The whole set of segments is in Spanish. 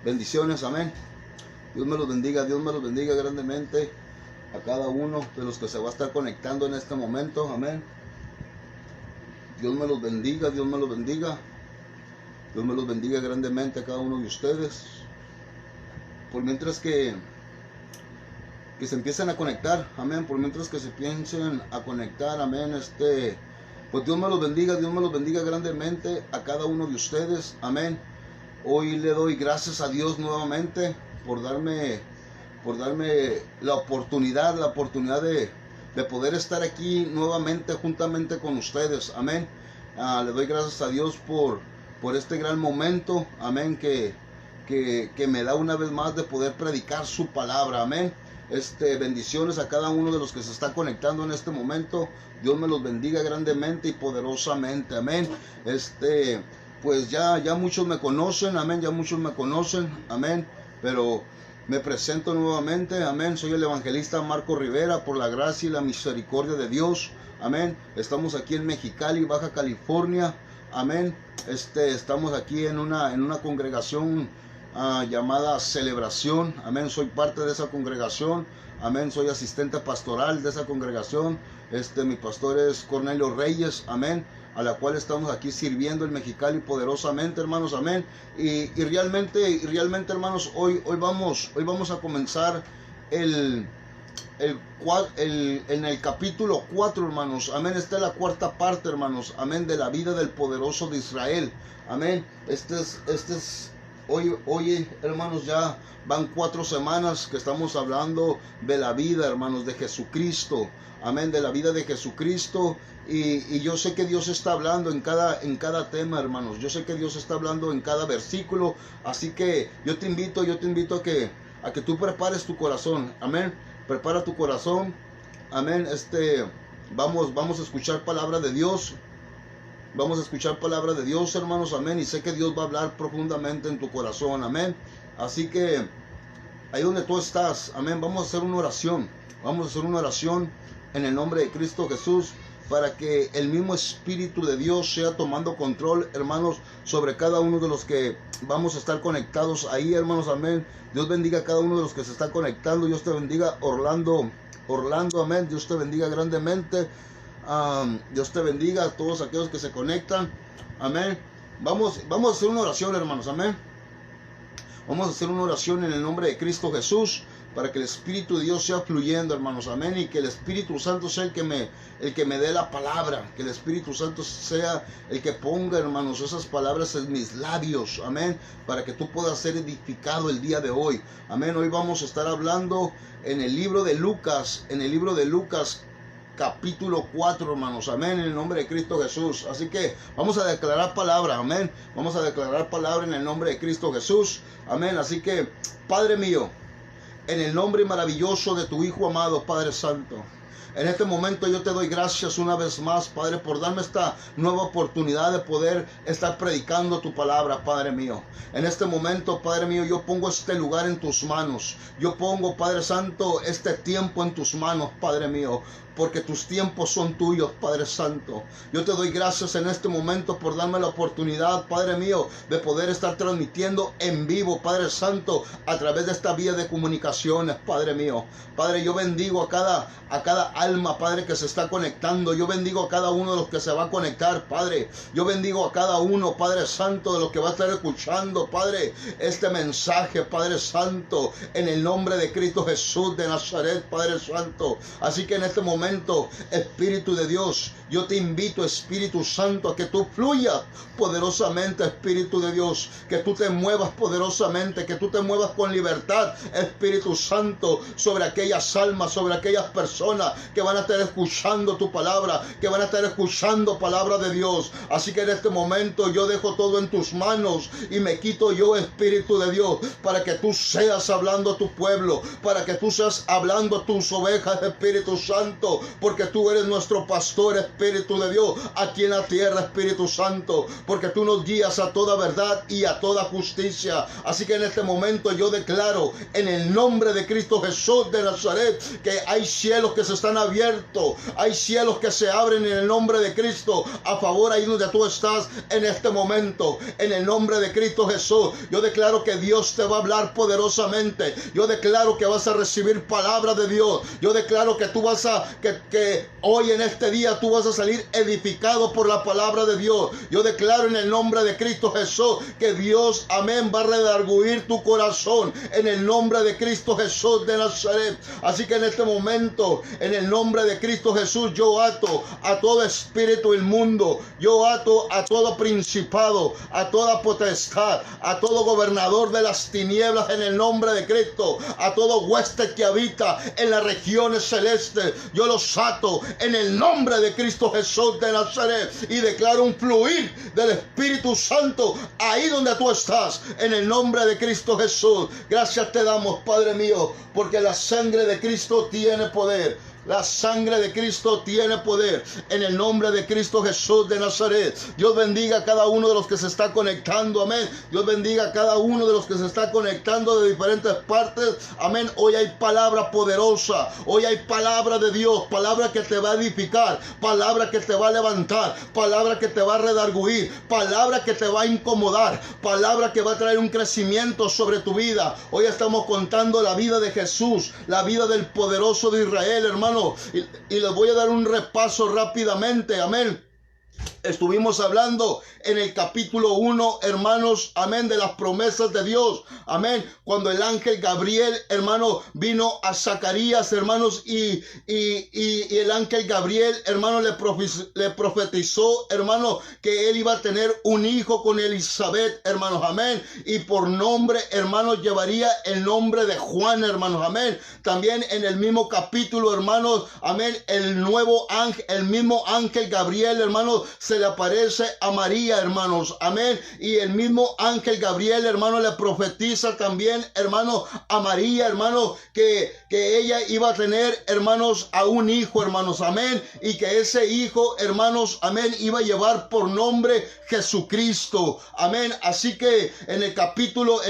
Bendiciones, amén. Dios me los bendiga grandemente a cada uno de los que se va a estar conectando en este momento, amén. Dios me los bendiga, Dios me los bendiga. Dios me los bendiga grandemente a cada uno de ustedes. Por mientras que se empiecen a conectar, amén. Por mientras que se piensen a conectar, amén. Pues Dios me los bendiga grandemente a cada uno de ustedes, amén. Hoy le doy gracias a Dios nuevamente por darme la oportunidad de poder estar aquí nuevamente juntamente con ustedes, amén. Le doy gracias a Dios por este gran momento, amén, que me da una vez más de poder predicar su palabra, amén. Bendiciones a cada uno de los que se está conectando en este momento. Dios me los bendiga grandemente y poderosamente, amén. Pues ya muchos me conocen, amén, amén, pero me presento nuevamente, amén. Soy el evangelista Marco Rivera, por la gracia y la misericordia de Dios, amén. Estamos aquí en Mexicali, Baja California, amén. Estamos aquí en una congregación llamada Celebración, amén. Soy parte de esa congregación, amén. Soy asistente pastoral de esa congregación. Mi pastor es Cornelio Reyes, amén, a la cual estamos aquí sirviendo en Mexicali poderosamente, hermanos, amén. Y realmente, hermanos, hoy vamos a comenzar en el capítulo 4, hermanos, amén. Esta es la cuarta parte, hermanos, amén, de la vida del poderoso de Israel, amén. Hoy, hermanos, ya van 4 semanas que estamos hablando de la vida, hermanos, de Jesucristo, amén, de la vida de Jesucristo. Y yo sé que Dios está hablando en cada tema, hermanos. Yo sé que Dios está hablando en cada versículo. Así que yo te invito a que tú prepares tu corazón, amén. Prepara tu corazón, amén. Vamos a escuchar palabra de Dios. Vamos a escuchar palabra de Dios, hermanos, amén. Y sé que Dios va a hablar profundamente en tu corazón, amén. Así que ahí donde tú estás, amén, vamos a hacer una oración. Vamos a hacer una oración en el nombre de Cristo Jesús, para que el mismo Espíritu de Dios sea tomando control, hermanos, sobre cada uno de los que vamos a estar conectados ahí, hermanos, amén. Dios bendiga a cada uno de los que se está conectando. Dios te bendiga, Orlando, amén. Dios te bendiga grandemente. Dios te bendiga a todos aquellos que se conectan, amén. Vamos a hacer una oración, hermanos, amén. Vamos a hacer una oración en el nombre de Cristo Jesús, para que el Espíritu de Dios sea fluyendo, hermanos, amén. Y que el Espíritu Santo sea el que me dé la palabra. Que el Espíritu Santo sea el que ponga, hermanos, esas palabras en mis labios, amén. Para que tú puedas ser edificado el día de hoy, amén. Hoy vamos a estar hablando en el libro de Lucas, capítulo 4, hermanos, amén, en el nombre de Cristo Jesús. Así que vamos a declarar palabra, amén. Vamos a declarar palabra en el nombre de Cristo Jesús, amén. Así que, Padre mío, en el nombre maravilloso de tu Hijo amado, Padre Santo, en este momento yo te doy gracias una vez más, Padre, por darme esta nueva oportunidad de poder estar predicando tu palabra, Padre mío. En este momento, Padre mío, yo pongo este lugar en tus manos. Yo pongo, Padre Santo, este tiempo en tus manos, Padre mío, porque tus tiempos son tuyos, Padre Santo. Yo te doy gracias en este momento por darme la oportunidad, Padre mío, de poder estar transmitiendo en vivo, Padre Santo, a través de esta vía de comunicaciones, Padre mío. Padre, yo bendigo a cada alma, Padre, que se está conectando. Yo bendigo a cada uno de los que se va a conectar, Padre. Yo bendigo a cada uno, Padre Santo, de los que va a estar escuchando, Padre, este mensaje, Padre Santo, en el nombre de Cristo Jesús de Nazaret, Padre Santo. Así que en este momento, Espíritu de Dios, yo te invito, Espíritu Santo, a que tú fluyas poderosamente, Espíritu de Dios, que tú te muevas poderosamente, que tú te muevas con libertad, Espíritu Santo, sobre aquellas almas, sobre aquellas personas que van a estar escuchando tu palabra, que van a estar escuchando palabra de Dios. Así que en este momento yo dejo todo en tus manos y me quito yo, Espíritu de Dios, para que tú seas hablando a tu pueblo, para que tú seas hablando a tus ovejas, Espíritu Santo. Santo, porque tú eres nuestro pastor, Espíritu de Dios, aquí en la tierra, Espíritu Santo, porque tú nos guías a toda verdad y a toda justicia. Así que en este momento yo declaro en el nombre de Cristo Jesús de Nazaret que hay cielos que se están abiertos, hay cielos que se abren en el nombre de Cristo a favor ahí donde tú estás en este momento. En el nombre de Cristo Jesús, yo declaro que Dios te va a hablar poderosamente. Yo declaro que vas a recibir palabra de Dios. Yo declaro que tú vas a, que hoy en este día tú vas a salir edificado por la palabra de Dios. Yo declaro en el nombre de Cristo Jesús que Dios, amén, va a redarguir tu corazón en el nombre de Cristo Jesús de Nazaret. Así que en este momento, en el nombre de Cristo Jesús, yo ato a todo espíritu inmundo, yo ato a todo principado, a toda potestad, a todo gobernador de las tinieblas en el nombre de Cristo, a todo hueste que habita en las regiones celestes. Yo los ato en el nombre de Cristo Jesús de Nazaret y declaro un fluir del Espíritu Santo ahí donde tú estás, en el nombre de Cristo Jesús. Gracias te damos, Padre mío, porque la sangre de Cristo tiene poder. La sangre de Cristo tiene poder en el nombre de Cristo Jesús de Nazaret. Dios bendiga a cada uno de los que se está conectando, amén. Dios bendiga a cada uno de los que se está conectando de diferentes partes, amén. Hoy hay palabra poderosa, hoy hay palabra de Dios, palabra que te va a edificar, palabra que te va a levantar, palabra que te va a redarguir, palabra que te va a incomodar, palabra que va a traer un crecimiento sobre tu vida. Hoy estamos contando la vida de Jesús, la vida del poderoso de Israel, hermano. Y les voy a dar un repaso rápidamente, amén. Estuvimos hablando en el capítulo 1, hermanos, amén, de las promesas de Dios, amén. Cuando el ángel Gabriel, hermano, vino a Zacarías, hermanos, y el ángel Gabriel, hermano, le profetizó, hermano, que él iba a tener un hijo con Elizabeth, hermanos, amén. Y por nombre, hermanos, llevaría el nombre de Juan, hermanos, amén. También en el mismo capítulo, hermanos, amén, el mismo ángel Gabriel, hermanos, se le aparece a María, hermanos, amén. Y el mismo ángel Gabriel, hermano, le profetiza también, hermano, a María, hermano, que ella iba a tener, hermanos, a un hijo, hermanos, amén. Y que ese hijo, hermanos, amén, iba a llevar por nombre Jesucristo, amén. Así que en el capítulo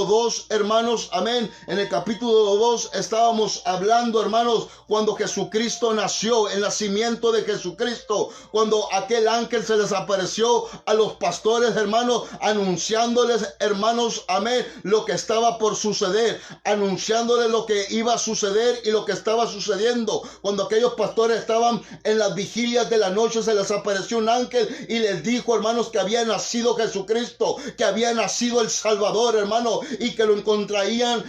2, hermanos, amén, en el capítulo 2 estábamos hablando, hermanos, cuando Jesucristo nació, el nacimiento de Jesucristo, cuando aquel ángel se les apareció a los pastores, hermanos, anunciándoles, hermanos, amén, lo que estaba por suceder, anunciándoles lo que iba a suceder y lo que estaba sucediendo. Cuando aquellos pastores estaban en las vigilias de la noche, se les apareció un ángel y les dijo, hermanos, que había nacido Jesucristo, que había nacido el Salvador, hermano, y que lo encontrarían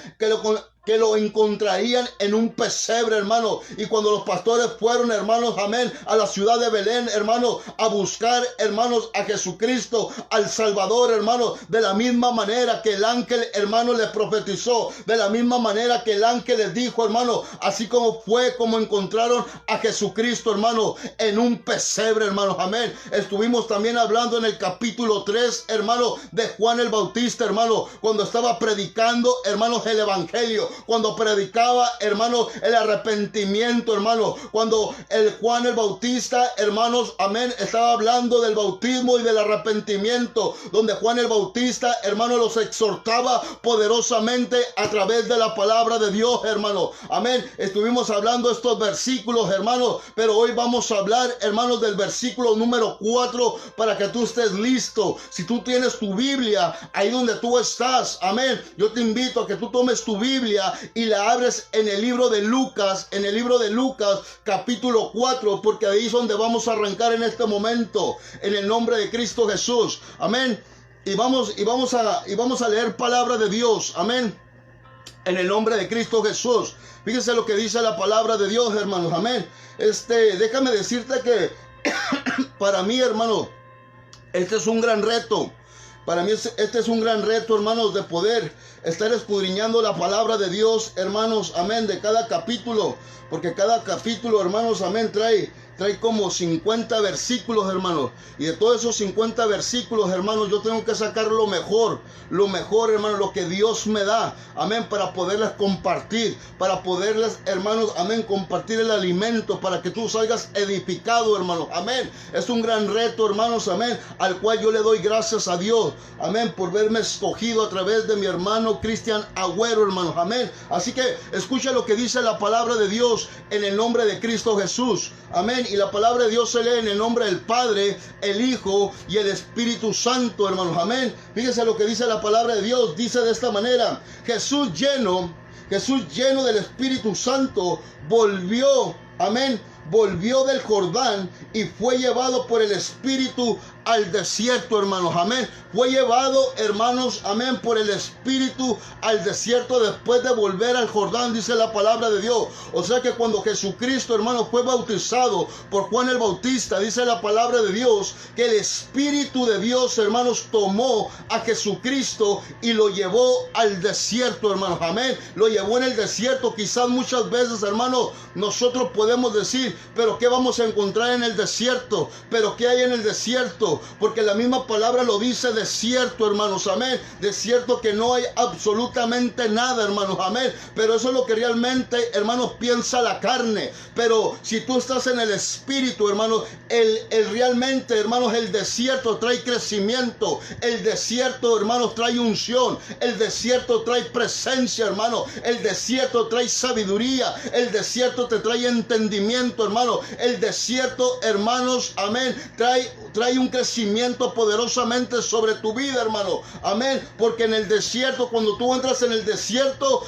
en un pesebre, hermano. Y cuando los pastores fueron, hermanos, amén, a la ciudad de Belén, hermano, a buscar, hermanos, a Jesucristo, al Salvador, hermano, de la misma manera que el ángel, hermano, les profetizó, de la misma manera que el ángel les dijo, hermano, así como fue como encontraron a Jesucristo, hermano, en un pesebre, hermanos, amén. Estuvimos también hablando en el capítulo 3, hermano, de Juan el Bautista, hermano, cuando estaba predicando, hermanos, el evangelio, cuando predicaba, hermano, el arrepentimiento, hermano, cuando el Juan el Bautista, hermanos, amén, estaba hablando del bautismo y del arrepentimiento, donde Juan el Bautista, hermano, los exhortaba poderosamente a través de la palabra de Dios, hermano, amén. Estuvimos hablando estos versículos, hermano, pero hoy vamos a hablar, hermanos, del versículo número 4 para que tú estés listo. Si tú tienes tu Biblia ahí donde tú estás, amén, yo te invito a que tú tomes tu Biblia y la abres en el libro de Lucas, capítulo 4, porque ahí es donde vamos a arrancar en este momento, en el nombre de Cristo Jesús, amén. Y vamos a leer palabra de Dios, amén, en el nombre de Cristo Jesús. Fíjense lo que dice la palabra de Dios, hermanos, amén. Déjame decirte que para mí, hermano, este es un gran reto. Para mí este es un gran reto, hermanos, de poder estar escudriñando la palabra de Dios, hermanos, amén, de cada capítulo, porque cada capítulo, hermanos, amén, trae trae como 50 versículos, hermanos. Y de todos esos 50 versículos, hermanos, yo tengo que sacar lo mejor, hermanos, lo que Dios me da, amén, para poderles compartir, para poderles, hermanos, amén, compartir el alimento, para que tú salgas edificado, hermanos, amén. Es un gran reto, hermanos, amén, al cual yo le doy gracias a Dios, amén, por verme escogido a través de mi hermano Cristian Agüero, hermanos, amén. Así que escucha lo que dice la palabra de Dios en el nombre de Cristo Jesús, amén. Y la palabra de Dios se lee en el nombre del Padre, el Hijo y el Espíritu Santo, hermanos, amén. Fíjense lo que dice la palabra de Dios, dice de esta manera: Jesús lleno del Espíritu Santo volvió, amén, volvió del Jordán y fue llevado por el Espíritu al desierto, hermanos, amén. Fue llevado, hermanos, amén, por el Espíritu al desierto después de volver al Jordán, dice la palabra de Dios. O sea que cuando Jesucristo, hermanos, fue bautizado por Juan el Bautista, dice la palabra de Dios, que el Espíritu de Dios, hermanos, tomó a Jesucristo y lo llevó al desierto, hermanos, amén. Lo llevó en el desierto. Quizás muchas veces, hermanos, nosotros podemos decir, pero ¿qué vamos a encontrar en el desierto? ¿Pero qué hay en el desierto? Porque la misma palabra lo dice, desierto, hermanos, amén. Desierto que no hay absolutamente nada, hermanos, amén. Pero eso es lo que realmente, hermanos, piensa la carne. Pero si tú estás en el Espíritu, hermanos, realmente, hermanos, el desierto trae crecimiento. El desierto, hermanos, trae unción. El desierto trae presencia, hermano. El desierto trae sabiduría. El desierto te trae entendimiento, hermano. El desierto, hermanos, amén, trae un crecimiento poderosamente sobre tu vida, hermano, amén. Porque en el desierto, cuando tú entras en el desierto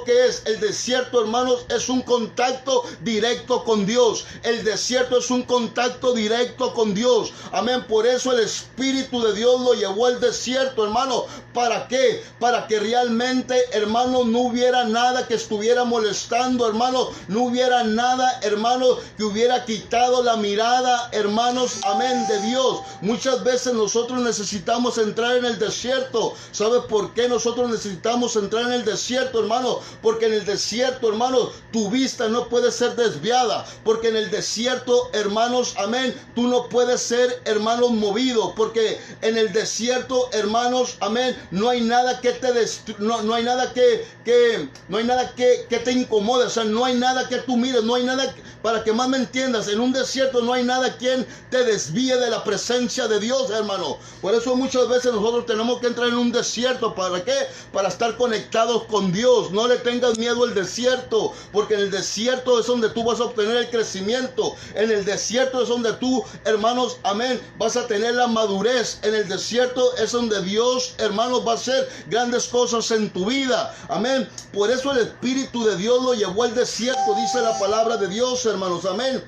¿qué es? El desierto, hermanos, es un contacto directo con Dios. El desierto es un contacto directo con Dios, amén. Por eso el Espíritu de Dios lo llevó al desierto, hermano. ¿Para qué? Para que realmente, hermano, no hubiera nada que estuviera molestando, hermano. No hubiera nada, hermano, que hubiera quitado la mirada, hermanos, amén, de Dios. Muchas veces nosotros necesitamos entrar en el desierto. ¿Sabes por qué nosotros necesitamos entrar en el desierto, hermano? Porque en el desierto, hermano, tu vista no puede ser desviada. Porque en el desierto, hermanos, amén, tú no puedes ser, hermanos, movido. Porque en el desierto, hermanos, amén, no hay nada que te no hay nada que te incomode. O sea, no hay nada que tú mires, no hay nada, para que más me entiendas, en un desierto no hay nada quien te desvíe de la presencia de Dios, hermano. Por eso muchas veces nosotros tenemos que entrar en un desierto. ¿Para qué? Para estar conectados con Dios. No le tengas miedo al desierto, porque en el desierto es donde tú vas a obtener el crecimiento. En el desierto es donde tú, hermanos, amén, vas a tener la madurez. En el desierto es donde Dios, hermanos, va a hacer grandes cosas en tu vida, amén. Por eso el Espíritu de Dios lo llevó al desierto, dice la palabra de Dios, hermanos, amén.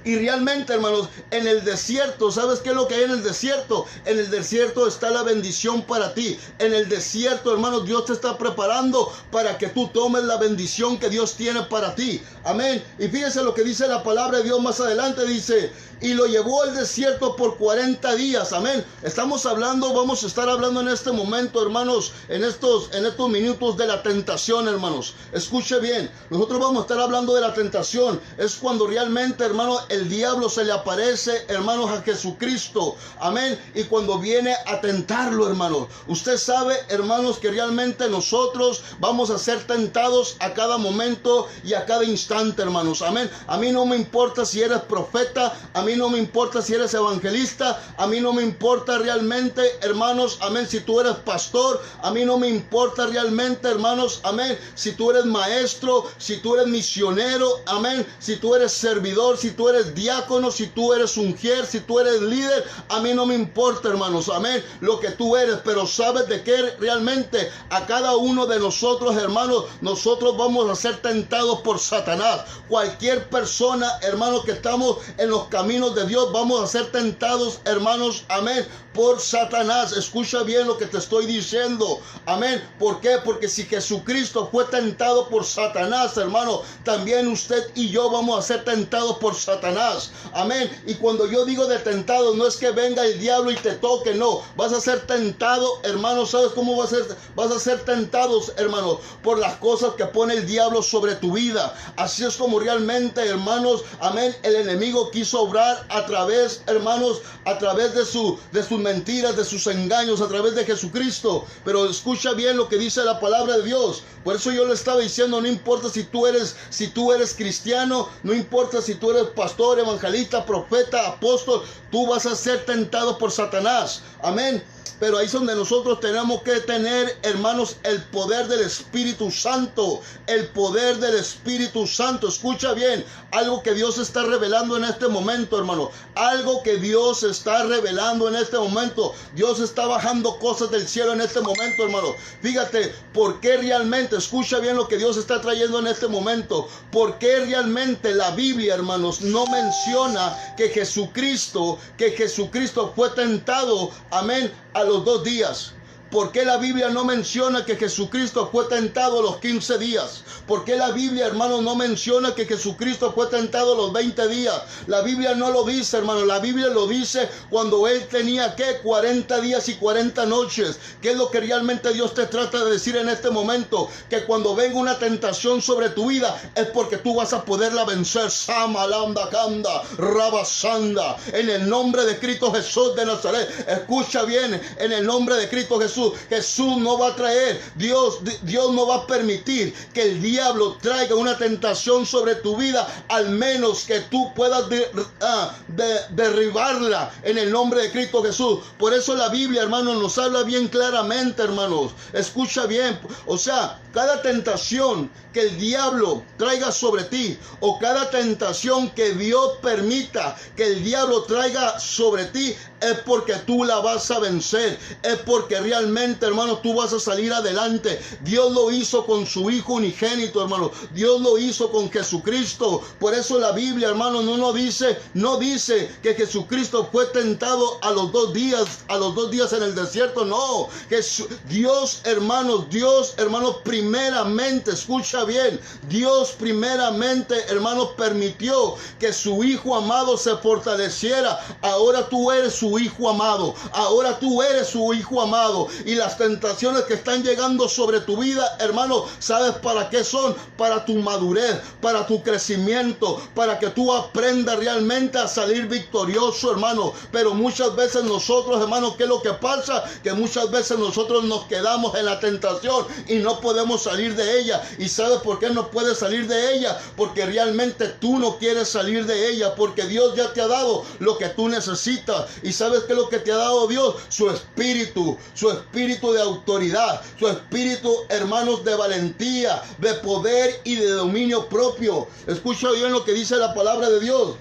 Y realmente, hermanos, en el desierto, ¿sabes qué es lo que hay en el desierto? En el desierto está la bendición para ti. En el desierto, hermanos, Dios te está preparando para que tú tomes la bendición que Dios tiene para ti. Amén. Y fíjense lo que dice la palabra de Dios más adelante, dice: y lo llevó al desierto por 40 días. Amén. Vamos a estar hablando en este momento, hermanos, en estos minutos de la tentación, hermanos. Escuche bien. Nosotros vamos a estar hablando de la tentación. Es cuando realmente, hermano, el diablo se le aparece, hermanos, a Jesucristo. Amén. Y cuando viene a tentarlo, hermanos. Usted sabe, hermanos, que realmente nosotros vamos a ser tentados a cada momento y a cada instante, hermanos. Amén. A mí no me importa si eres profeta. A mí no me importa si eres evangelista. A mí no me importa realmente, hermanos, amén, si tú eres pastor. A mí no me importa realmente, hermanos, amén, si tú eres maestro, si tú eres misionero, amén, si tú eres servidor, si tú eres diácono, si tú eres ujier, si tú eres líder. A mí no me importa, hermanos, amén, lo que tú eres. Pero sabes de que realmente a cada uno de nosotros, hermanos, nosotros vamos a ser tentados por Satanás. Cualquier persona, hermanos, que estamos en los caminos de Dios, vamos a ser tentados, hermanos, amén, por Satanás. Escucha bien lo que te estoy diciendo, amén. ¿Por qué? Porque si Jesucristo fue tentado por Satanás, hermano, también usted y yo vamos a ser tentados por Satanás. Satanás. Amén. Y cuando yo digo de tentado, no es que venga el diablo y te toque, no. Vas a ser tentado, hermano. ¿Sabes cómo vas a ser? Vas a ser tentados, hermanos, por las cosas que pone el diablo sobre tu vida. Así es como realmente, hermanos, amén, el enemigo quiso obrar a través, hermanos, a través de sus mentiras, de sus engaños, a través de Jesucristo. Pero escucha bien lo que dice la palabra de Dios. Por eso yo le estaba diciendo, no importa si tú eres cristiano, no importa si tú eres pastor, evangelista, profeta, apóstol, tú vas a ser tentado por Satanás. Amén. Pero ahí es donde nosotros tenemos que tener, hermanos, el poder del Espíritu Santo. El poder del Espíritu Santo. Escucha bien, algo que Dios está revelando en este momento, hermano. Algo que Dios está revelando en este momento. Dios está bajando cosas del cielo en este momento, hermano. Fíjate, ¿por qué realmente? Escucha bien lo que Dios está trayendo en este momento. ¿Por qué realmente la Biblia, hermanos, no menciona que Jesucristo fue tentado, amén, a los 2 días? ¿Por qué la Biblia no menciona que Jesucristo fue tentado a los 15 días? ¿Por qué la Biblia, hermano, no menciona que Jesucristo fue tentado a los 20 días? La Biblia no lo dice, hermano. La Biblia lo dice cuando Él tenía, ¿qué? 40 días y 40 noches. ¿Qué es lo que realmente Dios te trata de decir en este momento? Que cuando venga una tentación sobre tu vida, es porque tú vas a poderla vencer. Samalanda Kanda, Rabasanda. En el nombre de Cristo Jesús de Nazaret. Escucha bien, en el nombre de Cristo Jesús. Jesús no va a traer, Dios no va a permitir que el diablo traiga una tentación sobre tu vida, al menos que tú puedas derribarla en el nombre de Cristo Jesús. Por eso la Biblia, hermanos, nos habla bien claramente, hermanos. Escucha bien, o sea, cada tentación que el diablo traiga sobre ti, o cada tentación que Dios permita que el diablo traiga sobre ti, es porque tú la vas a vencer, es porque realmente, hermano, tú vas a salir adelante. Dios lo hizo con su Hijo unigénito, hermano. Dios lo hizo con Jesucristo. Por eso la Biblia, hermano, no dice que Jesucristo fue tentado a los 2 días en el desierto. No, Dios, hermanos, primeramente, escucha bien, Dios primeramente, hermanos, permitió que su Hijo amado se fortaleciera. Ahora tú eres su Hijo amado. Ahora tú eres su Hijo amado. Y las tentaciones que están llegando sobre tu vida, hermano, ¿sabes para qué son? Para tu madurez, para tu crecimiento, para que tú aprendas realmente a salir victorioso, hermano. Pero muchas veces nosotros, hermano, ¿qué es lo que pasa? Que muchas veces nosotros nos quedamos en la tentación y no podemos salir de ella. ¿Y sabes por qué no puedes salir de ella? Porque realmente tú no quieres salir de ella, porque Dios ya te ha dado lo que tú necesitas. ¿Y sabes qué es lo que te ha dado Dios? Su espíritu de autoridad, su espíritu, hermanos, de valentía, de poder y de dominio propio. Escucha bien lo que dice la palabra de Dios.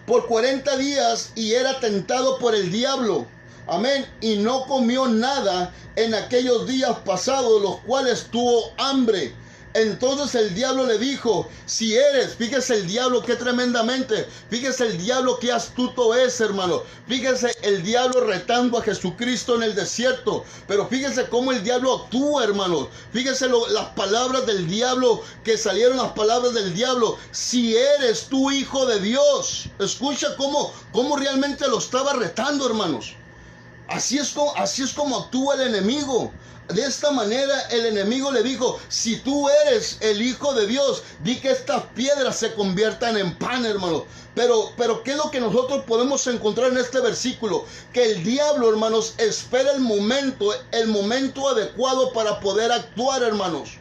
Por 40 días y era tentado por el diablo. Amén. Y no comió nada en aquellos días pasados, los cuales tuvo hambre. Entonces el diablo le dijo, si eres, fíjese el diablo qué tremendamente, fíjese el diablo qué astuto es, hermano. Fíjese el diablo retando a Jesucristo en el desierto, pero fíjese cómo el diablo actúa, hermano. Fíjese las palabras del diablo, que salieron las palabras del diablo, si eres tú hijo de Dios. Escucha cómo realmente lo estaba retando, hermanos. Así es como actúa el enemigo. De esta manera el enemigo le dijo, si tú eres el Hijo de Dios, di que estas piedras se conviertan en pan, hermano. Pero ¿qué es lo que nosotros podemos encontrar en este versículo? Que el diablo, hermanos, espera el momento adecuado para poder actuar, hermanos.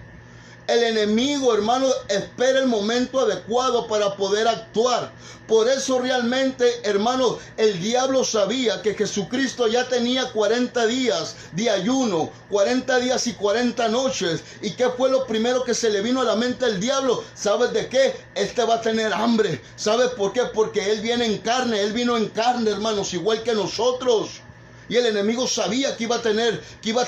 El enemigo, hermano, espera el momento adecuado para poder actuar. Por eso realmente, hermano, el diablo sabía que Jesucristo ya tenía 40 días de ayuno, 40 días y 40 noches. ¿Y qué fue lo primero que se le vino a la mente al diablo? ¿Sabes de qué? Este va a tener hambre. ¿Sabes por qué? Porque él vino en carne, hermanos, igual que nosotros. Y el enemigo sabía que iba a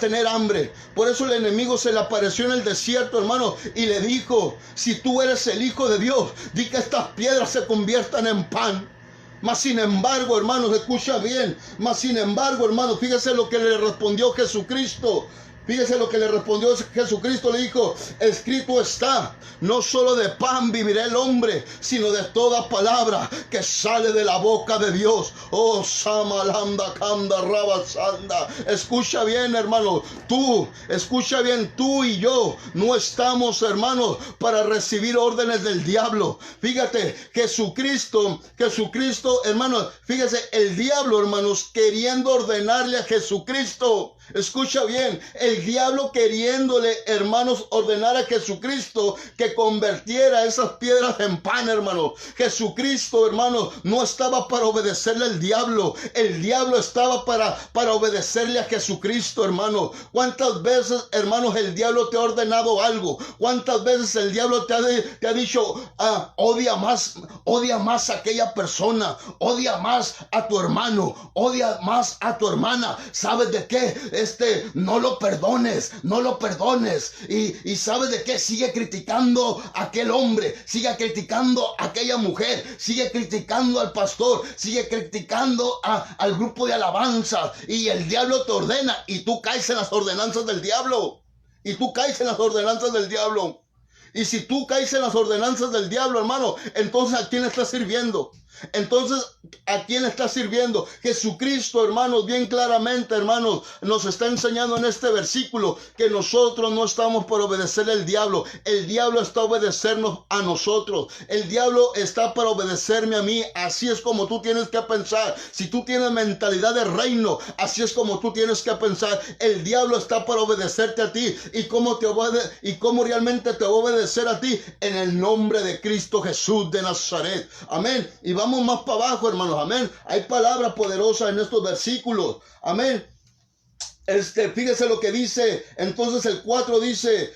tener hambre. Por eso el enemigo se le apareció en el desierto, hermano, y le dijo, si tú eres el Hijo de Dios, di que estas piedras se conviertan en pan. Mas sin embargo, hermanos, escucha bien. Mas sin embargo, hermanos, fíjese lo que le respondió Jesucristo. Fíjese lo que le respondió Jesucristo, le dijo, escrito está, no solo de pan vivirá el hombre, sino de toda palabra que sale de la boca de Dios. Oh, Samalanda, Kanda, Rabasanda. Escucha bien, hermano, escucha bien, tú y yo no estamos, hermanos, para recibir órdenes del diablo. Fíjate, Jesucristo, hermanos, fíjese, el diablo, hermanos, queriendo ordenarle a Jesucristo. Escucha bien, el diablo queriéndole, hermanos, ordenar a Jesucristo que convirtiera esas piedras en pan, hermano. Jesucristo, hermano, no estaba para obedecerle al diablo. El diablo estaba para obedecerle a Jesucristo, hermano. ¿Cuántas veces, hermanos, el diablo te ha ordenado algo? ¿Cuántas veces el diablo te ha dicho, odia más a aquella persona, odia más a tu hermano, odia más a tu hermana? ¿Sabes de qué? No lo perdones. Y ¿sabes de qué? Sigue criticando a aquel hombre, sigue criticando a aquella mujer, sigue criticando al pastor, sigue criticando al grupo de alabanza. Y el diablo te ordena y tú caes en las ordenanzas del diablo. Y si tú caes en las ordenanzas del diablo, hermano, entonces ¿a quién estás sirviendo? Jesucristo, hermanos, bien claramente, hermanos, nos está enseñando en este versículo que nosotros no estamos por obedecerle al diablo. El diablo está a obedecernos a nosotros. El diablo está para obedecerme a mí. Así es como tú tienes que pensar. Si tú tienes mentalidad de reino, así es como tú tienes que pensar. El diablo está para obedecerte a ti. ¿Y cómo realmente te va a obedecer a ti? En el nombre de Cristo Jesús de Nazaret. Amén. Y vamos más para abajo, hermanos. Amén. Hay palabras poderosas en estos versículos. Amén. Fíjese lo que dice. Entonces el 4 dice,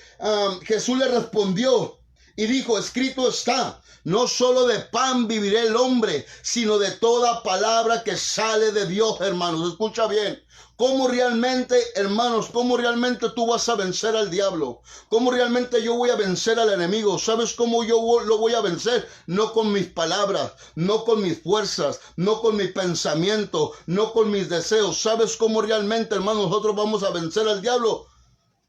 Jesús le respondió y dijo, escrito está, no solo de pan vivirá el hombre, sino de toda palabra que sale de Dios, hermanos. Escucha bien. ¿Cómo realmente, hermanos, tú vas a vencer al diablo? ¿Cómo realmente yo voy a vencer al enemigo? ¿Sabes cómo yo lo voy a vencer? No con mis palabras, no con mis fuerzas, no con mi pensamiento, no con mis deseos. ¿Sabes cómo realmente, hermanos, nosotros vamos a vencer al diablo?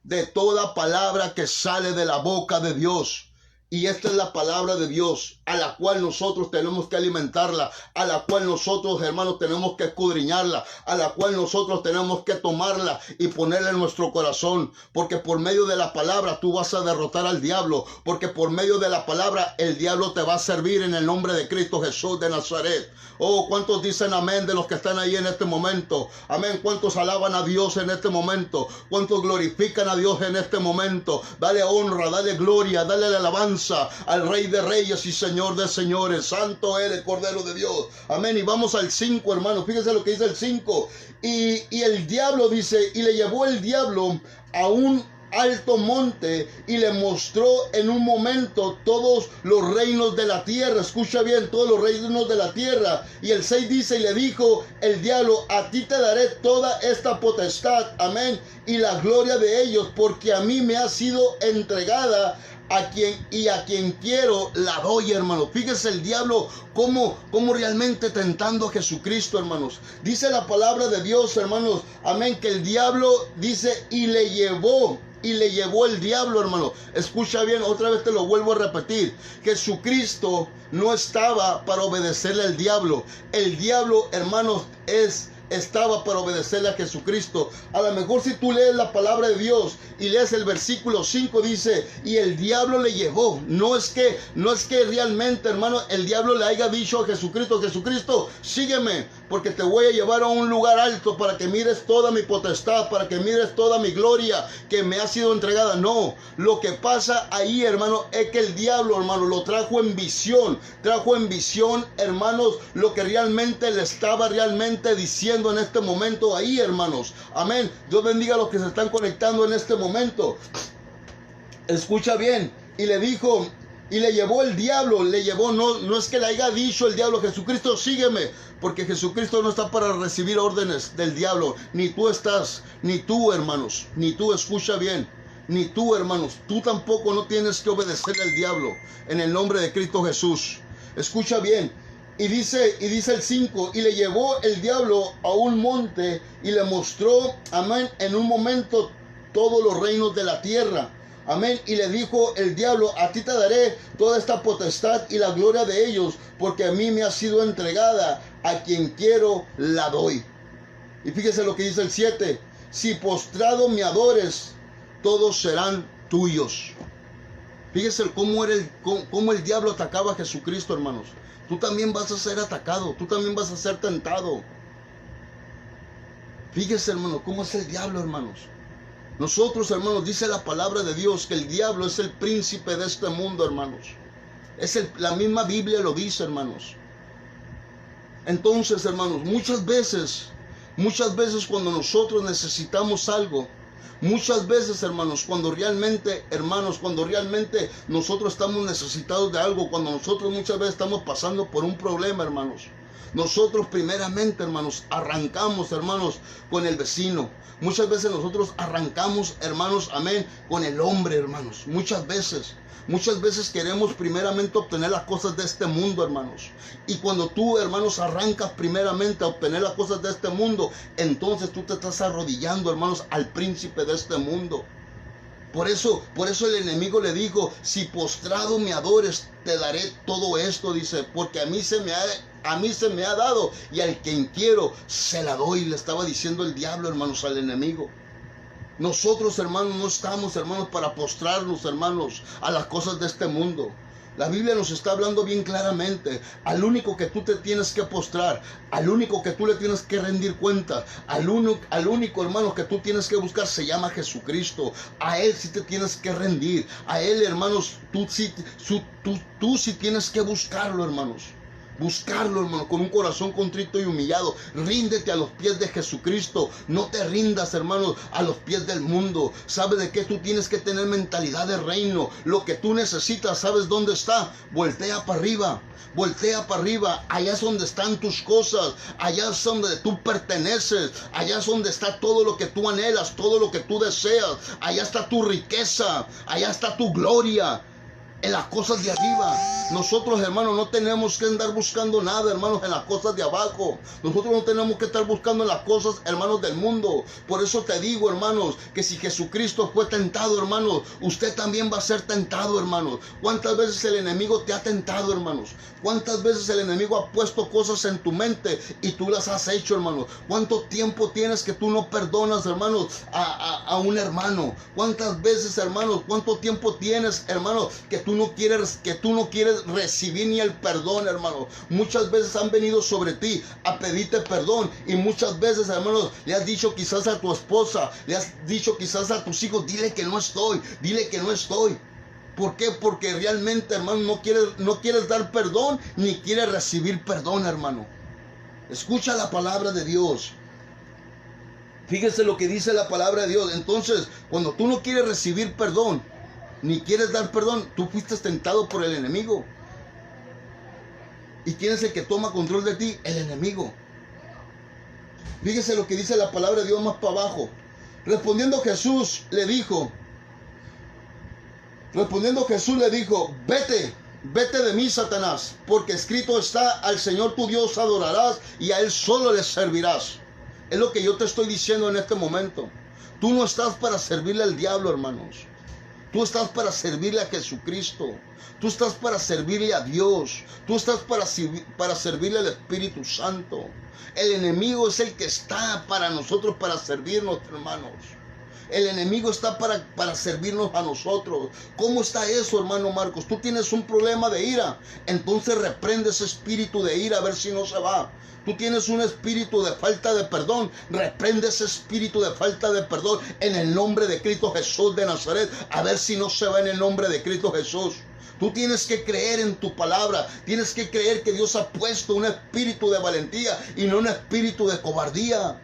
De toda palabra que sale de la boca de Dios. Y esta es la palabra de Dios, a la cual nosotros tenemos que alimentarla, a la cual nosotros, hermanos, tenemos que escudriñarla, a la cual nosotros tenemos que tomarla y ponerla en nuestro corazón, porque por medio de la palabra tú vas a derrotar al diablo, porque por medio de la palabra el diablo te va a servir en el nombre de Cristo Jesús de Nazaret. Oh, ¿cuántos dicen amén de los que están ahí en este momento? Amén. ¿Cuántos alaban a Dios en este momento? ¿Cuántos glorifican a Dios en este momento? Dale honra, dale gloria, dale alabanza al Rey de Reyes y Señor de Señores. Santo eres, Cordero de Dios. Amén. Y vamos al 5, hermano. Fíjese lo que dice el 5. Y el diablo dice, y le llevó el diablo a un alto monte y le mostró en un momento todos los reinos de la tierra. Escucha bien, todos los reinos de la tierra. Y el 6 dice, y le dijo el diablo, a ti te daré toda esta potestad, amén, y la gloria de ellos, porque a mí me ha sido entregada, a quien quiero la doy, hermano. Fíjese el diablo cómo realmente tentando a Jesucristo, hermanos. Dice la palabra de Dios, hermanos, amén, que el diablo dice, y le llevó el diablo, hermano. Escucha bien, otra vez te lo vuelvo a repetir. Jesucristo no estaba para obedecerle al diablo. El diablo, hermanos, estaba para obedecerle a Jesucristo. A lo mejor si tú lees la palabra de Dios y lees el versículo 5, dice, y el diablo le llevó. No es que realmente, hermano, el diablo le haya dicho a Jesucristo, sígueme, porque te voy a llevar a un lugar alto para que mires toda mi potestad, para que mires toda mi gloria que me ha sido entregada. No, lo que pasa ahí, hermano, es que el diablo, hermano, lo trajo en visión, hermanos, lo que realmente le estaba realmente diciendo en este momento ahí, hermanos. Amén. Dios bendiga a los que se están conectando en este momento. Escucha bien. Y le dijo, y le llevó el diablo, no es que le haya dicho el diablo, Jesucristo, sígueme, porque Jesucristo no está para recibir órdenes del diablo. Ni tú estás, ni tú, hermanos, ni tú, escucha bien, ni tú, hermanos, tú tampoco no tienes que obedecer al diablo en el nombre de Cristo Jesús. Escucha bien. Y dice el 5, y le llevó el diablo a un monte y le mostró, amén, en un momento todos los reinos de la tierra. Amén. Y le dijo el diablo: a ti te daré toda esta potestad y la gloria de ellos, porque a mí me ha sido entregada, a quien quiero la doy. Y fíjese lo que dice el 7. Si postrado me adores, todos serán tuyos. Fíjese cómo el diablo atacaba a Jesucristo, hermanos. Tú también vas a ser atacado, tú también vas a ser tentado. Fíjese, hermano, cómo es el diablo, hermanos. Nosotros, hermanos, dice la palabra de Dios que el diablo es el príncipe de este mundo, hermanos. La misma Biblia lo dice, hermanos. Entonces, hermanos, muchas veces cuando nosotros necesitamos algo, muchas veces, hermanos, cuando realmente nosotros estamos necesitados de algo, cuando nosotros muchas veces estamos pasando por un problema, hermanos, nosotros primeramente, hermanos, arrancamos, hermanos, con el vecino. Muchas veces nosotros arrancamos, hermanos, amén, con el hombre, hermanos. Muchas veces queremos primeramente obtener las cosas de este mundo, hermanos. Y cuando tú, hermanos, arrancas primeramente a obtener las cosas de este mundo, entonces tú te estás arrodillando, hermanos, al príncipe de este mundo. Por eso el enemigo le dijo: si postrado me adores, te daré todo esto, dice, porque a mí se me ha dado, y al quien quiero se la doy. Le estaba diciendo el diablo, hermanos, al enemigo. Nosotros, hermanos, no estamos, hermanos, para postrarnos, hermanos, a las cosas de este mundo. La Biblia nos está hablando bien claramente. Al único que tú te tienes que postrar, al único que tú le tienes que rendir cuenta, al único, hermano, que tú tienes que buscar, se llama Jesucristo. A Él sí te tienes que rendir. A Él, hermanos, tú sí tienes que buscarlo, hermanos. Buscarlo, hermano, con un corazón contrito y humillado. Ríndete a los pies de Jesucristo. No te rindas, hermano, a los pies del mundo. ¿Sabes de qué? Tú tienes que tener mentalidad de reino. Lo que tú necesitas, ¿sabes dónde está? Voltea para arriba. Voltea para arriba. Allá es donde están tus cosas. Allá es donde tú perteneces. Allá es donde está todo lo que tú anhelas, todo lo que tú deseas. Allá está tu riqueza. Allá está tu gloria. En las cosas de arriba. Nosotros, hermanos, no tenemos que andar buscando nada, hermanos, en las cosas de abajo. Nosotros no tenemos que estar buscando en las cosas, hermanos, del mundo. Por eso te digo, hermanos, que si Jesucristo fue tentado, hermanos, usted también va a ser tentado, hermanos. ¿Cuántas veces el enemigo te ha tentado, hermanos? ¿Cuántas veces el enemigo ha puesto cosas en tu mente y tú las has hecho, hermanos? ¿Cuánto tiempo tienes que tú no perdonas, hermanos, a un hermano? ¿Cuántas veces, hermanos, cuánto tiempo tienes, hermanos, que tú no quieres recibir ni el perdón, hermano? Muchas veces han venido sobre ti a pedirte perdón, y muchas veces, hermanos, le has dicho quizás a tu esposa, le has dicho quizás a tus hijos: dile que no estoy. ¿Por qué? Porque realmente, hermano, no quieres dar perdón ni quieres recibir perdón, hermano. Escucha la palabra de Dios. Fíjese lo que dice la palabra de Dios. Entonces, cuando tú no quieres recibir perdón ni quieres dar perdón, tú fuiste tentado por el enemigo. ¿Y quién es el que toma control de ti? El enemigo. Fíjese lo que dice la palabra de Dios más para abajo. Respondiendo Jesús le dijo, vete de mí, Satanás, porque escrito está: al Señor tu Dios adorarás y a Él solo le servirás. Es lo que yo te estoy diciendo en este momento. Tú no estás para servirle al diablo, hermanos. Tú estás para servirle a Jesucristo. Tú estás para servirle a Dios. Tú estás para servirle al Espíritu Santo. El enemigo es el que está para nosotros, para servirnos, hermanos. El enemigo está para servirnos a nosotros. ¿Cómo está eso, hermano Marcos? Tú tienes un problema de ira. Entonces reprende ese espíritu de ira, a ver si no se va. Tú tienes un espíritu de falta de perdón. Reprende ese espíritu de falta de perdón en el nombre de Cristo Jesús de Nazaret. A ver si no se va en el nombre de Cristo Jesús. Tú tienes que creer en tu palabra. Tienes que creer que Dios ha puesto un espíritu de valentía y no un espíritu de cobardía.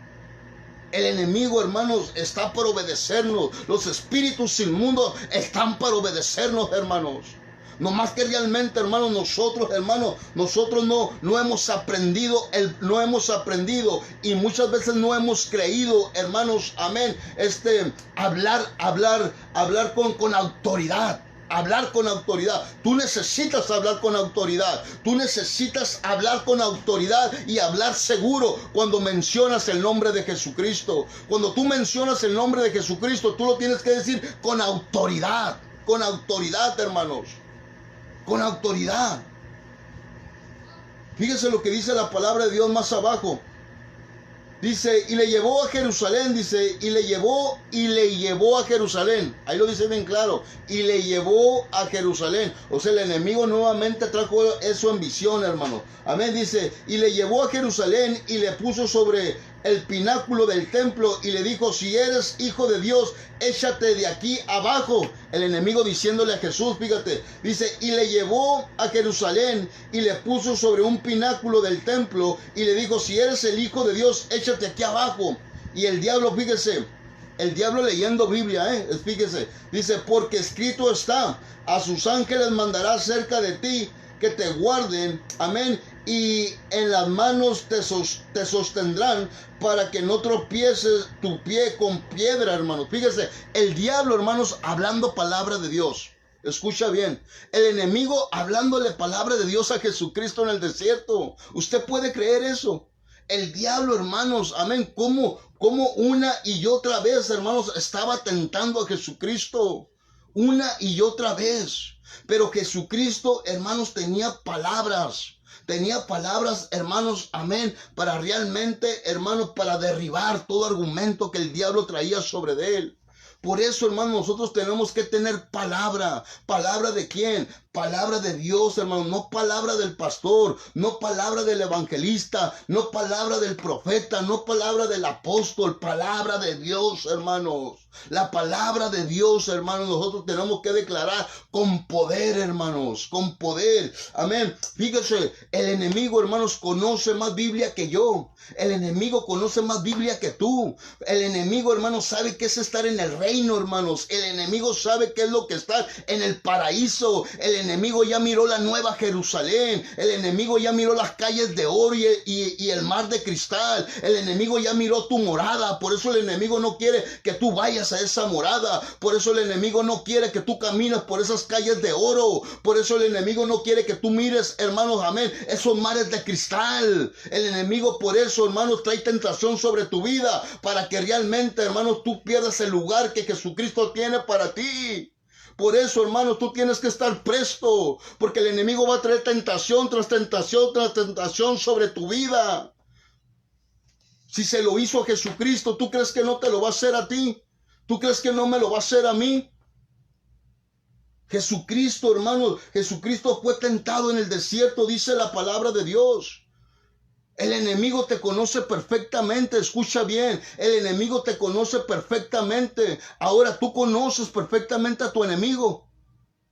El enemigo, hermanos, está para obedecernos. Los espíritus inmundos están para obedecernos, hermanos. No más que realmente, hermanos, nosotros no hemos aprendido, y muchas veces no hemos creído, hermanos, amén, hablar con autoridad. hablar con autoridad. Tú necesitas hablar con autoridad. Tú necesitas hablar con autoridad y hablar seguro cuando mencionas el nombre de Jesucristo. Cuando tú mencionas el nombre de Jesucristo, tú lo tienes que decir con autoridad. Con autoridad, hermanos. Con autoridad. Fíjese lo que dice la palabra de Dios más abajo. Dice, y le llevó a Jerusalén, dice, y le llevó a Jerusalén. Ahí lo dice bien claro. Y le llevó a Jerusalén. O sea, el enemigo nuevamente trajo eso en visión, hermano. Amén, dice, y le llevó a Jerusalén y le puso sobre el pináculo del templo y le dijo, si eres hijo de Dios, échate de aquí abajo. El enemigo diciéndole a Jesús, fíjate, dice, y le llevó a Jerusalén y le puso sobre un pináculo del templo y le dijo, si eres el hijo de Dios, échate aquí abajo. Y el diablo, fíjese, el diablo leyendo Biblia, fíjese, dice, porque escrito está, a sus ángeles mandará cerca de ti que te guarden, amén, y en las manos te sostendrán para que no tropieces tu pie con piedra, hermanos. Fíjese, el diablo, hermanos, hablando palabra de Dios. Escucha bien, el enemigo hablándole palabra de Dios a Jesucristo en el desierto. ¿Usted puede creer eso? El diablo, hermanos, amén, como una y otra vez, hermanos, estaba tentando a Jesucristo. Una y otra vez. Pero Jesucristo, hermanos, tenía palabras, hermanos, amén, para realmente, hermanos, para derribar todo argumento que el diablo traía sobre de él. Por eso, hermanos, nosotros tenemos que tener palabra. ¿Palabra de quién? Palabra de Dios, hermano, no palabra del pastor, no palabra del evangelista, no palabra del profeta, no palabra del apóstol, palabra de Dios, hermanos. La palabra de Dios, hermanos, nosotros tenemos que declarar con poder, hermanos, con poder. Amén. Fíjese, el enemigo, hermanos, conoce más Biblia que yo. El enemigo conoce más Biblia que tú. El enemigo, hermanos, sabe qué es estar en el reino, hermanos. El enemigo sabe qué es lo que estar en el paraíso. El enemigo ya miró la nueva Jerusalén. El enemigo ya miró las calles de oro y el mar de cristal. El enemigo ya miró tu morada. Por eso el enemigo no quiere que tú vayas a esa morada. Por eso el enemigo no quiere que tú camines por esas calles de oro. Por eso el enemigo no quiere que tú mires, hermanos, amén, esos mares de cristal. El enemigo por eso, hermanos, trae tentación sobre tu vida para que realmente, hermanos, tú pierdas el lugar que Jesucristo tiene para ti. Por eso, hermanos, tú tienes que estar presto, porque el enemigo va a traer tentación tras tentación tras tentación sobre tu vida. Si se lo hizo a Jesucristo, ¿tú crees que no te lo va a hacer a ti? ¿Tú crees que no me lo va a hacer a mí? Jesucristo, hermanos, Jesucristo fue tentado en el desierto, dice la palabra de Dios. El enemigo te conoce perfectamente, escucha bien, el enemigo te conoce perfectamente. Ahora tú conoces perfectamente a tu enemigo.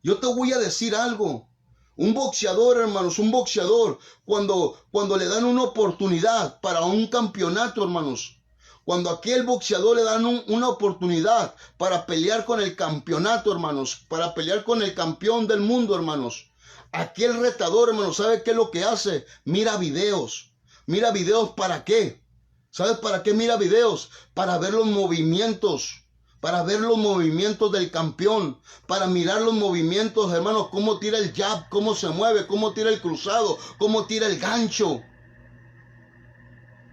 Yo te voy a decir algo. Un boxeador, hermanos, un boxeador, cuando le dan una oportunidad para un campeonato, hermanos, cuando a aquel boxeador le dan una oportunidad para pelear con el campeonato, hermanos, para pelear con el campeón del mundo, hermanos, aquel retador, hermanos, ¿sabe qué es lo que hace? Mira videos. Mira videos, ¿para qué? ¿Sabes para qué mira videos? Para ver los movimientos. Para ver los movimientos del campeón. Para mirar los movimientos, hermanos, cómo tira el jab, cómo se mueve, cómo tira el cruzado, cómo tira el gancho.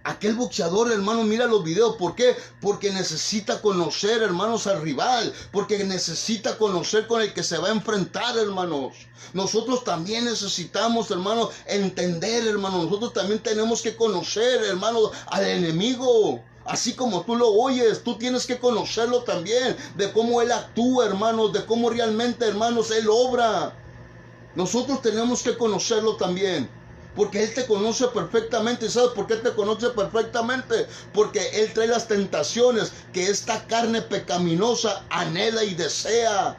Aquel boxeador, hermano, mira los videos. ¿Por qué? Porque necesita conocer, hermanos, al rival. Porque necesita conocer con el que se va a enfrentar, hermanos. Nosotros también necesitamos, hermanos, entender, hermanos. Nosotros también tenemos que conocer, hermanos, al enemigo. Así como tú lo oyes, tú tienes que conocerlo también. De cómo él actúa, hermanos. De cómo realmente, hermanos, él obra. Nosotros tenemos que conocerlo también. Porque Él te conoce perfectamente. ¿Sabes por qué te conoce perfectamente? Porque Él trae las tentaciones que esta carne pecaminosa anhela y desea.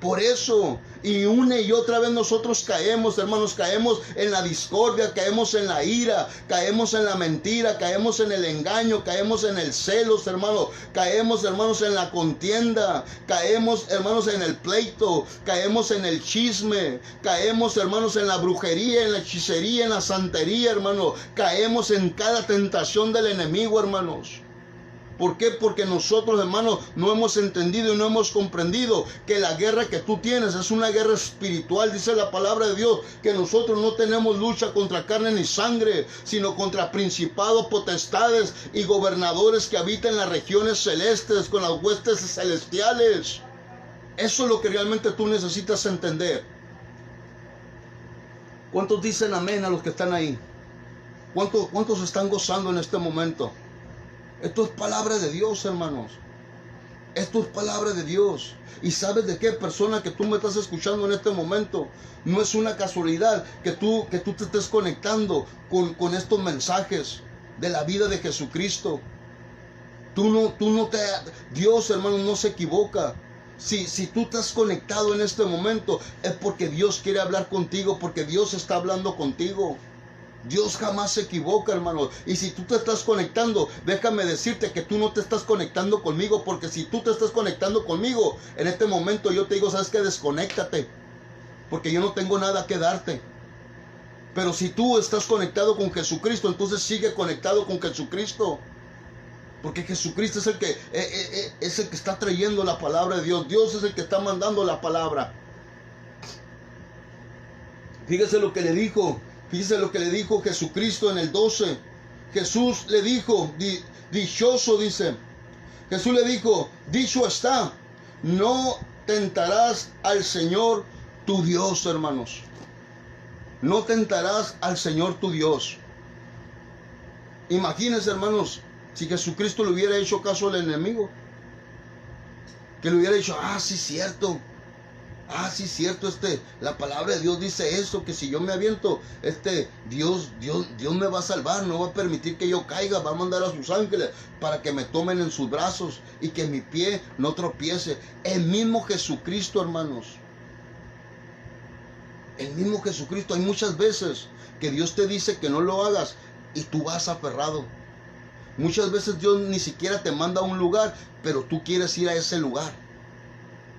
Por eso, y una y otra vez nosotros caemos, hermanos, caemos en la discordia, caemos en la ira, caemos en la mentira, caemos en el engaño, caemos en el celos, hermanos, caemos, hermanos, en la contienda, caemos, hermanos, en el pleito, caemos en el chisme, caemos, hermanos, en la brujería, en la hechicería, en la santería, hermanos, caemos en cada tentación del enemigo, hermanos. ¿Por qué? Porque nosotros, hermanos, no hemos entendido y no hemos comprendido que la guerra que tú tienes es una guerra espiritual. Dice la palabra de Dios que nosotros no tenemos lucha contra carne ni sangre, sino contra principados, potestades y gobernadores que habitan en las regiones celestes, con las huestes celestiales. Eso es lo que realmente tú necesitas entender. ¿Cuántos dicen amén a los que están ahí? ¿Cuántos están gozando en este momento? Esto es palabra de Dios, hermanos. Esto es palabra de Dios. ¿Y sabes de qué, persona que tú me estás escuchando en este momento? No es una casualidad que tú te estés conectando con estos mensajes de la vida de Jesucristo. Dios, hermano, no se equivoca. Si tú estás conectado en este momento, es porque Dios quiere hablar contigo, porque Dios está hablando contigo. Dios jamás se equivoca, hermano. Y si tú te estás conectando, déjame decirte que tú no te estás conectando conmigo, porque si tú te estás conectando conmigo, en este momento yo te digo, ¿sabes qué? Desconéctate, porque yo no tengo nada que darte. Pero si tú estás conectado con Jesucristo, entonces sigue conectado con Jesucristo. Porque Jesucristo es el que está trayendo la palabra de Dios. Dios es el que está mandando la palabra. Fíjese lo que le dijo. Fíjese lo que le dijo Jesucristo en el 12. Jesús le dijo, dichoso, dice. Jesús le dijo, dicho está, no tentarás al Señor tu Dios, hermanos. No tentarás al Señor tu Dios. Imagínense, hermanos, si Jesucristo le hubiera hecho caso al enemigo. Que le hubiera dicho, sí, cierto. Sí, cierto, la palabra de Dios dice eso, que si yo me aviento, Dios me va a salvar, no va a permitir que yo caiga, va a mandar a sus ángeles para que me tomen en sus brazos y que mi pie no tropiece. El mismo Jesucristo, hermanos. El mismo Jesucristo. Hay muchas veces que Dios te dice que no lo hagas y tú vas aferrado. Muchas veces Dios ni siquiera te manda a un lugar, pero tú quieres ir a ese lugar.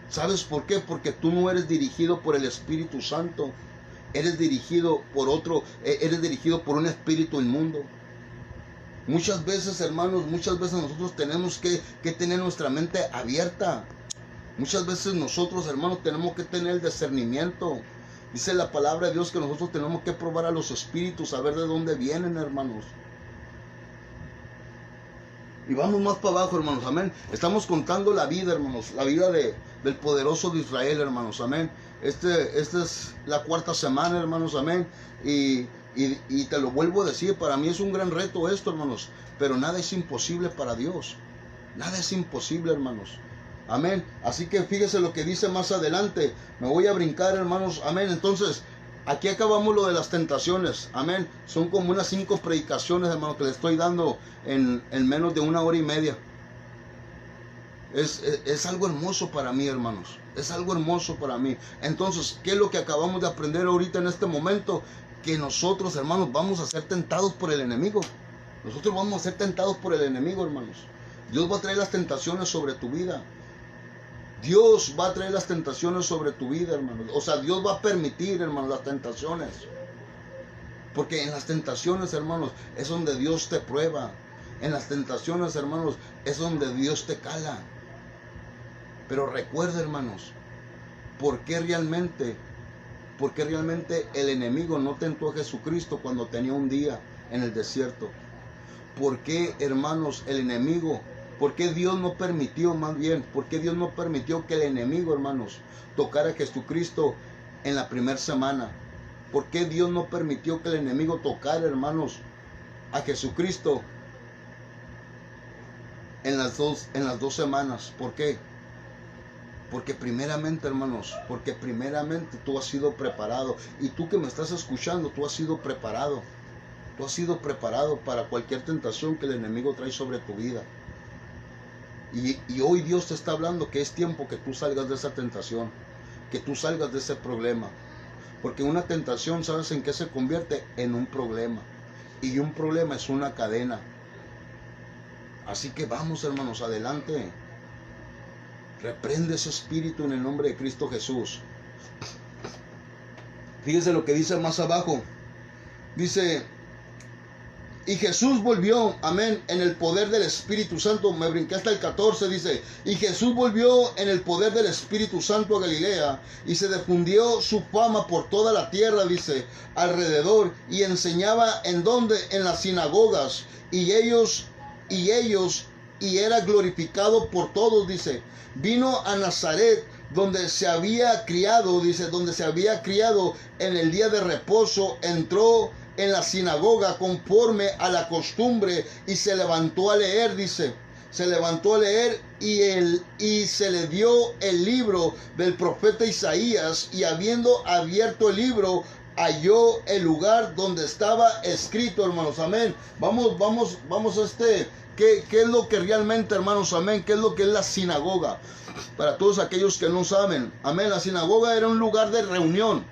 ¿Sabes por qué? Porque tú no eres dirigido por el Espíritu Santo. Eres dirigido por un espíritu inmundo. Muchas veces, hermanos, nosotros tenemos que tener nuestra mente abierta. Muchas veces nosotros, hermanos, tenemos que tener el discernimiento. Dice la palabra de Dios que nosotros tenemos que probar a los espíritus, a ver de dónde vienen, hermanos. Y vamos más para abajo, hermanos, amén. Estamos contando la vida, hermanos, la vida del poderoso de Israel, hermanos, amén. Esta es la 4ª semana, hermanos, amén. Y te lo vuelvo a decir, para mí es un gran reto esto, hermanos. Pero nada es imposible para Dios. Nada es imposible, hermanos. Amén. Así que fíjese lo que dice más adelante. Me voy a brincar, hermanos, amén. Entonces, aquí acabamos lo de las tentaciones, amén. Son como unas 5 predicaciones, hermano, que le estoy dando en menos de 1 hora y media. Es algo hermoso para mí, hermanos. Es algo hermoso para mí. Entonces, ¿qué es lo que acabamos de aprender ahorita en este momento? Que nosotros, hermanos, vamos a ser tentados por el enemigo. Nosotros vamos a ser tentados por el enemigo, hermanos. Dios va a traer las tentaciones sobre tu vida. Dios va a traer las tentaciones sobre tu vida, hermanos. O sea, Dios va a permitir, hermanos, las tentaciones. Porque en las tentaciones, hermanos, es donde Dios te prueba. En las tentaciones, hermanos, es donde Dios te cala. Pero recuerda, hermanos, ¿por qué realmente el enemigo no tentó a Jesucristo cuando tenía un día en el desierto? ¿Por qué, hermanos, el enemigo? ¿Por qué Dios no permitió, más bien, por qué Dios no permitió que el enemigo, hermanos, tocara a Jesucristo en la 1ª semana? ¿Por qué Dios no permitió que el enemigo tocara, hermanos, a Jesucristo en las dos semanas? ¿Por qué? Porque primeramente, hermanos, tú has sido preparado. Y tú que me estás escuchando, tú has sido preparado. Tú has sido preparado para cualquier tentación que el enemigo trae sobre tu vida. Y hoy Dios te está hablando que es tiempo que tú salgas de esa tentación, que tú salgas de ese problema. Porque una tentación, ¿sabes en qué se convierte? En un problema. Y un problema es una cadena. Así que vamos, hermanos, adelante. Reprende ese espíritu en el nombre de Cristo Jesús. Fíjese lo que dice más abajo. Dice, Y Jesús volvió, amén, en el poder del Espíritu Santo. Me brinqué hasta el 14, dice. Y Jesús volvió en el poder del Espíritu Santo a Galilea. Y se difundió su fama por toda la tierra, dice, alrededor. Y enseñaba en donde, en las sinagogas. Y era glorificado por todos, dice. Vino a Nazaret, donde se había criado, dice, donde se había criado en el día de reposo. Entró en la sinagoga conforme a la costumbre y se levantó a leer, dice. Se levantó a leer y se le dio el libro del profeta Isaías, y habiendo abierto el libro, halló el lugar donde estaba escrito, hermanos. Amén. Vamos ¿qué es lo que realmente, hermanos? Amén. ¿Qué es lo que es la sinagoga? Para todos aquellos que no saben, amén, la sinagoga era un lugar de reunión.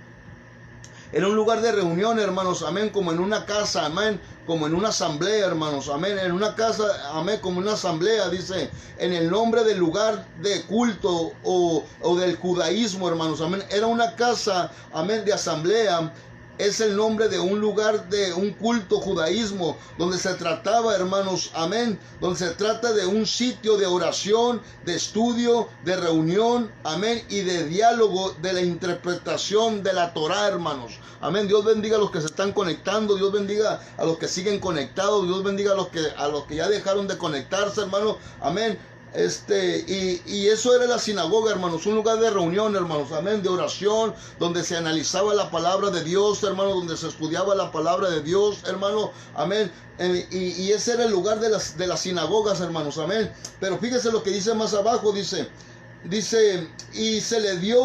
Era un lugar de reunión, hermanos, amén, como en una casa, amén, como en una asamblea, hermanos, amén, en una casa, amén, como una asamblea, dice, en el nombre del lugar de culto o del judaísmo, hermanos, amén. Era una casa, amén, de asamblea. Es el nombre de un lugar de un culto judaísmo, donde se trataba, hermanos, amén, donde se trata de un sitio de oración, de estudio, de reunión, amén, y de diálogo, de la interpretación de la Torá, hermanos. Amén. Dios bendiga a los que se están conectando, Dios bendiga a los que siguen conectados, Dios bendiga a los que ya dejaron de conectarse, hermanos. Amén. Y eso era la sinagoga, hermanos, un lugar de reunión, hermanos, amén, de oración, donde se analizaba la palabra de Dios, hermanos, donde se estudiaba la palabra de Dios, hermano, amén. Y ese era el lugar de las sinagogas, hermanos, amén. Pero fíjese lo que dice más abajo, dice, y se le dio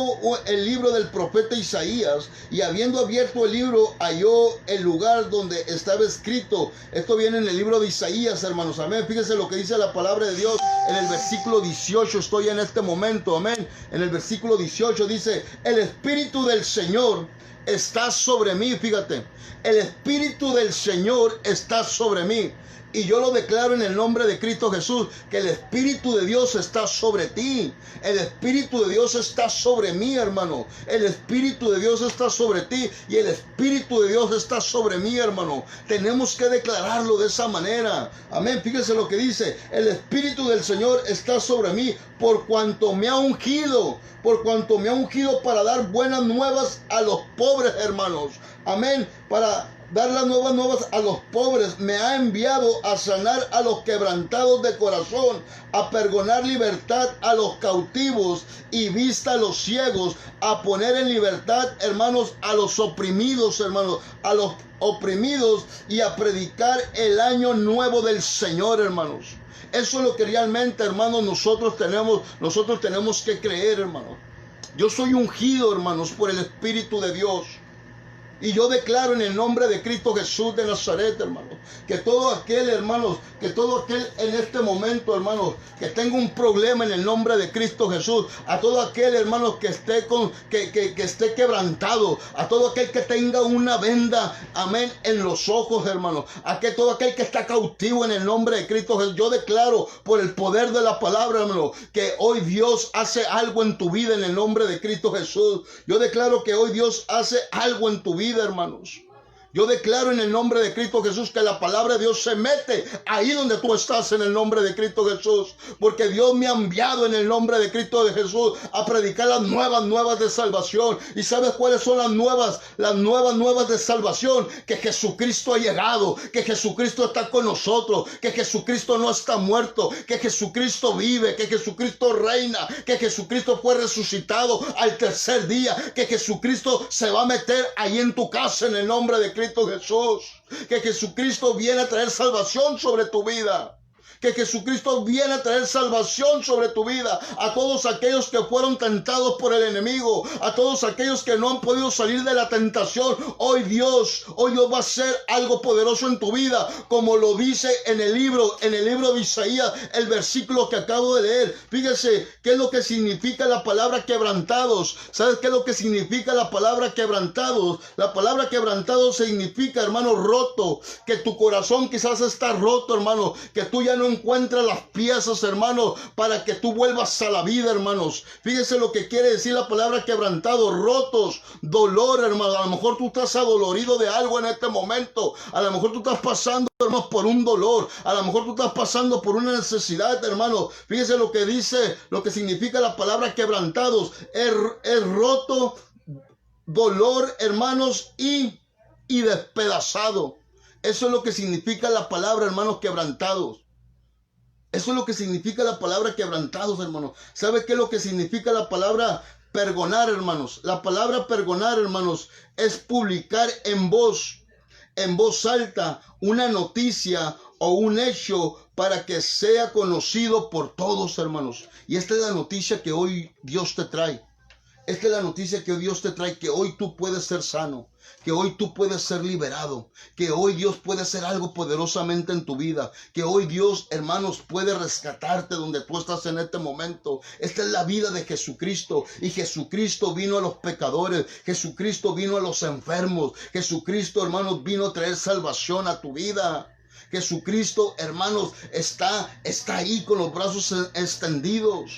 el libro del profeta Isaías, y habiendo abierto el libro, halló el lugar donde estaba escrito. Esto viene en el libro de Isaías, hermanos, amén. Fíjense lo que dice la palabra de Dios en el versículo 18, estoy en este momento, amén. En el versículo 18 dice, el Espíritu del Señor está sobre mí, fíjate, el Espíritu del Señor está sobre mí. Y yo lo declaro en el nombre de Cristo Jesús, que el Espíritu de Dios está sobre ti. El Espíritu de Dios está sobre mí, hermano. El Espíritu de Dios está sobre ti y el Espíritu de Dios está sobre mí, hermano. Tenemos que declararlo de esa manera. Amén. Fíjese lo que dice. El Espíritu del Señor está sobre mí por cuanto me ha ungido. Por cuanto me ha ungido para dar buenas nuevas a los pobres, hermanos. Amén. Para dar las nuevas a los pobres. Me ha enviado a sanar a los quebrantados de corazón, a perdonar libertad a los cautivos y vista a los ciegos, a poner en libertad, hermanos, a los oprimidos, hermanos, a los oprimidos, y a predicar el año nuevo del Señor, hermanos. Eso es lo que realmente, hermanos, nosotros tenemos que creer, hermanos. Yo soy ungido, hermanos, por el Espíritu de Dios. Y yo declaro en el nombre de Cristo Jesús de Nazaret, hermanos, que todo aquel, hermanos, que todo aquel en este momento, hermanos, que tenga un problema en el nombre de Cristo Jesús, a todo aquel, hermanos, que esté quebrantado, a todo aquel que tenga una venda, amén, en los ojos, hermanos, todo aquel que está cautivo en el nombre de Cristo Jesús, yo declaro por el poder de la palabra, hermanos, que hoy Dios hace algo en tu vida en el nombre de Cristo Jesús. Yo declaro que hoy Dios hace algo en tu vida, hermanos. Yo declaro en el nombre de Cristo Jesús que la palabra de Dios se mete ahí donde tú estás en el nombre de Cristo Jesús. Porque Dios me ha enviado en el nombre de Cristo de Jesús a predicar las nuevas de salvación. ¿Y sabes cuáles son las nuevas de salvación? Que Jesucristo ha llegado, que Jesucristo está con nosotros, que Jesucristo no está muerto, que Jesucristo vive, que Jesucristo reina, que Jesucristo fue resucitado al tercer día, que Jesucristo se va a meter ahí en tu casa en el nombre de Cristo Jesús, que Jesucristo viene a traer salvación sobre tu vida, que Jesucristo viene a traer salvación sobre tu vida, a todos aquellos que fueron tentados por el enemigo, a todos aquellos que no han podido salir de la tentación. Hoy Dios va a hacer algo poderoso en tu vida, como lo dice en el libro de Isaías, el versículo que acabo de leer. Fíjese qué es lo que significa la palabra quebrantados. ¿Sabes qué es lo que significa la palabra quebrantados? La palabra quebrantado significa, hermano, roto, que tu corazón quizás está roto, hermano, que tú ya no encuentra las piezas, hermanos, para que tú vuelvas a la vida, hermanos. Fíjese lo que quiere decir la palabra quebrantado, rotos, dolor, hermano. A lo mejor tú estás adolorido de algo en este momento. A lo mejor tú estás pasando, hermanos, por un dolor. A lo mejor tú estás pasando por una necesidad, hermano. Fíjese lo que dice, lo que significa la palabra quebrantados. Es roto, dolor, hermanos, y despedazado. Eso es lo que significa la palabra, hermanos, quebrantados. Eso es lo que significa la palabra quebrantados, hermanos. ¿Sabe qué es lo que significa la palabra perdonar, hermanos? La palabra perdonar, hermanos, es publicar en voz alta, una noticia o un hecho para que sea conocido por todos, hermanos. Y esta es la noticia que hoy Dios te trae. Esta es la noticia que Dios te trae, que hoy tú puedes ser sano, que hoy tú puedes ser liberado, que hoy Dios puede hacer algo poderosamente en tu vida, que hoy Dios, hermanos, puede rescatarte donde tú estás en este momento. Esta es la vida de Jesucristo, y Jesucristo vino a los pecadores, Jesucristo vino a los enfermos, Jesucristo, hermanos, vino a traer salvación a tu vida. Jesucristo, hermanos, está ahí con los brazos extendidos.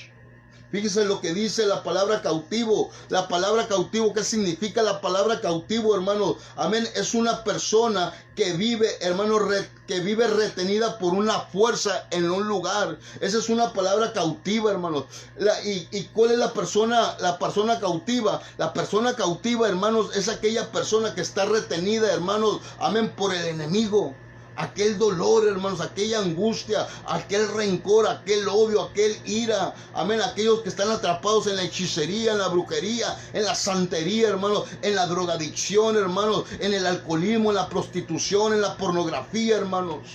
Fíjese lo que dice la palabra cautivo. La palabra cautivo, ¿qué significa la palabra cautivo, hermano? Amén. Es una persona que vive, hermano, que vive retenida por una fuerza en un lugar. Esa es una palabra cautiva, hermano. ¿Y cuál es la persona cautiva? La persona cautiva, hermanos, es aquella persona que está retenida, hermanos, amén, por el enemigo. Aquel dolor, hermanos, aquella angustia, aquel rencor, aquel odio, aquel ira. Amén. Aquellos que están atrapados en la hechicería, en la brujería, en la santería, hermanos, en la drogadicción, hermanos, en el alcoholismo, en la prostitución, en la pornografía, hermanos.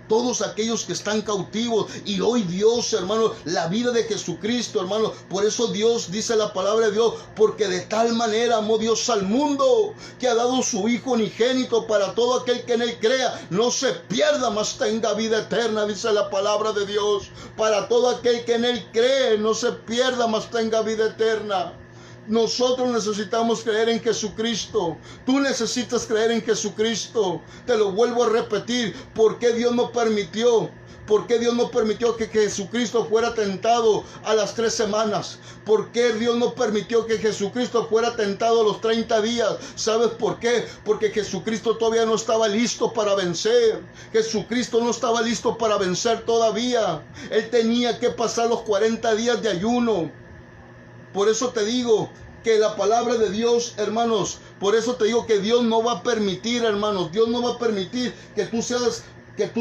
Todos aquellos que están cautivos. Y hoy Dios, hermano, la vida de Jesucristo, hermano. Por eso Dios, dice la palabra de Dios, porque de tal manera amó Dios al mundo, que ha dado su Hijo unigénito para todo aquel que en él crea, no se pierda, mas tenga vida eterna, dice la palabra de Dios. Para todo aquel que en él cree, no se pierda, mas tenga vida eterna. Nosotros necesitamos creer en Jesucristo. Tú necesitas creer en Jesucristo. Te lo vuelvo a repetir. ¿Por qué Dios no permitió? ¿Por qué Dios no permitió que Jesucristo fuera tentado a las 3 semanas? ¿Por qué Dios no permitió que Jesucristo fuera tentado a los 30 días? ¿Sabes por qué? Porque Jesucristo todavía no estaba listo para vencer. Jesucristo no estaba listo para vencer todavía. Él tenía que pasar los 40 días de ayuno. Por eso te digo que la palabra de Dios, hermanos, por eso te digo que Dios no va a permitir, hermanos, Dios no va a permitir que tú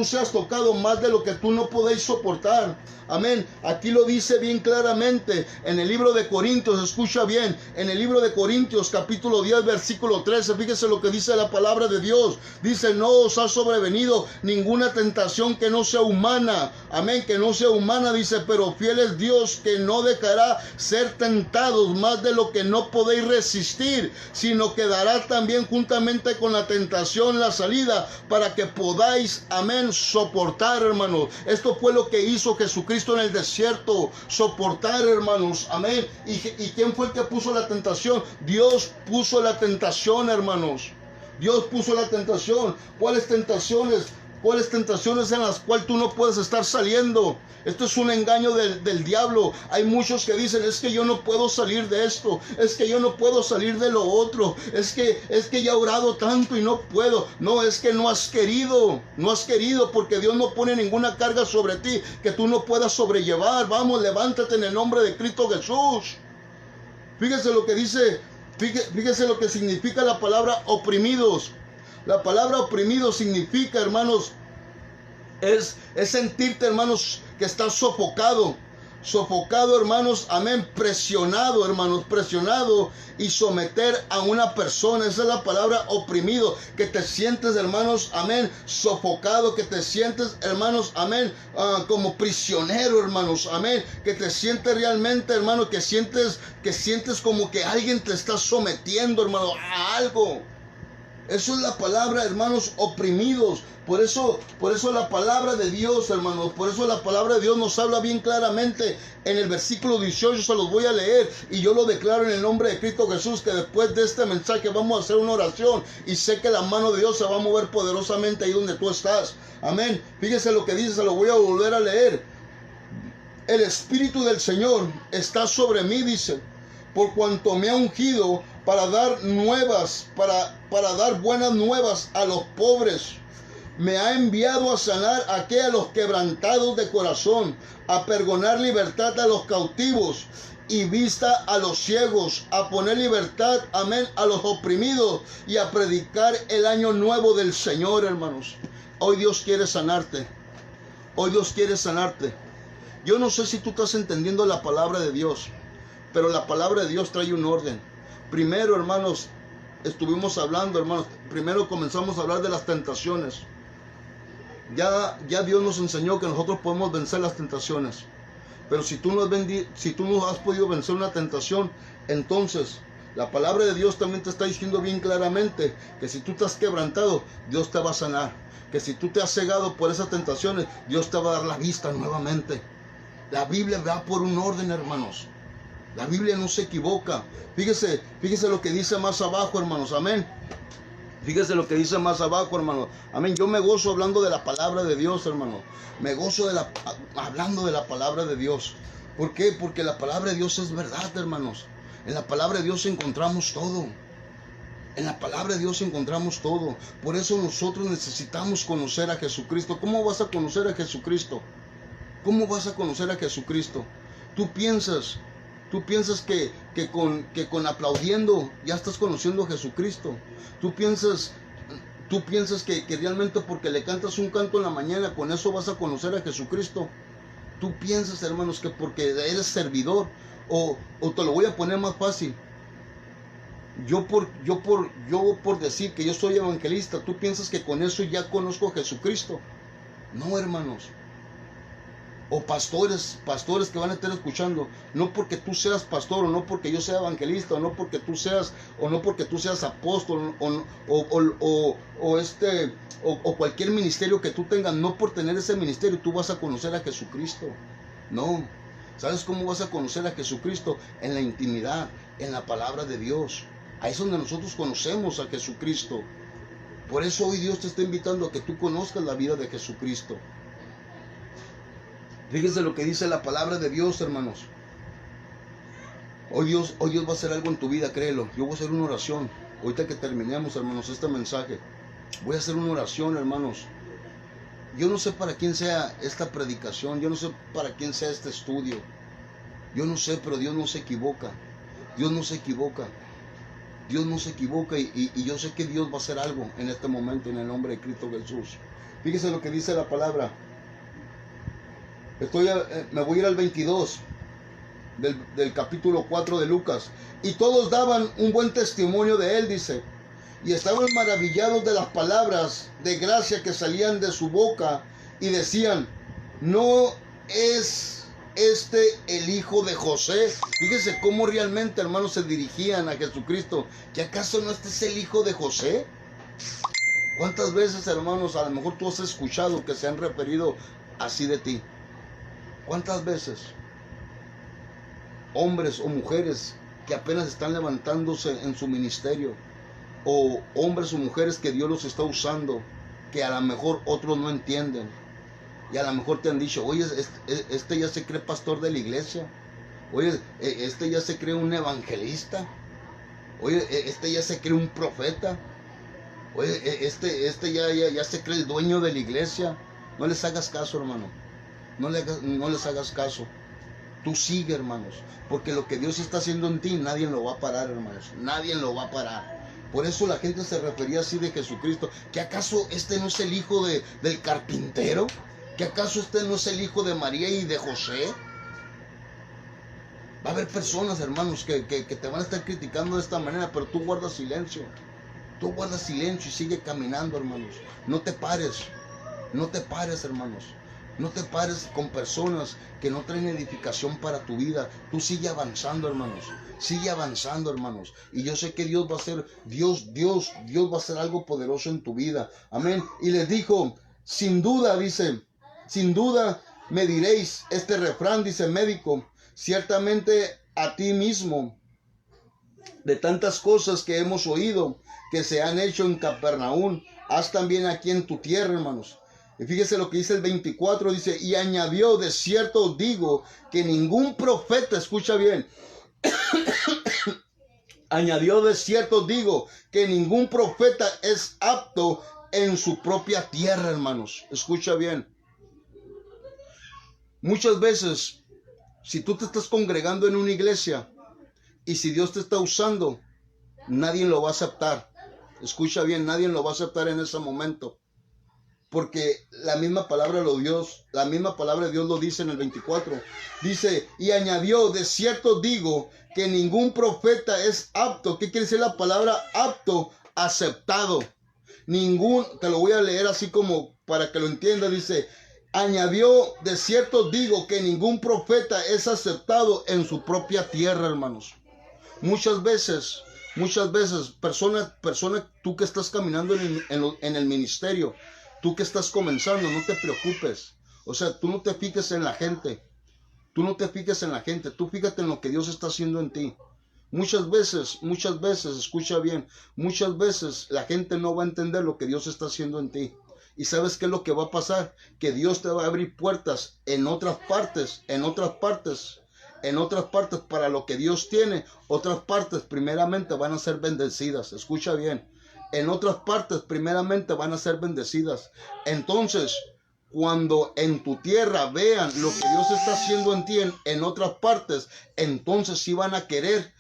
seas tocado más de lo que tú no podéis soportar. Amén. Aquí lo dice bien claramente en el libro de Corintios, escucha bien, en el libro de Corintios capítulo 10 versículo 13, fíjese lo que dice la palabra de Dios. Dice, no os ha sobrevenido ninguna tentación que no sea humana. Amén, que no sea humana, dice, pero fiel es Dios que no dejará ser tentados más de lo que no podéis resistir, sino que dará también juntamente con la tentación la salida para que podáis, amén, soportar, hermanos. Esto fue lo que hizo Jesucristo en el desierto, soportar, hermanos, amén. ¿Y quién fue el que puso la tentación? Dios puso la tentación, hermanos. Dios puso la tentación. ¿Cuáles tentaciones? ¿Cuáles tentaciones en las cuales tú no puedes estar saliendo? Esto es un engaño del diablo. Hay muchos que dicen, es que yo no puedo salir de esto, es que yo no puedo salir de lo otro, es que ya he orado tanto y no puedo. No, es que no has querido, porque Dios no pone ninguna carga sobre ti que tú no puedas sobrellevar. Vamos, levántate en el nombre de Cristo Jesús. Fíjese lo que dice, fíjese lo que significa la palabra oprimidos. La palabra oprimido significa, hermanos, es sentirte, hermanos, que estás sofocado, hermanos, amén, presionado, hermanos, presionado, y someter a una persona. Esa es la palabra oprimido, que te sientes, hermanos, amén, sofocado, que te sientes, hermanos, amén, como prisionero, hermanos, amén, que te sientes realmente, hermano, que sientes como que alguien te está sometiendo, hermano, a algo. Eso es la palabra, hermanos, oprimidos. Por eso la palabra de Dios, hermanos, por eso la palabra de Dios nos habla bien claramente en el versículo 18, se los voy a leer y yo lo declaro en el nombre de Cristo Jesús, que después de este mensaje vamos a hacer una oración y sé que la mano de Dios se va a mover poderosamente ahí donde tú estás. Amén. Fíjese lo que dice, se lo voy a volver a leer. El Espíritu del Señor está sobre mí, dice, por cuanto me ha ungido para dar nuevas, para dar buenas nuevas a los pobres. Me ha enviado a sanar a aquellos quebrantados de corazón, a perdonar libertad a los cautivos y vista a los ciegos, a poner libertad, amén, a los oprimidos y a predicar el año nuevo del Señor, hermanos. Hoy Dios quiere sanarte. Hoy Dios quiere sanarte. Yo no sé si tú estás entendiendo la palabra de Dios, pero la palabra de Dios trae un orden. Primero, hermanos, estuvimos hablando, hermanos, primero comenzamos a hablar de las tentaciones. Ya Dios nos enseñó que nosotros podemos vencer las tentaciones. Pero si tú no has podido vencer una tentación, entonces la palabra de Dios también te está diciendo bien claramente que si tú te has quebrantado, Dios te va a sanar. Que si tú te has cegado por esas tentaciones, Dios te va a dar la vista nuevamente. La Biblia va por un orden, hermanos. La Biblia no se equivoca. Fíjese lo que dice más abajo, hermanos. Amén. Fíjese lo que dice más abajo, hermano. Amén. Yo me gozo hablando de la palabra de Dios, hermano. Me gozo hablando de la palabra de Dios. ¿Por qué? Porque la palabra de Dios es verdad, hermanos. En la palabra de Dios encontramos todo. En la palabra de Dios encontramos todo. Por eso nosotros necesitamos conocer a Jesucristo. ¿Cómo vas a conocer a Jesucristo? ¿Cómo vas a conocer a Jesucristo? Tú piensas que con aplaudiendo ya estás conociendo a Jesucristo. Tú piensas que realmente porque le cantas un canto en la mañana, con eso vas a conocer a Jesucristo. Tú piensas, hermanos, que porque eres servidor, o te lo voy a poner más fácil. Yo por decir que yo soy evangelista, tú piensas que con eso ya conozco a Jesucristo. No, hermanos. O pastores que van a estar escuchando, no porque tú seas pastor, o no porque yo sea evangelista, o no porque tú seas apóstol, o cualquier ministerio que tú tengas, no por tener ese ministerio tú vas a conocer a Jesucristo. No. ¿Sabes cómo vas a conocer a Jesucristo? En la intimidad, en la palabra de Dios. Ahí es donde nosotros conocemos a Jesucristo. Por eso hoy Dios te está invitando a que tú conozcas la vida de Jesucristo. Fíjense lo que dice la palabra de Dios, hermanos. Hoy Dios va a hacer algo en tu vida, créelo. Yo voy a hacer una oración. Ahorita que terminemos, hermanos, este mensaje, voy a hacer una oración, hermanos. Yo no sé para quién sea esta predicación. Yo no sé para quién sea este estudio. Yo no sé, pero Dios no se equivoca. Dios no se equivoca. Dios no se equivoca y yo sé que Dios va a hacer algo en este momento en el nombre de Cristo Jesús. Fíjense lo que dice la palabra. Me voy a ir al 22 del capítulo 4 de Lucas. Y todos daban un buen testimonio de él, dice. Y estaban maravillados de las palabras de gracia que salían de su boca. Y decían, ¿no es este el hijo de José? Fíjense cómo realmente, hermanos, se dirigían a Jesucristo. ¿Que acaso no este es el hijo de José? ¿Cuántas veces, hermanos, a lo mejor tú has escuchado que se han referido así de ti? ¿Cuántas veces hombres o mujeres que apenas están levantándose en su ministerio, o hombres o mujeres que Dios los está usando, que a lo mejor otros no entienden, y a lo mejor te han dicho, oye, este ya se cree pastor de la iglesia, oye, este ya se cree un evangelista, oye, este ya se cree un profeta, oye, este ya se cree el dueño de la iglesia? No les hagas caso, hermano. No les hagas caso. Tú sigue, hermanos, porque lo que Dios está haciendo en ti, nadie lo va a parar, hermanos. Nadie lo va a parar. Por eso la gente se refería así de Jesucristo. ¿Que acaso este no es el hijo del carpintero? ¿Que acaso este no es el hijo de María y de José? Va a haber personas, hermanos, que te van a estar criticando de esta manera, pero tú guardas silencio. Tú guardas silencio y sigue caminando, hermanos. No te pares. No te pares, hermanos. No te pares con personas que no traen edificación para tu vida. Tú sigue avanzando, hermanos. Sigue avanzando, hermanos. Y yo sé que Dios va a hacer, Dios va a hacer algo poderoso en tu vida. Amén. Y les dijo, sin duda, dice, sin duda me diréis este refrán, dice el médico, ciertamente a ti mismo, de tantas cosas que hemos oído que se han hecho en Capernaum, haz también aquí en tu tierra, hermanos. Y fíjese lo que dice el 24, dice, y añadió, de cierto os digo que ningún profeta, escucha bien, añadió, de cierto os digo que ningún profeta es apto en su propia tierra, hermanos. Escucha bien. Muchas veces, si tú te estás congregando en una iglesia y si Dios te está usando, nadie lo va a aceptar. Escucha bien, nadie lo va a aceptar en ese momento. Porque la misma palabra de Dios lo dice en el 24. Dice, y añadió, de cierto digo que ningún profeta es apto. ¿Qué quiere decir la palabra apto? Aceptado. Te lo voy a leer así como para que lo entienda. Dice, añadió, de cierto digo que ningún profeta es aceptado en su propia tierra, hermanos. Muchas veces, personas, tú que estás caminando en el ministerio, tú que estás comenzando, no te preocupes. O sea, tú no te fijes en la gente. Tú fíjate en lo que Dios está haciendo en ti. Muchas veces, escucha bien, muchas veces la gente no va a entender lo que Dios está haciendo en ti. ¿Y sabes qué es lo que va a pasar? Que Dios te va a abrir puertas en otras partes para lo que Dios tiene. Otras partes primeramente van a ser bendecidas. Escucha bien. En otras partes primeramente van a ser bendecidas. Entonces, cuando en tu tierra vean lo que Dios está haciendo en ti en otras partes, entonces sí van a querer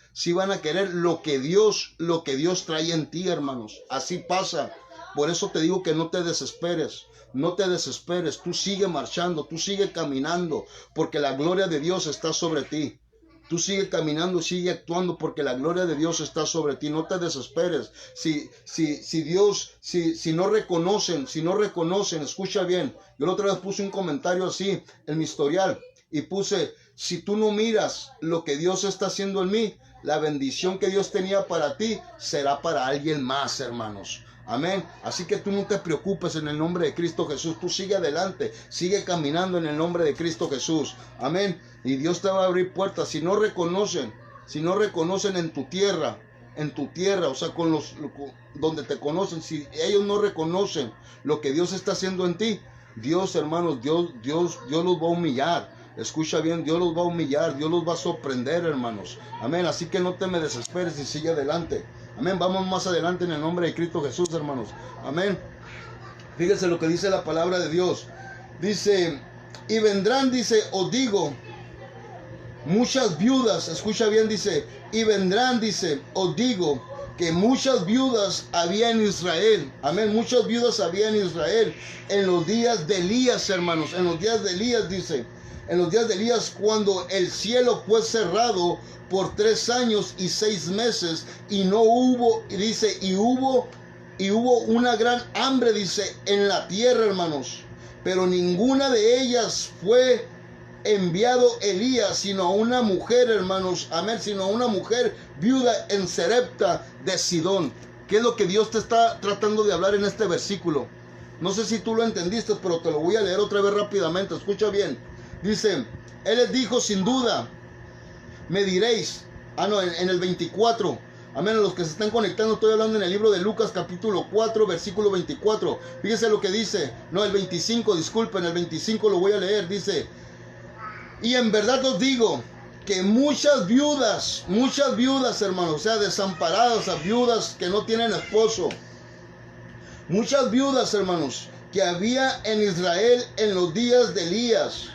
lo que Dios trae en ti, hermanos. Así pasa. Por eso te digo que no te desesperes. No te desesperes, tú sigue marchando, tú sigue caminando, porque la gloria de Dios está sobre ti. Tú sigue caminando, sigue actuando, porque la gloria de Dios está sobre ti. No te desesperes. Si no reconocen, escucha bien. Yo la otra vez puse un comentario así en mi historial y puse, si tú no miras lo que Dios está haciendo en mí, la bendición que Dios tenía para ti será para alguien más, hermanos. Amén. Así que tú no te preocupes en el nombre de Cristo Jesús. Tú sigue adelante. Sigue caminando en el nombre de Cristo Jesús. Amén. Y Dios te va a abrir puertas. Si no reconocen en tu tierra, o sea, donde te conocen, si ellos no reconocen lo que Dios está haciendo en ti, Dios, hermanos, Dios los va a humillar. Escucha bien, Dios los va a humillar, Dios los va a sorprender, hermanos. Amén. Así que no te me desesperes y sigue adelante. Amén. Vamos más adelante en el nombre de Cristo Jesús, hermanos. Amén. Fíjense lo que dice la palabra de Dios. Dice, y vendrán, dice, os digo, muchas viudas. Escucha bien, dice, y vendrán, dice, os digo, que muchas viudas había en Israel. Amén. Muchas viudas había en Israel en los días de Elías, hermanos. En los días de Elías, dice. En los días de Elías, cuando el cielo fue cerrado por 3 años y 6 meses, y no hubo, dice, y hubo una gran hambre, dice, en la tierra, hermanos. Pero ninguna de ellas fue enviado Elías, sino a una mujer, hermanos, amén, sino a una mujer viuda en Sarepta de Sidón. ¿Qué es lo que Dios te está tratando de hablar en este versículo? No sé si tú lo entendiste, pero te lo voy a leer otra vez rápidamente. Escucha bien. Dice, Él les dijo, sin duda, me diréis, en el 24, amén, a los que se están conectando, estoy hablando en el libro de Lucas, capítulo 4, versículo 24, fíjese lo que dice, el 25, disculpen, el 25 lo voy a leer, dice, y en verdad os digo, que muchas viudas, hermanos, o sea, desamparadas, o sea, viudas que no tienen esposo, muchas viudas, hermanos, que había en Israel en los días de Elías,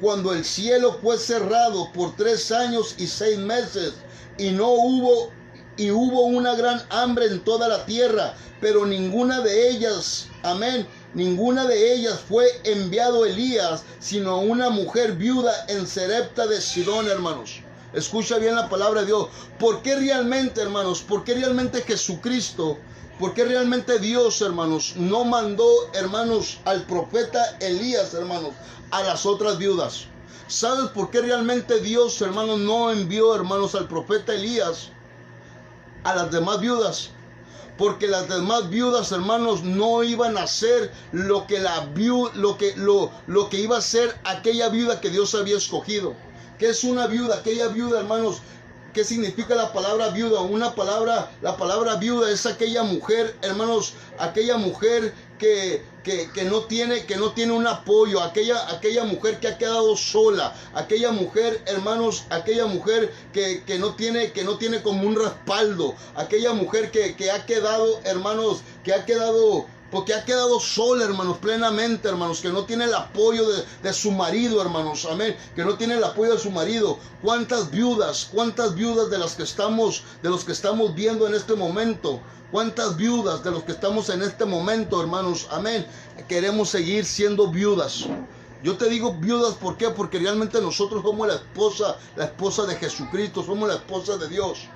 cuando el cielo fue cerrado por 3 años y 6 meses, y hubo una gran hambre en toda la tierra, pero ninguna de ellas, amén, ninguna de ellas fue enviado Elías, sino una mujer viuda en Sarepta de Sidón, hermanos. Escucha bien la palabra de Dios. ¿Por qué realmente, hermanos? ¿Por qué realmente Jesucristo ¿Por qué realmente Dios, hermanos, no mandó, hermanos, al profeta Elías, hermanos, a las otras viudas? ¿Sabes por qué realmente Dios, hermanos, no envió, hermanos, al profeta Elías a las demás viudas? Porque las demás viudas, hermanos, no iban a hacer lo que iba a hacer aquella viuda que Dios había escogido. ¿Qué es una viuda? Aquella viuda, hermanos, ¿qué significa la palabra viuda? La palabra viuda es aquella mujer, hermanos, aquella mujer que no tiene un apoyo, aquella mujer que ha quedado sola, aquella mujer, hermanos, aquella mujer que no tiene como un respaldo, aquella mujer que ha quedado, hermanos, porque ha quedado sola, hermanos, plenamente, hermanos, que no tiene el apoyo de su marido, hermanos, amén, que no tiene el apoyo de su marido. ¿Cuántas viudas de los que estamos viendo en este momento? ¿Cuántas viudas de los que estamos en este momento, hermanos, amén, queremos seguir siendo viudas? Yo te digo viudas, ¿por qué? Porque realmente nosotros somos la esposa de Jesucristo, somos la esposa de Dios.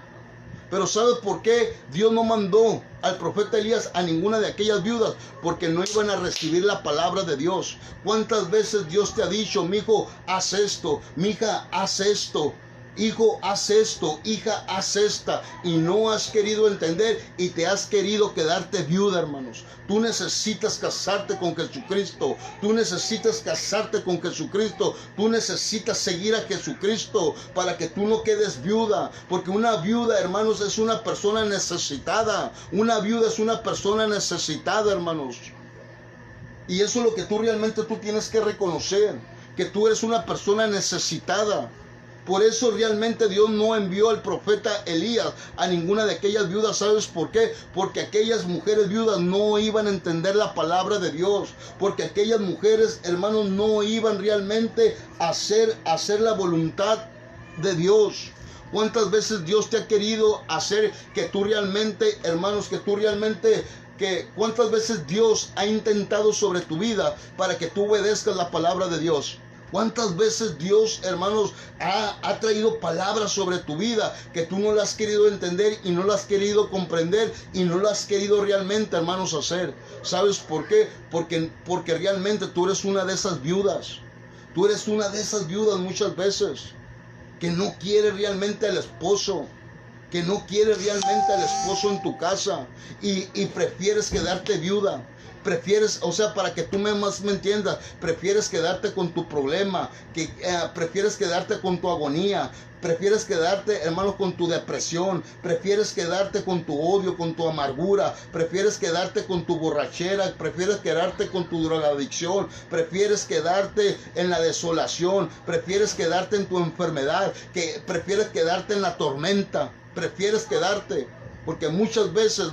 Pero ¿sabes por qué Dios no mandó al profeta Elías a ninguna de aquellas viudas? Porque no iban a recibir la palabra de Dios. ¿Cuántas veces Dios te ha dicho, mi hijo, haz esto, mi hija, haz esto? Hijo, haz esto, hija, haz esta, y no has querido entender y te has querido quedarte viuda, hermanos. Tú necesitas casarte con Jesucristo, tú necesitas casarte con Jesucristo, tú necesitas seguir a Jesucristo para que tú no quedes viuda, porque una viuda, hermanos, es una persona necesitada. Una viuda es una persona necesitada, hermanos. Y eso es lo que tú realmente tienes que reconocer, que tú eres una persona necesitada. Por eso realmente Dios no envió al profeta Elías a ninguna de aquellas viudas. ¿Sabes por qué? Porque aquellas mujeres viudas no iban a entender la palabra de Dios. Porque aquellas mujeres, hermanos, no iban realmente a hacer la voluntad de Dios. ¿Cuántas veces Dios te ha querido hacer que tú realmente, hermanos, cuántas veces Dios ha intentado sobre tu vida para que tú obedezcas la palabra de Dios? ¿Cuántas veces Dios, hermanos, ha traído palabras sobre tu vida que tú no las has querido entender y no las has querido comprender y no las has querido realmente, hermanos, hacer? ¿Sabes por qué? Porque realmente tú eres una de esas viudas. Tú eres una de esas viudas muchas veces que no quiere realmente al esposo, que no quiere realmente al esposo en tu casa y prefieres quedarte viuda. Prefieres, o sea, para que tú más me entiendas, prefieres quedarte con tu problema, prefieres quedarte con tu agonía, prefieres quedarte, hermano, con tu depresión, prefieres quedarte con tu odio, con tu amargura, prefieres quedarte con tu borrachera, prefieres quedarte con tu drogadicción, prefieres quedarte en la desolación, prefieres quedarte en tu enfermedad, prefieres quedarte en la tormenta, prefieres quedarte. Porque muchas veces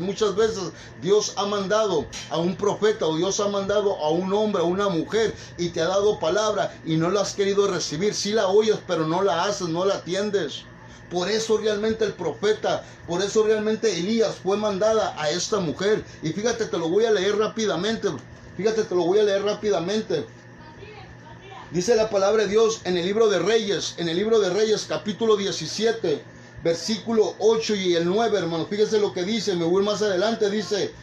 Dios ha mandado a un profeta o Dios ha mandado a un hombre o una mujer y te ha dado palabra y no la has querido recibir. Sí la oyes, pero no la haces, no la atiendes. Por eso realmente Elías fue mandada a esta mujer. Y fíjate, te lo voy a leer rápidamente. Dice la palabra de Dios en el libro de Reyes, capítulo 17. Versículo 8 y el 9, hermano. Fíjese lo que dice, me voy más adelante. Dice,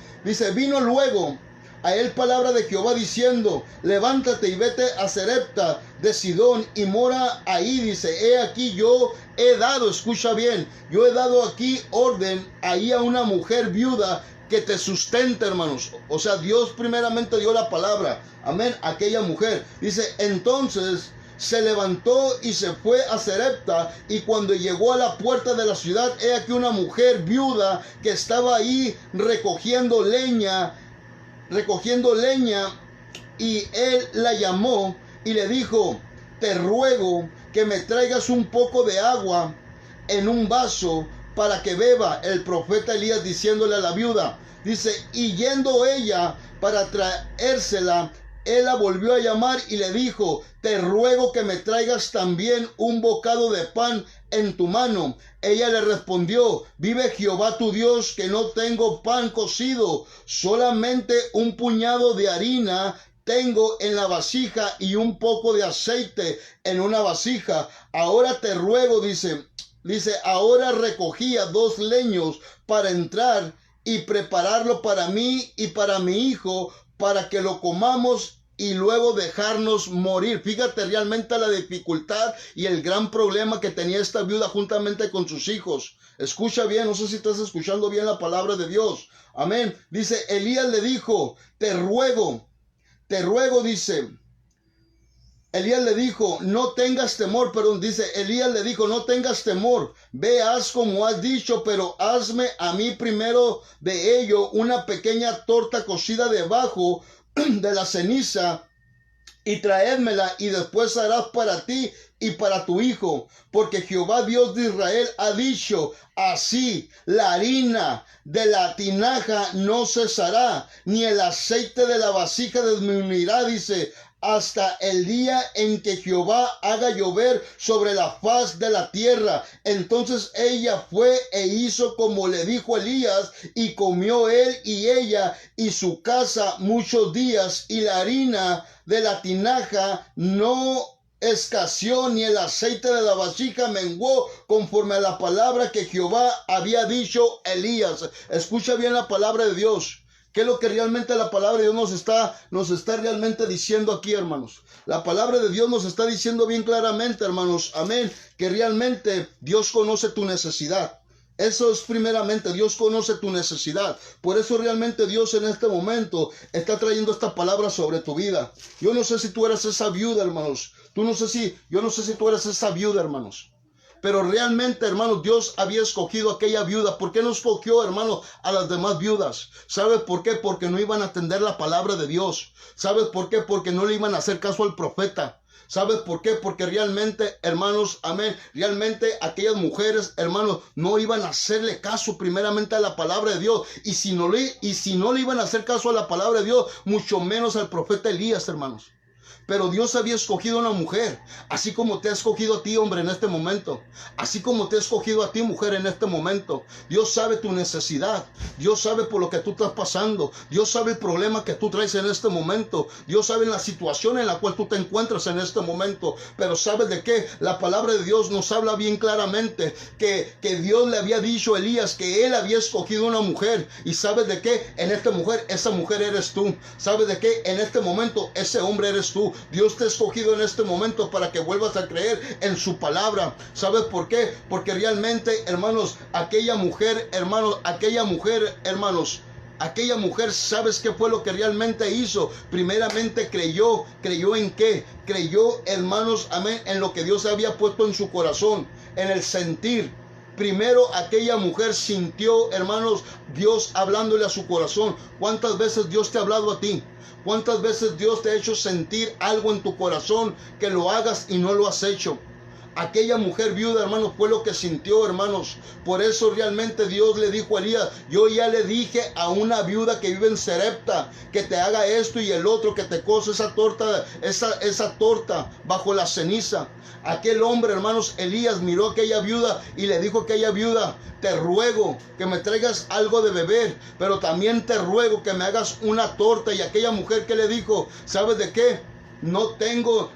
vino luego a él palabra de Jehová diciendo, levántate y vete a Sarepta de Sidón y mora ahí. Dice, he aquí yo he dado, escucha bien, yo he dado aquí orden ahí a una mujer viuda que te sustente, hermanos. O sea, Dios primeramente dio la palabra, amén, a aquella mujer. Dice, entonces se levantó y se fue a Sarepta, y cuando llegó a la puerta de la ciudad, he aquí una mujer viuda que estaba ahí recogiendo leña, y él la llamó y le dijo, te ruego que me traigas un poco de agua en un vaso para que beba. El profeta Elías diciéndole a la viuda, dice, y yendo ella para traérsela, él la volvió a llamar y le dijo, te ruego que me traigas también un bocado de pan en tu mano. Ella le respondió, vive Jehová tu Dios, que no tengo pan cocido, solamente un puñado de harina tengo en la vasija y un poco de aceite en una vasija. Ahora te ruego, dice, ahora recogía 2 leños para entrar y prepararlo para mí y para mi hijo, para que lo comamos y luego dejarnos morir. Fíjate realmente la dificultad y el gran problema que tenía esta viuda juntamente con sus hijos. Escucha bien, no sé si estás escuchando bien la palabra de Dios. Amén. Dice, Elías le dijo, te ruego, dice. Elías le dijo, no tengas temor, perdón, dice, Elías le dijo, no tengas temor, ve, haz como has dicho, pero hazme a mí primero de ello una pequeña torta cocida debajo de la ceniza y traédmela, y después harás para ti y para tu hijo, porque Jehová Dios de Israel ha dicho, así la harina de la tinaja no cesará, ni el aceite de la vasija disminuirá, dice, hasta el día en que Jehová haga llover sobre la faz de la tierra. Entonces ella fue e hizo como le dijo Elías, y comió él y ella y su casa muchos días, y la harina de la tinaja no escaseó, ni el aceite de la vasija menguó, conforme a la palabra que Jehová había dicho a Elías. Escucha bien la palabra de Dios. ¿Qué es lo que realmente la palabra de Dios nos está realmente diciendo aquí, hermanos? La palabra de Dios nos está diciendo bien claramente, hermanos, amén, que realmente Dios conoce tu necesidad. Eso es primeramente, Dios conoce tu necesidad. Por eso realmente Dios en este momento está trayendo esta palabra sobre tu vida. Yo no sé si tú eres esa viuda, hermanos. Yo no sé si tú eres esa viuda, hermanos. Pero realmente, hermanos, Dios había escogido a aquella viuda. ¿Por qué no escogió, hermanos, a las demás viudas? ¿Sabes por qué? Porque no iban a atender la palabra de Dios. ¿Sabes por qué? Porque no le iban a hacer caso al profeta. ¿Sabes por qué? Porque realmente, hermanos, amén, realmente aquellas mujeres, hermanos, no iban a hacerle caso primeramente a la palabra de Dios. Y si no le iban a hacer caso a la palabra de Dios, mucho menos al profeta Elías, hermanos. Pero Dios había escogido a una mujer, así como te ha escogido a ti, hombre, en este momento. Así como te ha escogido a ti, mujer, en este momento. Dios sabe tu necesidad. Dios sabe por lo que tú estás pasando. Dios sabe el problema que tú traes en este momento. Dios sabe la situación en la cual tú te encuentras en este momento. Pero ¿sabes de qué? La palabra de Dios nos habla bien claramente que Dios le había dicho a Elías que él había escogido una mujer. ¿Y sabes de qué? En esta mujer, esa mujer eres tú. ¿Sabes de qué? En este momento, ese hombre eres tú. Dios te ha escogido en este momento para que vuelvas a creer en su palabra. ¿Sabes por qué? Porque realmente, hermanos, aquella mujer, ¿sabes qué fue lo que realmente hizo? Primeramente creyó ¿en qué? Creyó, hermanos, amén, en lo que Dios había puesto en su corazón, en el sentir. Primero aquella mujer sintió, hermanos, Dios hablándole a su corazón. ¿Cuántas veces Dios te ha hablado a ti? ¿Cuántas veces Dios te ha hecho sentir algo en tu corazón que lo hagas y no lo has hecho? Aquella mujer viuda, hermanos, fue lo que sintió, hermanos. Por eso realmente Dios le dijo a Elías, yo ya le dije a una viuda que vive en Sarepta que te haga esto y el otro, que te cose esa torta bajo la ceniza. Aquel hombre, hermanos, Elías miró a aquella viuda y le dijo a aquella viuda, te ruego que me traigas algo de beber, pero también te ruego que me hagas una torta. Y aquella mujer que le dijo, ¿sabes de qué? No tengo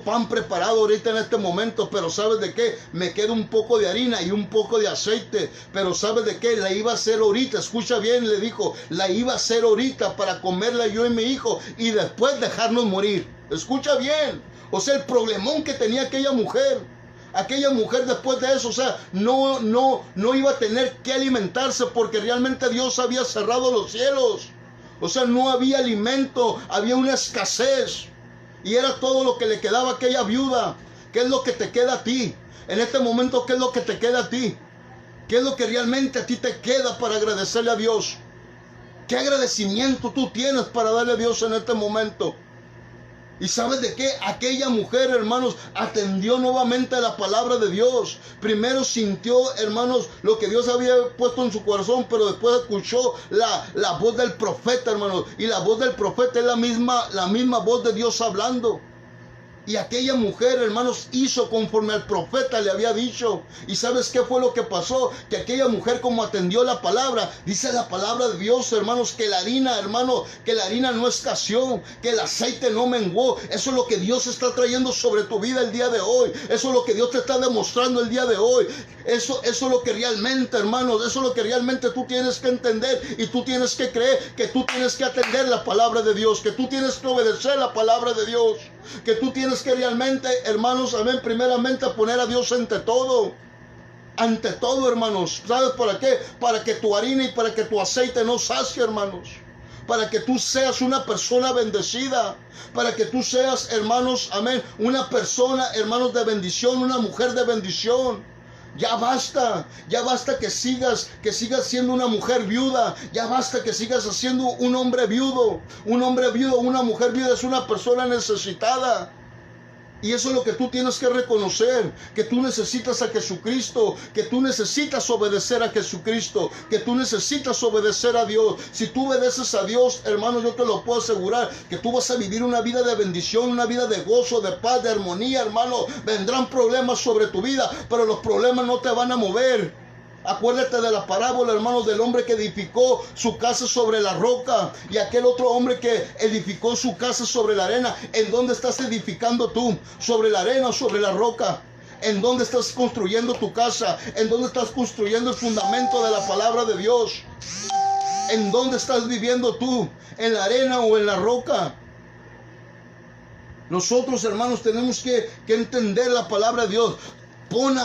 pan preparado ahorita en este momento, pero ¿sabes de qué? Me queda un poco de harina y un poco de aceite, pero ¿sabes de qué? La iba a hacer ahorita, escucha bien, le dijo, la iba a hacer ahorita para comerla yo y mi hijo y después dejarnos morir. Escucha bien, o sea, el problemón que tenía aquella mujer después de eso, o sea, no iba a tener que alimentarse porque realmente Dios había cerrado los cielos. O sea, no había alimento, había una escasez. Y era todo lo que le quedaba a aquella viuda. ¿Qué es lo que te queda a ti? En este momento, ¿qué es lo que te queda a ti? ¿Qué es lo que realmente a ti te queda para agradecerle a Dios? ¿Qué agradecimiento tú tienes para darle a Dios en este momento? ¿Y sabes de qué? Aquella mujer, hermanos, atendió nuevamente a la palabra de Dios. Primero sintió, hermanos, lo que Dios había puesto en su corazón, pero después escuchó la voz del profeta, hermanos. Y la voz del profeta es la misma voz de Dios hablando. Y aquella mujer, hermanos, hizo conforme al profeta le había dicho. ¿Y sabes qué fue lo que pasó? Que aquella mujer, como atendió la palabra, dice la palabra de Dios, hermanos, que la harina, hermano, que la harina no escaseó, que el aceite no menguó. Eso es lo que Dios está trayendo sobre tu vida el día de hoy. Eso es lo que Dios te está demostrando el día de hoy. Eso es lo que realmente, hermanos, eso es lo que realmente tú tienes que entender y tú tienes que creer, que tú tienes que atender la palabra de Dios, que tú tienes que obedecer la palabra de Dios, que tú tienes que realmente, hermanos, amén, primeramente poner a Dios ante todo. Ante todo, hermanos. ¿Sabes para qué? Para que tu harina y para que tu aceite no sacie, hermanos. Para que tú seas una persona bendecida, para que tú seas, hermanos, amén, una persona, hermanos, de bendición, una mujer de bendición. Ya basta que sigas siendo una mujer viuda, ya basta que sigas siendo un hombre viudo. Un hombre viudo, una mujer viuda es una persona necesitada. Y eso es lo que tú tienes que reconocer, que tú necesitas a Jesucristo, que tú necesitas obedecer a Jesucristo, que tú necesitas obedecer a Dios. Si tú obedeces a Dios, hermano, yo te lo puedo asegurar, que tú vas a vivir una vida de bendición, una vida de gozo, de paz, de armonía, hermano. Vendrán problemas sobre tu vida, pero los problemas no te van a mover. Acuérdate de la parábola, hermanos, del hombre que edificó su casa sobre la roca y aquel otro hombre que edificó su casa sobre la arena. ¿En dónde estás edificando tú? ¿Sobre la arena o sobre la roca? ¿En dónde estás construyendo tu casa? ¿En dónde estás construyendo el fundamento de la palabra de Dios? ¿En dónde estás viviendo tú? ¿En la arena o en la roca? Nosotros, hermanos, tenemos que entender la palabra de Dios. Pon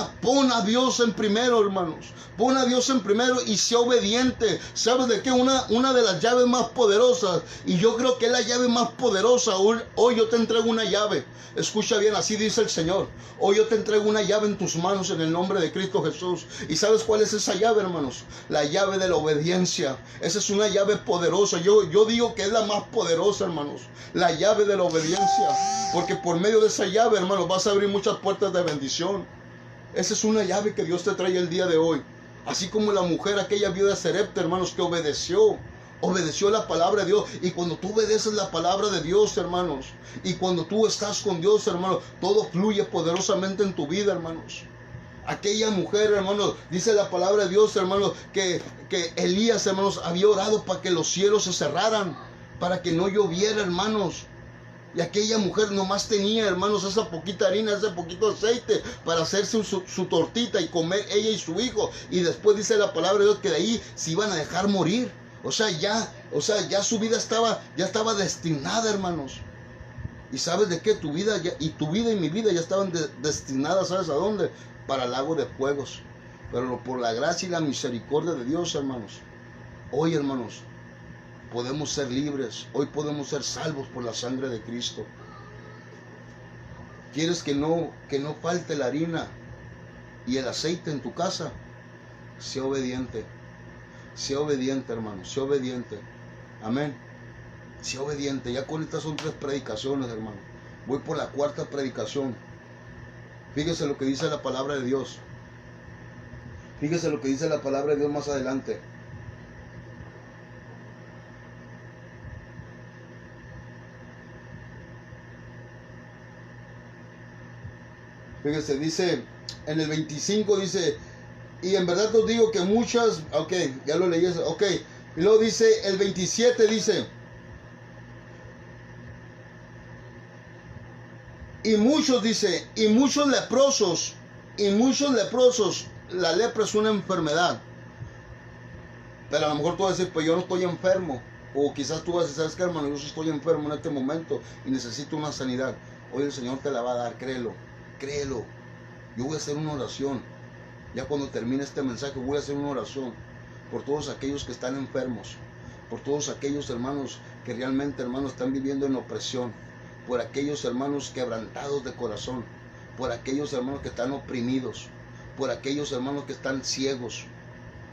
a Dios en primero, hermanos. Pon a Dios en primero y sea obediente. ¿Sabes de qué? Una de las llaves más poderosas, y yo creo que es la llave más poderosa. Hoy yo te entrego una llave. Escucha bien, así dice el Señor. Hoy yo te entrego una llave en tus manos en el nombre de Cristo Jesús. ¿Y sabes cuál es esa llave, hermanos? La llave de la obediencia. Esa es una llave poderosa. Yo digo que es la más poderosa, hermanos. La llave de la obediencia. Porque por medio de esa llave, hermanos, vas a abrir muchas puertas de bendición. Esa es una llave que Dios te trae el día de hoy. Así como la mujer, aquella viuda de Sarepta, hermanos, que obedeció la palabra de Dios. Y cuando tú obedeces la palabra de Dios, hermanos, y cuando tú estás con Dios, hermanos, todo fluye poderosamente en tu vida, hermanos. Aquella mujer, hermanos, dice la palabra de Dios, hermanos, que Elías, hermanos, había orado para que los cielos se cerraran, para que no lloviera, hermanos. Y aquella mujer nomás tenía, hermanos, esa poquita harina, ese poquito aceite para hacerse su tortita y comer ella y su hijo. Y después dice la palabra de Dios que de ahí se iban a dejar morir. O sea, ya su vida estaba destinada, hermanos. ¿Y sabes de qué? Tu vida y mi vida ya estaban destinadas, ¿sabes a dónde? Para el lago de fuegos. Pero por la gracia y la misericordia de Dios, hermanos, hoy, hermanos, podemos ser libres. Hoy podemos ser salvos por la sangre de Cristo. ¿Quieres que no falte la harina y el aceite en tu casa? Sea obediente. Sea obediente, hermano. Sea obediente. Amén. Sea obediente. Ya con estas son 3 predicaciones, hermano. Voy por la 4ª predicación. Fíjese lo que dice la palabra de Dios. Fíjese lo que dice la palabra de Dios más adelante. Fíjese, dice, en el 25 dice, y en verdad os digo que muchas, ok, ya lo leí, ok, y luego dice, el 27 dice, y muchos leprosos, la lepra es una enfermedad, pero a lo mejor tú vas a decir, pues yo no estoy enfermo, o quizás tú vas a decir, ¿sabes qué, hermano? Yo estoy enfermo en este momento y necesito una sanidad. Hoy el Señor te la va a dar, créelo. Yo voy a hacer una oración. Ya cuando termine este mensaje voy a hacer una oración por todos aquellos que están enfermos, por todos aquellos hermanos que realmente, hermanos, están viviendo en opresión, por aquellos hermanos quebrantados de corazón, por aquellos hermanos que están oprimidos, por aquellos hermanos que están ciegos,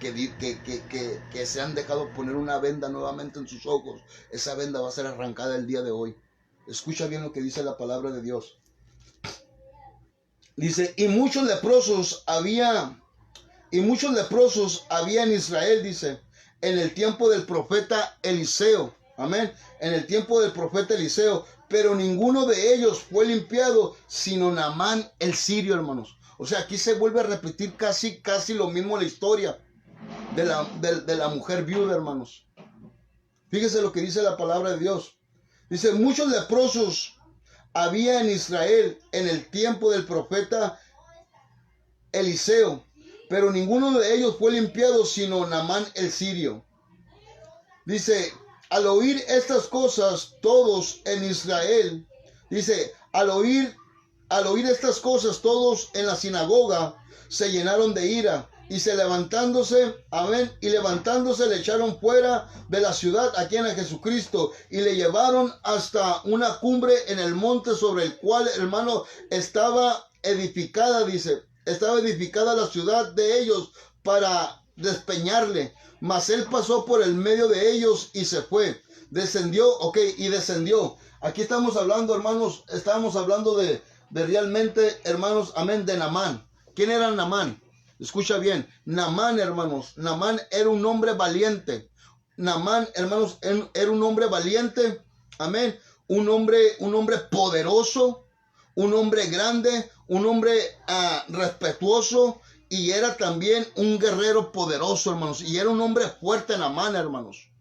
que se han dejado poner una venda nuevamente en sus ojos. Esa venda va a ser arrancada el día de hoy. Escucha bien lo que dice la palabra de Dios. Dice, y muchos leprosos había en Israel, dice, en el tiempo del profeta Eliseo. Amén. En el tiempo del profeta Eliseo. pero ninguno de ellos fue limpiado, sino Naamán el sirio, hermanos. O sea, aquí se vuelve a repetir casi lo mismo la historia de la mujer viuda, hermanos. Fíjese lo que dice la palabra de Dios. Dice, muchos leprosos había en Israel en el tiempo del profeta Eliseo, pero ninguno de ellos fue limpiado, sino Naamán el sirio. Dice, al oír estas cosas, todos en Israel, dice, al oír estas cosas, todos en la sinagoga se llenaron de ira y se levantándose, amén, y levantándose le echaron fuera de la ciudad a quien a Jesucristo y le llevaron hasta una cumbre en el monte sobre el cual, hermano, estaba edificada, dice, estaba edificada la ciudad de ellos para despeñarle. Mas él pasó por el medio de ellos y se fue. Descendió, y descendió. Aquí estamos hablando, hermanos, estábamos hablando de realmente, hermanos, amén, de Naamán. ¿Quién era Naamán? Escucha bien, Naamán, hermanos, Naamán era un hombre valiente. Naamán, hermanos, era un hombre valiente, amén, un hombre poderoso, un hombre grande, un hombre respetuoso, y era también un guerrero poderoso, hermanos, y era un hombre fuerte, Naamán, hermanos.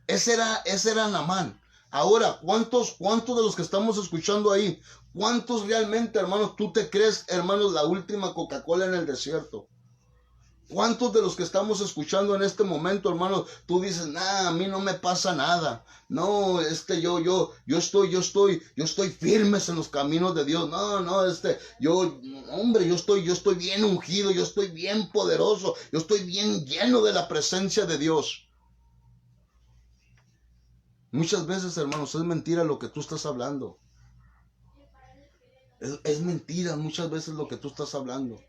Ese era Naamán. Ahora, ¿cuántos de los que estamos escuchando ahí, cuántos realmente, hermanos, tú te crees, hermanos, la última Coca-Cola en el desierto? ¿Cuántos de los que estamos escuchando en este momento, hermanos, tú dices, a mí no me pasa nada? No, yo estoy firmes en los caminos de Dios. Yo estoy bien ungido, yo estoy bien poderoso, yo estoy bien lleno de la presencia de Dios. Muchas veces, hermanos, es mentira lo que tú estás hablando. Es mentira muchas veces lo que tú estás hablando.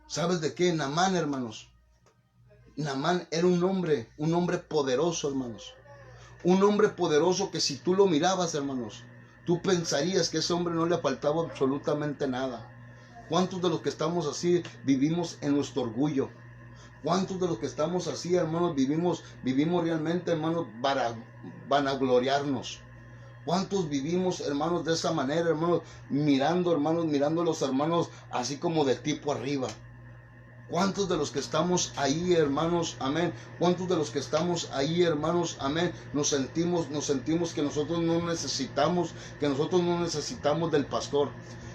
¿Sabes de qué? Naamán, hermanos. Naamán era un hombre poderoso, hermanos. Un hombre poderoso que si tú lo mirabas, hermanos, tú pensarías que ese hombre no le faltaba absolutamente nada. ¿Cuántos de los que estamos así vivimos en nuestro orgullo? ¿Cuántos de los que estamos así, hermanos, vivimos realmente, hermanos, para vanagloriarnos? ¿Cuántos vivimos, hermanos, de esa manera, hermanos, mirando a los hermanos así como de tipo arriba? ¿Cuántos de los que estamos ahí, hermanos, amén? ¿Cuántos de los que estamos ahí, hermanos, amén? Nos sentimos que nosotros no necesitamos del pastor,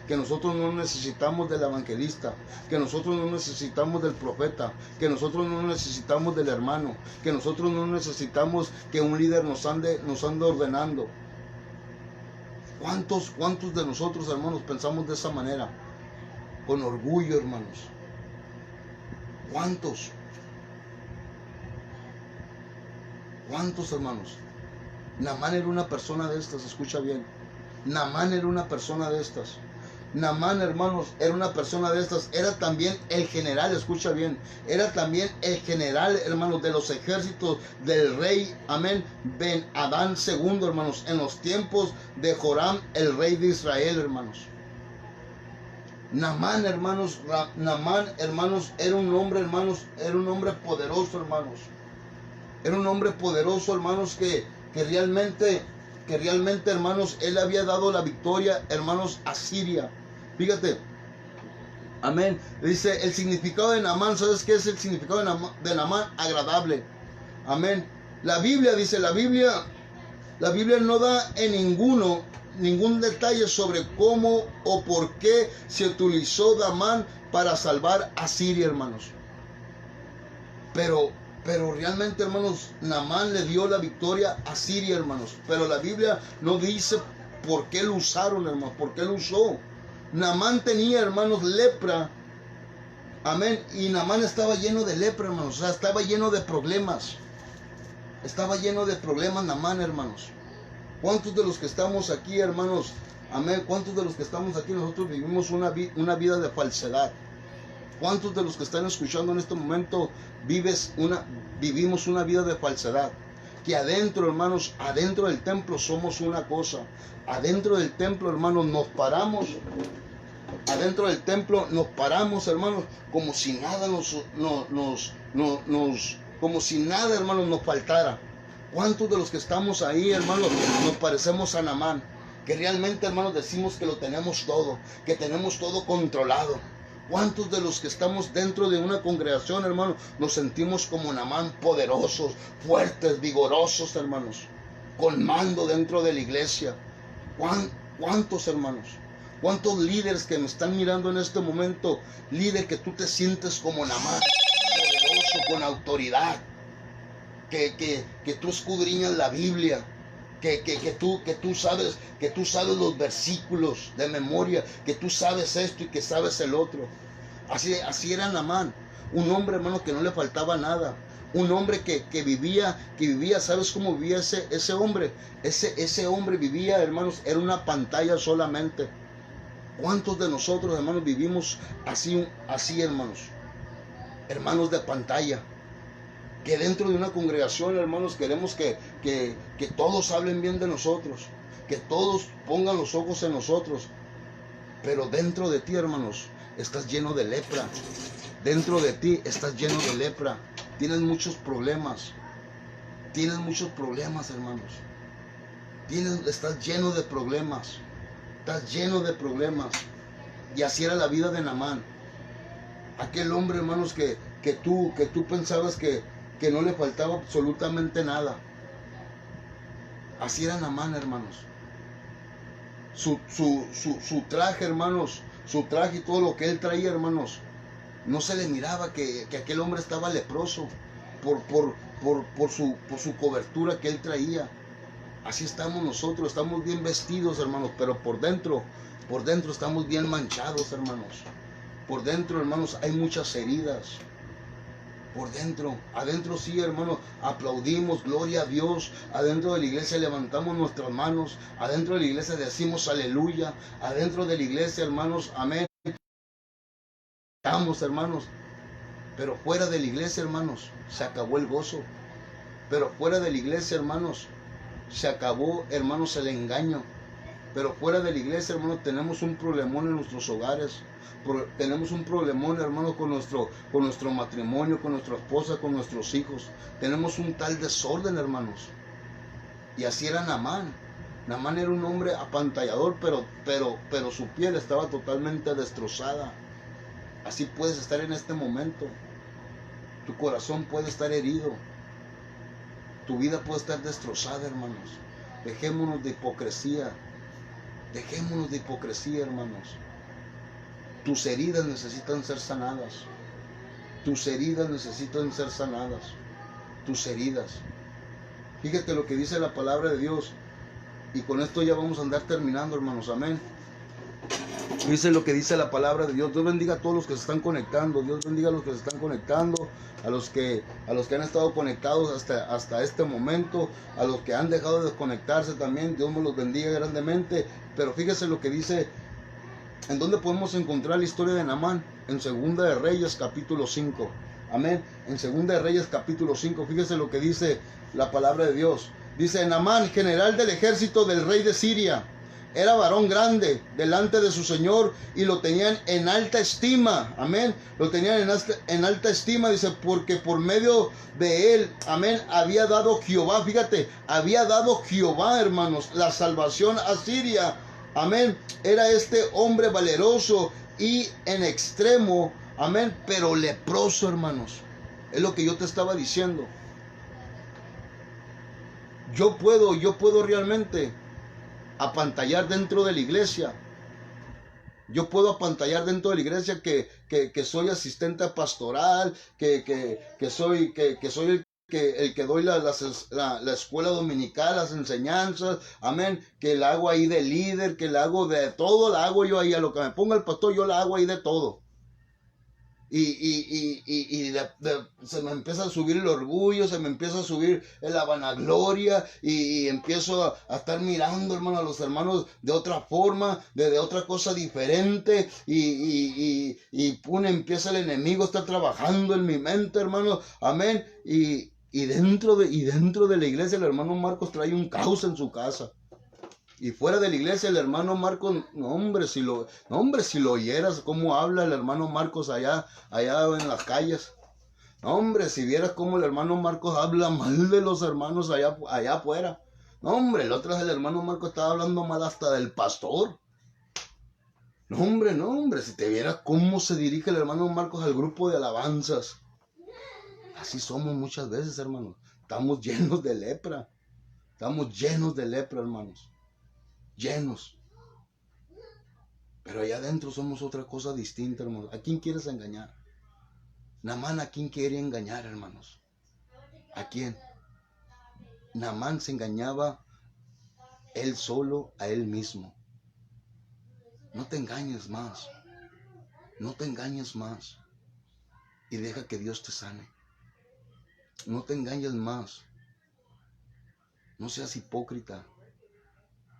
que nosotros no necesitamos del evangelista, que nosotros no necesitamos del profeta, que nosotros no necesitamos del hermano, que nosotros no necesitamos que un líder nos ande ordenando? ¿Cuántos de nosotros, hermanos, pensamos de esa manera? Con orgullo, hermanos. ¿Cuántos, hermanos? Naamán era una persona de estas, escucha bien. Naamán era una persona de estas. Naamán, hermanos, era una persona de estas. Era también el general, escucha bien. Era también el general, hermanos, de los ejércitos del rey, amén, Ben Adán II, hermanos, en los tiempos de Joram, el rey de Israel, hermanos. Naamán, hermanos, era un hombre poderoso, hermanos. Era un hombre poderoso, hermanos, que realmente, hermanos, él había dado la victoria, hermanos, a Siria. Fíjate, amén. Dice, el significado de Naamán, ¿sabes qué es el significado de Naamán? Agradable. Amén. La Biblia no da en ningún detalle sobre cómo o por qué se utilizó Naamán para salvar a Siria, hermanos. Pero realmente, hermanos, Naamán le dio la victoria a Siria, hermanos. Pero la Biblia no dice por qué lo usaron, hermanos, por qué lo usó. Naamán tenía, hermanos, lepra. Amén. Y Naamán estaba lleno de lepra, hermanos. O sea, estaba lleno de problemas. Estaba lleno de problemas Naamán, hermanos. ¿Cuántos de los que estamos aquí, hermanos? Amén. ¿Cuántos de los que estamos aquí nosotros vivimos una vida de falsedad? ¿Cuántos de los que están escuchando en este momento vivimos una vida de falsedad? Que adentro, hermanos, adentro del templo somos una cosa. Adentro del templo, hermanos, nos paramos. Adentro del templo nos paramos, hermanos, como si nada como si nada, hermanos, nos faltara. ¿Cuántos de los que estamos ahí, hermanos, nos parecemos a Naamán? Que realmente, hermanos, decimos que lo tenemos todo, que tenemos todo controlado. ¿Cuántos de los que estamos dentro de una congregación, hermanos, nos sentimos como Naamán, poderosos, fuertes, vigorosos, hermanos, con mando dentro de la iglesia? ¿Cuántos, hermanos? ¿Cuántos líderes que me están mirando en este momento, líder, que tú te sientes como Naamán, poderoso, con autoridad, que tú escudriñas la Biblia, que tú sabes los versículos de memoria, que tú sabes esto y que sabes el otro? Así era Naamán, un hombre, hermano, que no le faltaba nada, un hombre que vivía, ¿sabes cómo vivía ese hombre? Ese hombre vivía, hermanos, era una pantalla solamente. ¿Cuántos de nosotros, hermanos, vivimos así, hermanos? Hermanos de pantalla. Que dentro de una congregación, hermanos, queremos que todos hablen bien de nosotros, que todos pongan los ojos en nosotros, pero dentro de ti, hermanos, estás lleno de lepra. Dentro de ti estás lleno de lepra. Tienes muchos problemas, hermanos. Estás lleno de problemas, y así era la vida de Naamán. Aquel hombre, hermanos, que tú pensabas que no le faltaba absolutamente nada. Así era Naamán, hermanos. Su traje, hermanos, su traje y todo lo que él traía, hermanos, no se le miraba que aquel hombre estaba leproso por su cobertura que él traía. Así estamos nosotros, estamos bien vestidos, hermanos, pero por dentro estamos bien manchados, hermanos. Por dentro, hermanos, hay muchas heridas. Por dentro, adentro sí, hermanos, aplaudimos, gloria a Dios. Adentro de la iglesia levantamos nuestras manos. Adentro de la iglesia decimos aleluya. Adentro de la iglesia, hermanos, amén. Estamos, hermanos. Pero fuera de la iglesia, hermanos, se acabó el gozo. Pero fuera de la iglesia, hermanos, se acabó, hermanos, el engaño. Pero fuera de la iglesia, hermanos, tenemos un problemón en nuestros hogares. Tenemos un problemón, hermanos, con nuestro matrimonio, con nuestra esposa, con nuestros hijos. Tenemos un tal desorden, hermanos. Y así era Naamán. Naamán era un hombre apantallador, pero su piel estaba totalmente destrozada. Así puedes estar en este momento. Tu corazón puede estar herido. Tu vida puede estar destrozada, hermanos. Dejémonos de hipocresía. Dejémonos de hipocresía, hermanos. Tus heridas necesitan ser sanadas. Tus heridas necesitan ser sanadas. Tus heridas. Fíjate lo que dice la palabra de Dios. Y con esto ya vamos a andar terminando, hermanos. Amén. Dice lo que dice la palabra de Dios. Dios bendiga a todos los que se están conectando. Dios bendiga a los que se están conectando. A los que han estado conectados hasta este momento. A los que han dejado de desconectarse también. Dios me los bendiga grandemente. Pero fíjese lo que dice. ¿En dónde podemos encontrar la historia de Naamán? En Segunda de Reyes, capítulo 5. Amén. En Segunda de Reyes, capítulo 5. Fíjese lo que dice la palabra de Dios. Dice: Naamán, general del ejército del rey de Siria, era varón grande delante de su señor y lo tenían en alta estima. Amén. Lo tenían en alta estima, dice, porque por medio de él, amén, había dado Jehová, fíjate, había dado Jehová, hermanos, la salvación a Siria. Amén. Era este hombre valeroso y en extremo, amén, pero leproso, hermanos. Es lo que yo te estaba diciendo. Yo puedo realmente apantallar dentro de la iglesia. Yo puedo apantallar dentro de la iglesia que soy asistente pastoral, que soy el que doy la escuela dominical, las enseñanzas, amén, que la hago ahí de líder, que la hago de todo, la hago yo ahí, a lo que me ponga el pastor, yo la hago ahí de todo. Se me empieza a subir el orgullo, se me empieza a subir la vanagloria y empiezo a estar mirando, hermano, a los hermanos de otra forma, de otra cosa diferente y empieza el enemigo a estar trabajando en mi mente, hermano, amén, y dentro de la iglesia el hermano Marcos trae un caos en su casa. Y fuera de la iglesia el hermano Marcos, si lo oyeras cómo habla el hermano Marcos allá en las calles. No, hombre, si vieras cómo el hermano Marcos habla mal de los hermanos allá afuera. No, hombre, el otro es el hermano Marcos estaba hablando mal hasta del pastor. No, hombre, si te vieras cómo se dirige el hermano Marcos al grupo de alabanzas. Así somos muchas veces, hermanos. Estamos llenos de lepra. Estamos llenos de lepra, hermanos. Llenos. Pero allá adentro somos otra cosa distinta, hermanos. ¿A quién quieres engañar? Naamán, ¿a quién quería engañar, hermanos? ¿A quién? Naamán se engañaba él solo a él mismo. No te engañes más. No te engañes más. Y deja que Dios te sane. No te engañes más. No seas hipócrita.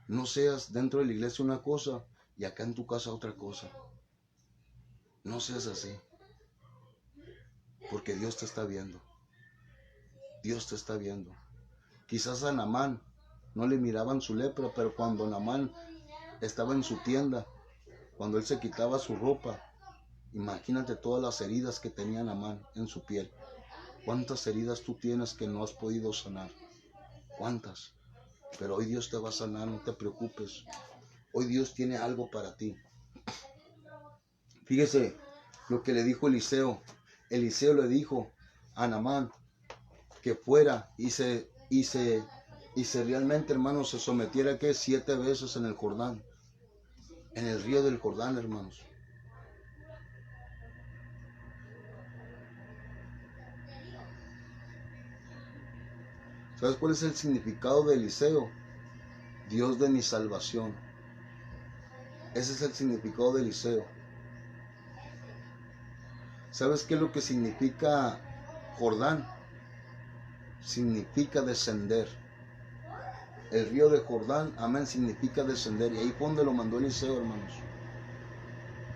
No seas dentro de la iglesia una cosa y acá en tu casa otra cosa. No seas así. Porque Dios te está viendo. Dios te está viendo. Quizás a Naamán no le miraban su lepra, pero cuando Naamán estaba en su tienda, cuando él se quitaba su ropa, imagínate todas las heridas que tenía Naamán en su piel. ¿Cuántas heridas tú tienes que no has podido sanar? ¿Cuántas? Pero hoy Dios te va a sanar, no te preocupes. Hoy Dios tiene algo para ti. Fíjese lo que le dijo Eliseo. Eliseo le dijo a Naamán que fuera y se realmente, hermanos, se sometiera que 7 veces en el Jordán. En el río del Jordán, hermanos. ¿Sabes cuál es el significado de Eliseo? Dios de mi salvación. Ese es el significado de Eliseo. ¿Sabes qué es lo que significa Jordán? Significa descender. El río de Jordán, amén, significa descender. Y ahí fue donde lo mandó Eliseo, hermanos.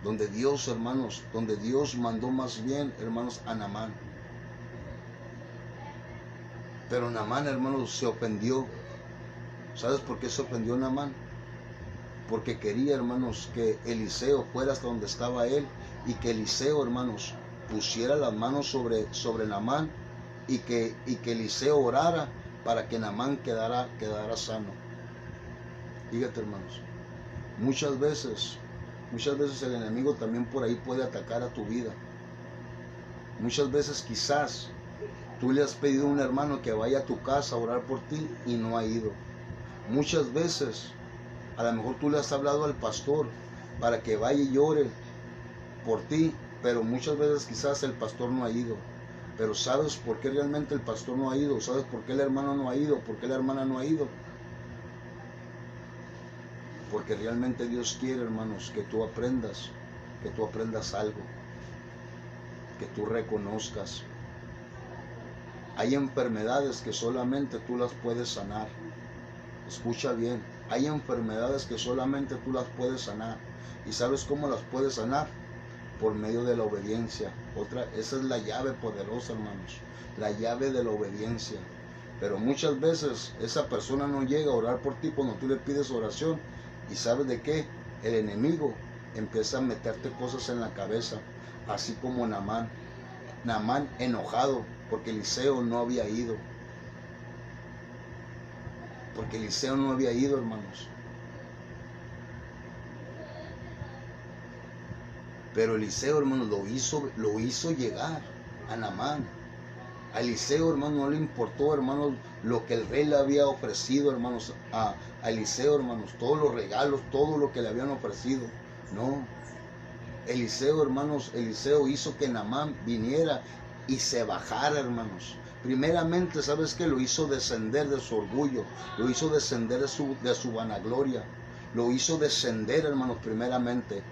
Donde Dios, hermanos, donde Dios mandó más bien, hermanos, a Naamán. Pero Naamán, hermanos, se ofendió. ¿Sabes por qué se ofendió Naamán? Porque quería, hermanos, que Eliseo fuera hasta donde estaba él y que Eliseo, hermanos, pusiera las manos sobre Naamán y que Eliseo orara para que Naamán quedara sano. Fíjate, hermanos, muchas veces el enemigo también por ahí puede atacar a tu vida. Muchas veces quizás tú le has pedido a un hermano que vaya a tu casa a orar por ti y no ha ido. Muchas veces a lo mejor tú le has hablado al pastor para que vaya y ore por ti, pero muchas veces quizás el pastor no ha ido. Pero ¿sabes por qué realmente el pastor no ha ido? ¿Sabes por qué el hermano no ha ido? ¿Por qué la hermana no ha ido? Porque realmente Dios quiere, hermanos, que tú aprendas algo, que tú reconozcas. Hay enfermedades que solamente tú las puedes sanar. Escucha bien, hay enfermedades que solamente tú las puedes sanar. ¿Y sabes cómo las puedes sanar? Por medio de la obediencia. Esa es la llave poderosa, hermanos. La llave de la obediencia. Pero muchas veces esa persona no llega a orar por ti cuando tú le pides oración. ¿Y sabes de qué? El enemigo empieza a meterte cosas en la cabeza. Así como Naamán. Naamán enojado porque Eliseo no había ido. Porque Eliseo no había ido, hermanos. Pero Eliseo, hermanos, lo hizo llegar a Naamán. A Eliseo, hermano, no le importó, hermanos, lo que el rey le había ofrecido, hermanos, a Eliseo, hermanos, todos los regalos, todo lo que le habían ofrecido. No. Eliseo, hermanos, Eliseo hizo que Naamán viniera y se bajara, hermanos. Primeramente, ¿sabes qué? Lo hizo descender de su orgullo, lo hizo descender de su vanagloria, lo hizo descender, hermanos, primeramente.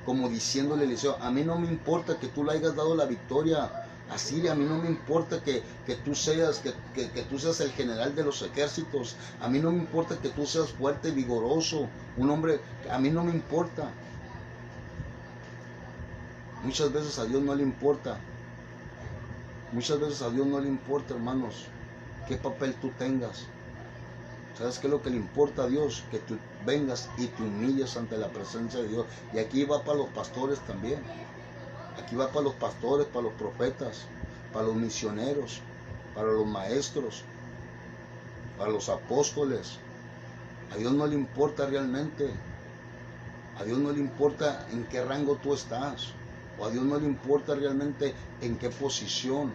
Como diciéndole a Eliseo, a mí no me importa que tú le hayas dado la victoria a Siria, a mí no me importa que tú seas el general de los ejércitos, a mí no me importa que tú seas fuerte y vigoroso, un hombre, a mí no me importa. Muchas veces a Dios no le importa. Muchas veces a Dios no le importa, hermanos, qué papel tú tengas. ¿Sabes qué es lo que le importa a Dios? Que tú vengas y te humilles ante la presencia de Dios. Y aquí va para los pastores también. Aquí va para los pastores, para los profetas. para los misioneros, para los maestros, para los apóstoles. A Dios no le importa realmente. A Dios no le importa en qué rango tú estás. O a Dios no le importa realmente en qué posición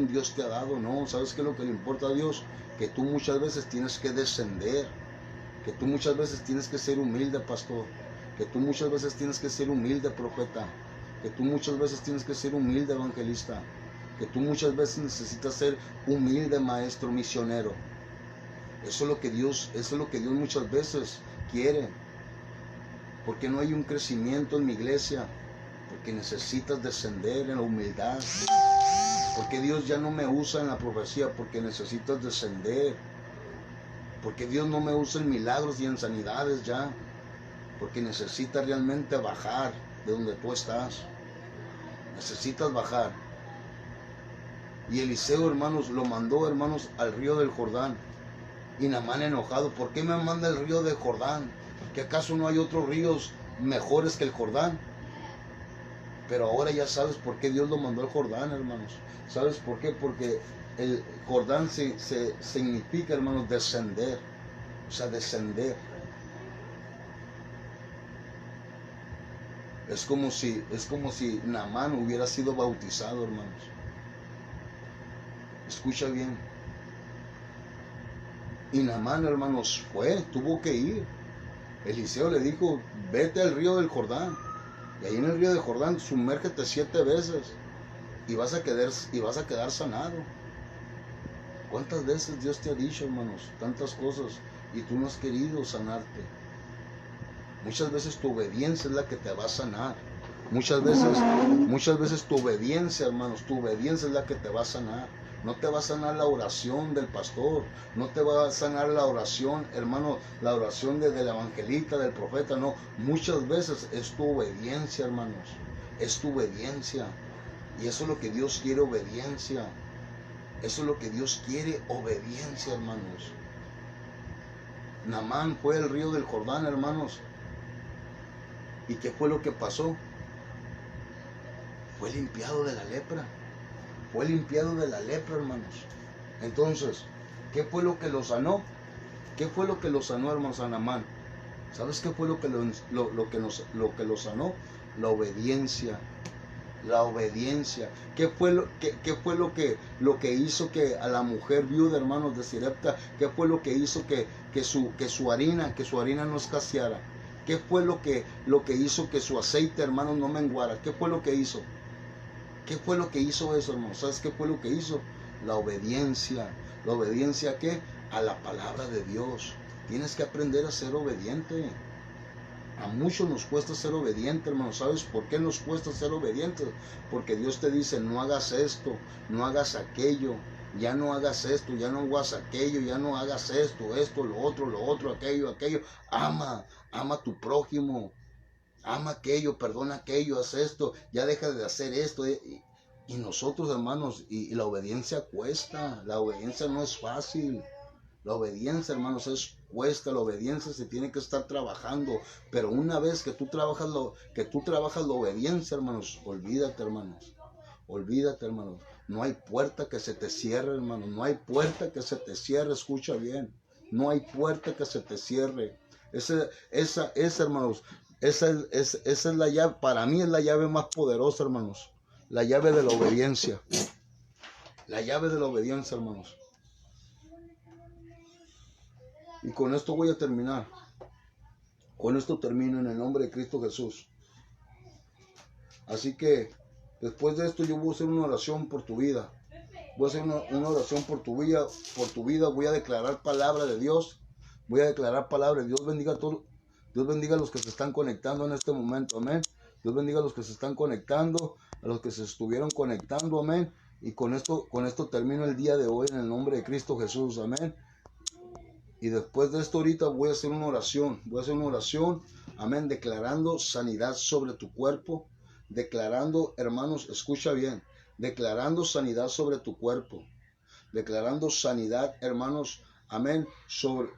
Dios te ha dado. No, ¿sabes qué es lo que le importa a Dios? Que tú muchas veces tienes que descender. Que tú muchas veces tienes que ser humilde, pastor. Que tú muchas veces tienes que ser humilde, profeta. Que tú muchas veces tienes que ser humilde, evangelista. Que tú muchas veces necesitas ser humilde, maestro, misionero. Eso es lo que Dios muchas veces quiere. Porque no hay un crecimiento en mi iglesia. Porque necesitas descender en la humildad. Porque Dios ya no me usa en la profecía. Porque necesitas descender. Porque Dios no me usa en milagros y en sanidades ya. Porque necesitas realmente bajar de donde tú estás. Necesitas bajar. Y Eliseo, hermanos, lo mandó, hermanos, al río del Jordán. Y Naamán enojado, ¿por qué me manda el río del Jordán? ¿Que acaso no hay otros ríos mejores que el Jordán? Pero ahora ya sabes por qué Dios lo mandó al Jordán, hermanos. ¿Sabes por qué? Porque el Jordán significa, hermanos, descender. O sea, descender. Es como si Naamán hubiera sido bautizado, hermanos. Escucha bien. Y Naamán, hermanos, tuvo que ir. Eliseo le dijo, vete al río del Jordán. Y ahí en el río del Jordán, sumérgete 7 veces. Y vas a quedar sanado. ¿Cuántas veces Dios te ha dicho, hermanos, tantas cosas, y tú no has querido sanarte? Muchas veces tu obediencia es la que te va a sanar. Muchas veces tu obediencia, hermanos, tu obediencia es la que te va a sanar. No te va a sanar la oración del pastor, no te va a sanar la oración, hermano, la oración del evangelista, del profeta, no. Muchas veces es tu obediencia, hermanos, es tu obediencia. Y eso es lo que Dios quiere, obediencia. Eso es lo que Dios quiere, obediencia, hermanos. Naamán fue al río del Jordán, hermanos. ¿Y qué fue lo que pasó? Fue limpiado de la lepra. Fue limpiado de la lepra, hermanos. Entonces, ¿qué fue lo que lo sanó? ¿Qué fue lo que lo sanó, hermanos, a Naamán? ¿Sabes qué fue lo que lo sanó? La obediencia. La obediencia. ¿Qué fue lo que hizo que a la mujer viuda, hermanos, de Sirepta, qué fue lo que hizo que su harina no escaseara? ¿Qué fue lo que hizo que su aceite, hermanos, no menguara? ¿Qué fue lo que hizo? ¿Qué fue lo que hizo eso, hermano? ¿Sabes qué fue lo que hizo? La obediencia. ¿La obediencia a qué? A la palabra de Dios. Tienes que aprender a ser obediente. A muchos nos cuesta ser obediente, hermano. ¿Sabes por qué nos cuesta ser obedientes? Porque Dios te dice, no hagas esto, no hagas aquello, ya no hagas esto, ya no hagas aquello, ya no hagas esto, lo otro, aquello. Ama a tu prójimo. Ama aquello, perdona aquello, haz esto, ya deja de hacer esto. Y nosotros, hermanos, y la obediencia cuesta, la obediencia no es fácil. La obediencia, hermanos, cuesta, la obediencia se tiene que estar trabajando. Pero una vez que tú trabajas la obediencia, hermanos, olvídate, hermanos. Olvídate, hermanos. No hay puerta que se te cierre, hermanos. No hay puerta que se te cierre, escucha bien. No hay puerta que se te cierre. Esa, hermanos, esa es la llave, para mí es la llave más poderosa, hermanos. La llave de la obediencia. La llave de la obediencia, hermanos. Y con esto voy a terminar. Con esto termino en el nombre de Cristo Jesús. Así que después de esto yo voy a hacer una oración por tu vida. Voy a hacer una oración por tu vida. Voy a declarar palabra de Dios. Voy a declarar palabra. Dios bendiga a todos. Dios bendiga a los que se están conectando en este momento. Amén. Dios bendiga a los que se están conectando, a los que se estuvieron conectando. Amén. Y con esto termino el día de hoy en el nombre de Cristo Jesús. Amén. Y después de esto ahorita voy a hacer una oración. Voy a hacer una oración. Amén. Declarando sanidad sobre tu cuerpo. Declarando, hermanos, escucha bien. Declarando sanidad sobre tu cuerpo. Declarando sanidad, hermanos. Amén.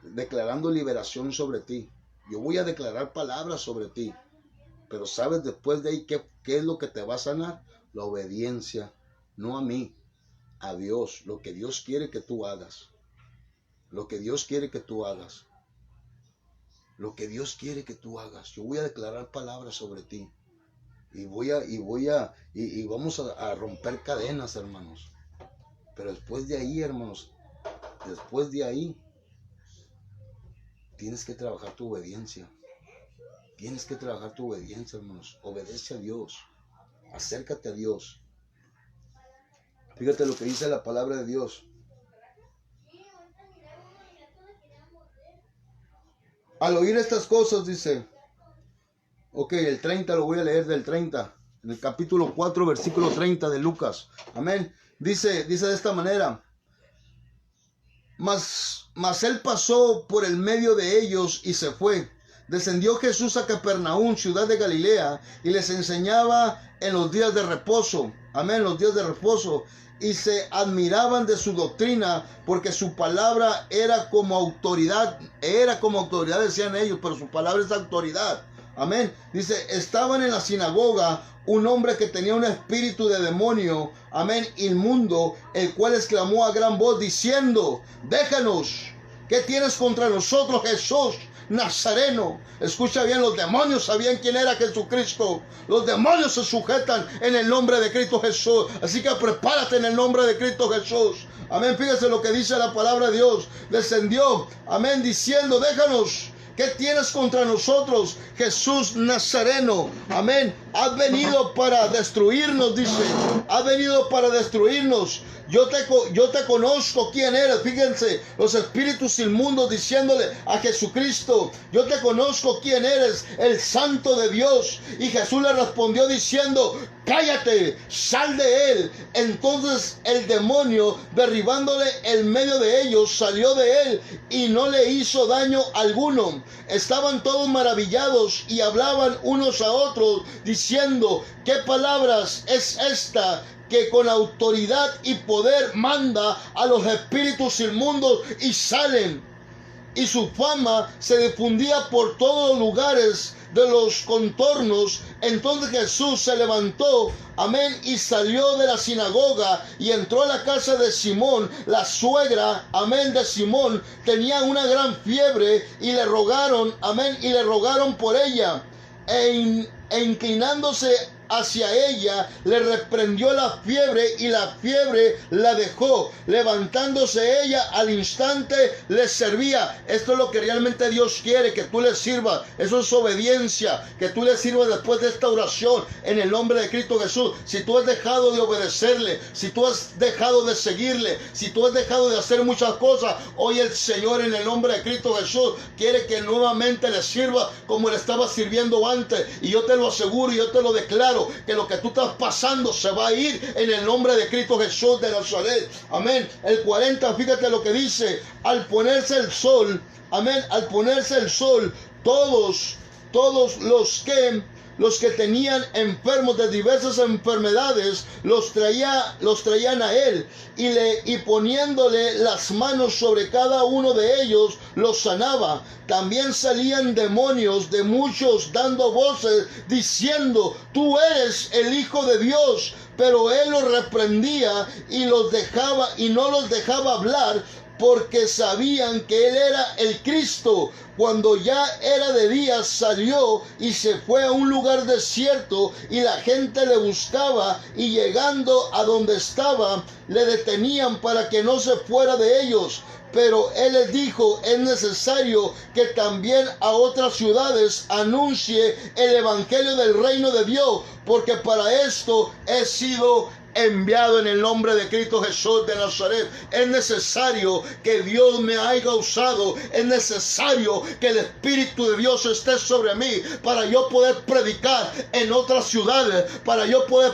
Declarando liberación sobre ti. Yo voy a declarar palabras sobre ti. Pero ¿sabes después de ahí qué es lo que te va a sanar? La obediencia. no a mí, a Dios, lo que Dios quiere que tú hagas. Lo que Dios quiere que tú hagas. Lo que Dios quiere que tú hagas. Yo voy a declarar palabras sobre ti. Y vamos a romper cadenas, hermanos. Pero después de ahí, hermanos, después de ahí, tienes que trabajar tu obediencia. Tienes que trabajar tu obediencia, hermanos. Obedece a Dios. Acércate a Dios. Fíjate lo que dice la palabra de Dios. Al oír estas cosas, dice, ok, el 30 lo voy a leer del 30, en el capítulo 4, versículo 30 de Lucas. Amén. Dice de esta manera, mas él pasó por el medio de ellos y se fue. Descendió Jesús a Capernaum, ciudad de Galilea, y les enseñaba en los días de reposo. Amén, los días de reposo. Y se admiraban de su doctrina, porque su palabra era como autoridad, decían ellos, pero su palabra es autoridad. Amén. Dice, estaban en la sinagoga un hombre que tenía un espíritu de demonio, amén, inmundo, el cual exclamó a gran voz diciendo, déjanos, ¿qué tienes contra nosotros, Jesús Nazareno? Escucha bien, los demonios sabían quién era Jesucristo. Los demonios se sujetan en el nombre de Cristo Jesús. Así que prepárate en el nombre de Cristo Jesús. Amén, fíjese lo que dice la palabra de Dios. Descendió, amén, diciendo, déjanos, ¿qué tienes contra nosotros, Jesús Nazareno? Amén. Has venido para destruirnos, dice. Has venido para destruirnos. Yo te conozco quién eres. Fíjense, los espíritus inmundos diciéndole a Jesucristo, yo te conozco quién eres, el Santo de Dios. Y Jesús le respondió diciendo, cállate, sal de él. Entonces el demonio, derribándole en medio de ellos, salió de él y no le hizo daño alguno. Estaban todos maravillados y hablaban unos a otros diciendo, ¿qué palabras es esta que con autoridad y poder manda a los espíritus inmundos y salen? Y su fama se difundía por todos los lugares de los contornos. Entonces Jesús se levantó, amén, y salió de la sinagoga y entró a la casa de Simón. La suegra, amén, de Simón tenía una gran fiebre y le rogaron, amén, y le rogaron por ella. E inclinándose hacia ella, le reprendió la fiebre y la fiebre la dejó. Levantándose ella al instante le servía. Esto es lo que realmente Dios quiere, que tú le sirvas. Eso es obediencia, que tú le sirvas después de esta oración en el nombre de Cristo Jesús. Si tú has dejado de obedecerle, si tú has dejado de seguirle, si tú has dejado de hacer muchas cosas, hoy el Señor en el nombre de Cristo Jesús quiere que nuevamente le sirva como le estaba sirviendo antes. Y yo te lo aseguro y yo te lo declaro, que lo que tú estás pasando se va a ir en el nombre de Cristo Jesús de Nazaret. Amén. El 40, fíjate lo que dice. Al ponerse el sol, amén, al ponerse el sol, todos los que tenían enfermos de diversas enfermedades los traían a él, y poniéndole las manos sobre cada uno de ellos los sanaba. También salían demonios de muchos dando voces diciendo, tú eres el Hijo de Dios. Pero él los reprendía y no los dejaba hablar, porque sabían que él era el Cristo. Cuando ya era de día, salió y se fue a un lugar desierto, y la gente le buscaba, y llegando a donde estaba, le detenían para que no se fuera de ellos. Pero él les dijo, es necesario que también a otras ciudades anuncie el evangelio del reino de Dios, porque para esto he sido enviado en el nombre de Cristo Jesús de Nazaret. Es necesario que Dios me haya usado. Es necesario que el Espíritu de Dios esté sobre mí para yo poder predicar en otras ciudades, para yo poder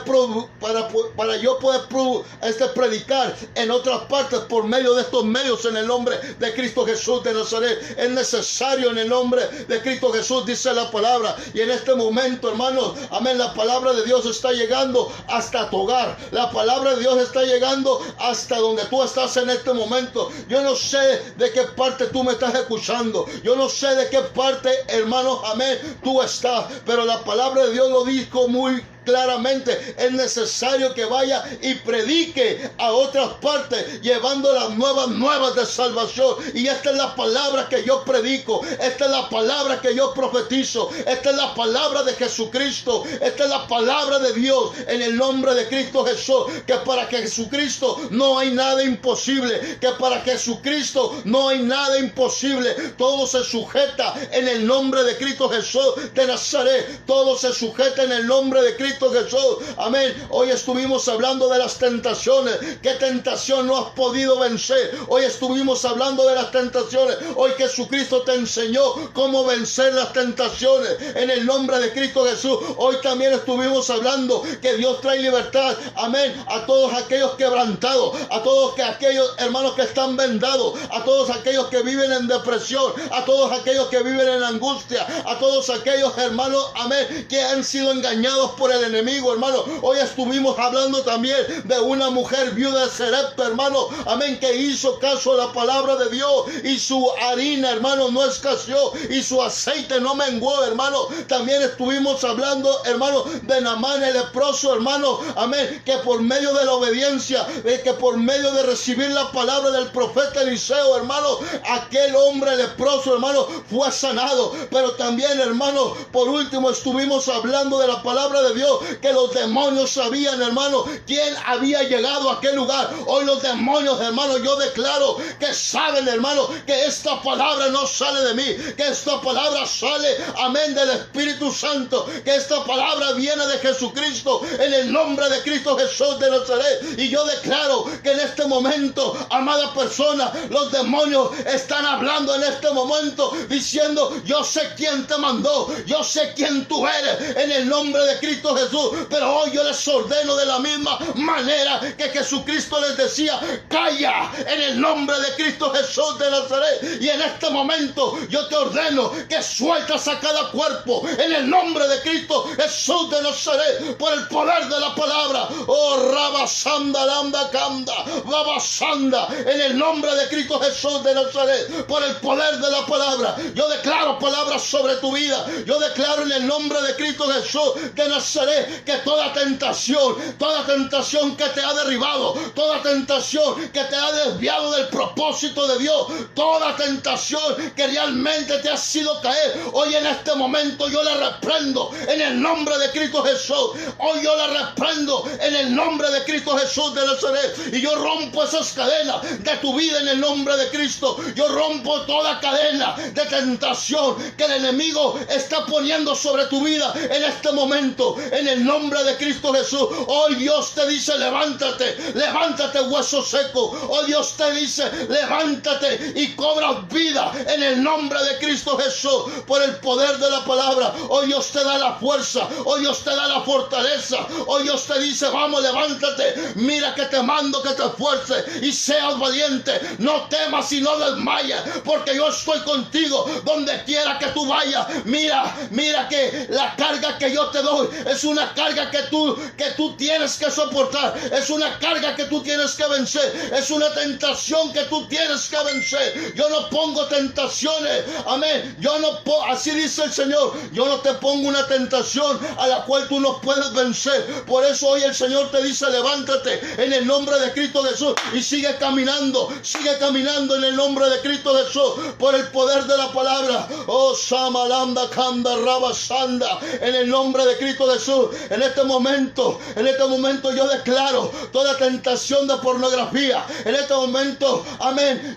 predicar en otras partes por medio de estos medios en el nombre de Cristo Jesús de Nazaret. Es necesario en el nombre de Cristo Jesús, dice la palabra. Y en este momento, hermanos, amén, la palabra de Dios está llegando hasta tu hogar. La palabra de Dios está llegando hasta donde tú estás en este momento. Yo no sé de qué parte tú me estás escuchando. Yo no sé de qué parte, hermanos, amén, tú estás. Pero la palabra de Dios lo dijo muy claramente es necesario que vaya y predique a otras partes, llevando las nuevas de salvación. Y esta es la palabra que yo predico, esta es la palabra que yo profetizo, esta es la palabra de Jesucristo, esta es la palabra de Dios en el nombre de Cristo Jesús, que para Jesucristo no hay nada imposible, que para Jesucristo no hay nada imposible. Todo se sujeta en el nombre de Cristo Jesús de Nazaret, todo se sujeta en el nombre de Cristo Jesús. Amén. Hoy estuvimos hablando de las tentaciones. ¿Qué tentación no has podido vencer? Hoy estuvimos hablando de las tentaciones. Hoy Jesucristo te enseñó cómo vencer las tentaciones en el nombre de Cristo Jesús. Hoy también estuvimos hablando que Dios trae libertad, amén, a todos aquellos quebrantados, a todos aquellos hermanos que están vendados, a todos aquellos que viven en depresión, a todos aquellos que viven en angustia, a todos aquellos hermanos, amén, que han sido engañados por el enemigo, hermano. Hoy estuvimos hablando también de una mujer viuda de Sarepta, hermano, amén, que hizo caso a la palabra de Dios y su harina, hermano, no escaseó y su aceite no menguó, hermano. También estuvimos hablando, hermano, de Naamán el leproso, hermano, amén, que por medio de la obediencia, que por medio de recibir la palabra del profeta Eliseo, hermano, aquel hombre leproso, hermano, fue sanado. Pero también, hermano, por último estuvimos hablando de la palabra de Dios, que los demonios sabían, hermano, quién había llegado a aquel lugar. Hoy los demonios, hermano, yo declaro que saben, hermano, que esta palabra no sale de mí, que esta palabra sale, amén, del Espíritu Santo, que esta palabra viene de Jesucristo, en el nombre de Cristo Jesús de Nazaret. Y yo declaro que en este momento, amada persona, los demonios están hablando en este momento, diciendo: yo sé quién te mandó, yo sé quién tú eres, en el nombre de Cristo Jesús. Pero hoy yo les ordeno de la misma manera que Jesucristo les decía: calla, en el nombre de Cristo Jesús de Nazaret. Y en este momento yo te ordeno que sueltas a cada cuerpo, en el nombre de Cristo Jesús de Nazaret, por el poder de la palabra. Oh, Rabasanda, Lambda, Kanda, Babasanda, en el nombre de Cristo Jesús de Nazaret, por el poder de la palabra. Yo declaro palabras sobre tu vida. Yo declaro en el nombre de Cristo Jesús de Nazaret que toda tentación que te ha derribado, toda tentación que te ha desviado del propósito de Dios, toda tentación que realmente te ha sido caer, hoy en este momento yo la reprendo en el nombre de Cristo Jesús. Hoy yo la reprendo en el nombre de Cristo Jesús de Nazaret, y yo rompo esas cadenas de tu vida en el nombre de Cristo. Yo rompo toda cadena de tentación que el enemigo está poniendo sobre tu vida en este momento, en el nombre de Cristo Jesús. Hoy Dios te dice: levántate, levántate, hueso seco. Hoy Dios te dice: levántate y cobra vida en el nombre de Cristo Jesús, por el poder de la palabra. Hoy Dios te da la fuerza, hoy Dios te da la fortaleza. Hoy Dios te dice: vamos, levántate, mira que te mando que te esfuerces y seas valiente. No temas y no desmayes, porque yo estoy contigo donde quiera que tú vayas. Mira que la carga que yo te doy es una carga que tú tienes que soportar, es una carga que tú tienes que vencer, es una tentación que tú tienes que vencer. Yo no pongo tentaciones, amén, así dice el Señor, yo no te pongo una tentación a la cual tú no puedes vencer. Por eso hoy el Señor te dice: levántate en el nombre de Cristo Jesús y sigue caminando en el nombre de Cristo Jesús, por el poder de la palabra. Oh, Samalanda, Kanda, Rabasanda, en el nombre de Cristo Jesús. En este momento yo declaro toda tentación de pornografía. En este momento, amén,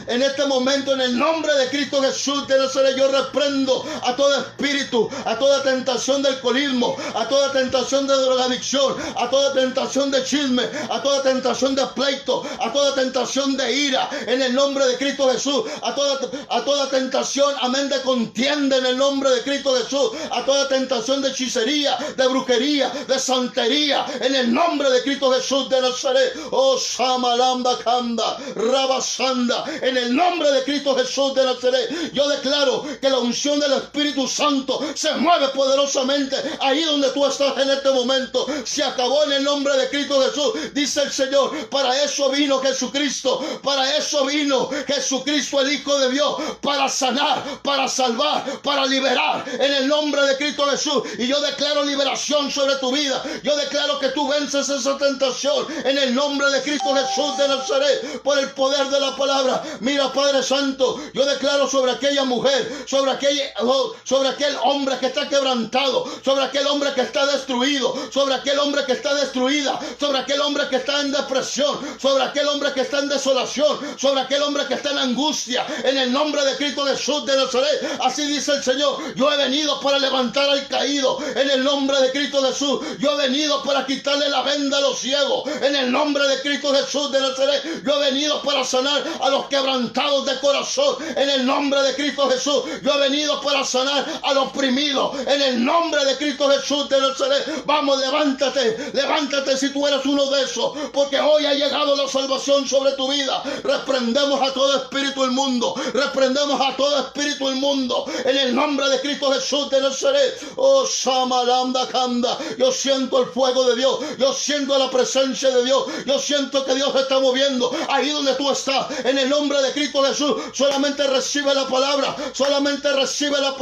en este momento, en el nombre de Cristo Jesús de Nazaret, yo reprendo a todo espíritu, a toda tentación de alcoholismo, a toda tentación de drogadicción, a toda tentación de chisme, a toda tentación de pleito, a toda tentación de ira, en el nombre de Cristo Jesús, a toda tentación, amén, de contienda, en el nombre de Cristo Jesús, a toda tentación de hechicería, de brujería, de santería, en el nombre de Cristo Jesús de Nazaret. Oh, Samalamba, Kanda, Rabasanda, en el nombre de Cristo Jesús de Nazaret, yo declaro que la unción del Espíritu Santo se mueve poderosamente ahí donde tú estás en este momento. Se acabó en el nombre de Cristo Jesús, dice el Señor. Para eso vino Jesucristo, para eso vino Jesucristo, el Hijo de Dios, para sanar, para salvar, para liberar, en el nombre de Cristo Jesús. Y yo declaro liberación liberación sobre tu vida. Yo declaro que tú vences esa tentación en el nombre de Cristo Jesús de Nazaret, por el poder de la palabra. Mira, Padre Santo, yo declaro sobre aquella mujer, sobre aquel hombre que está quebrantado, sobre aquel hombre que está destruido, sobre aquel hombre que está destruida, sobre aquel hombre que está en depresión, sobre aquel hombre que está en desolación, sobre aquel hombre que está en angustia, en el nombre de Cristo Jesús de Nazaret. Así dice el Señor: yo he venido para levantar al caído, en el nombre de Cristo Jesús. Yo he venido para quitarle la venda a los ciegos, en el nombre de Cristo Jesús de Nazaret. Yo he venido para sanar a los quebrantados de corazón, en el nombre de Cristo Jesús. Yo he venido para sanar a los oprimidos, en el nombre de Cristo Jesús de Nazaret. Vamos, levántate, levántate si tú eres uno de esos, porque hoy ha llegado la salvación sobre tu vida. Reprendemos a todo espíritu inmundo, reprendemos a todo espíritu inmundo, en el nombre de Cristo Jesús de Nazaret. Oh, Shamalanda Kanda, yo siento el fuego de Dios, yo siento la presencia de Dios, yo siento que Dios se está moviendo ahí donde tú estás, en el nombre de Cristo Jesús. Solamente recibe la palabra, solamente recibe la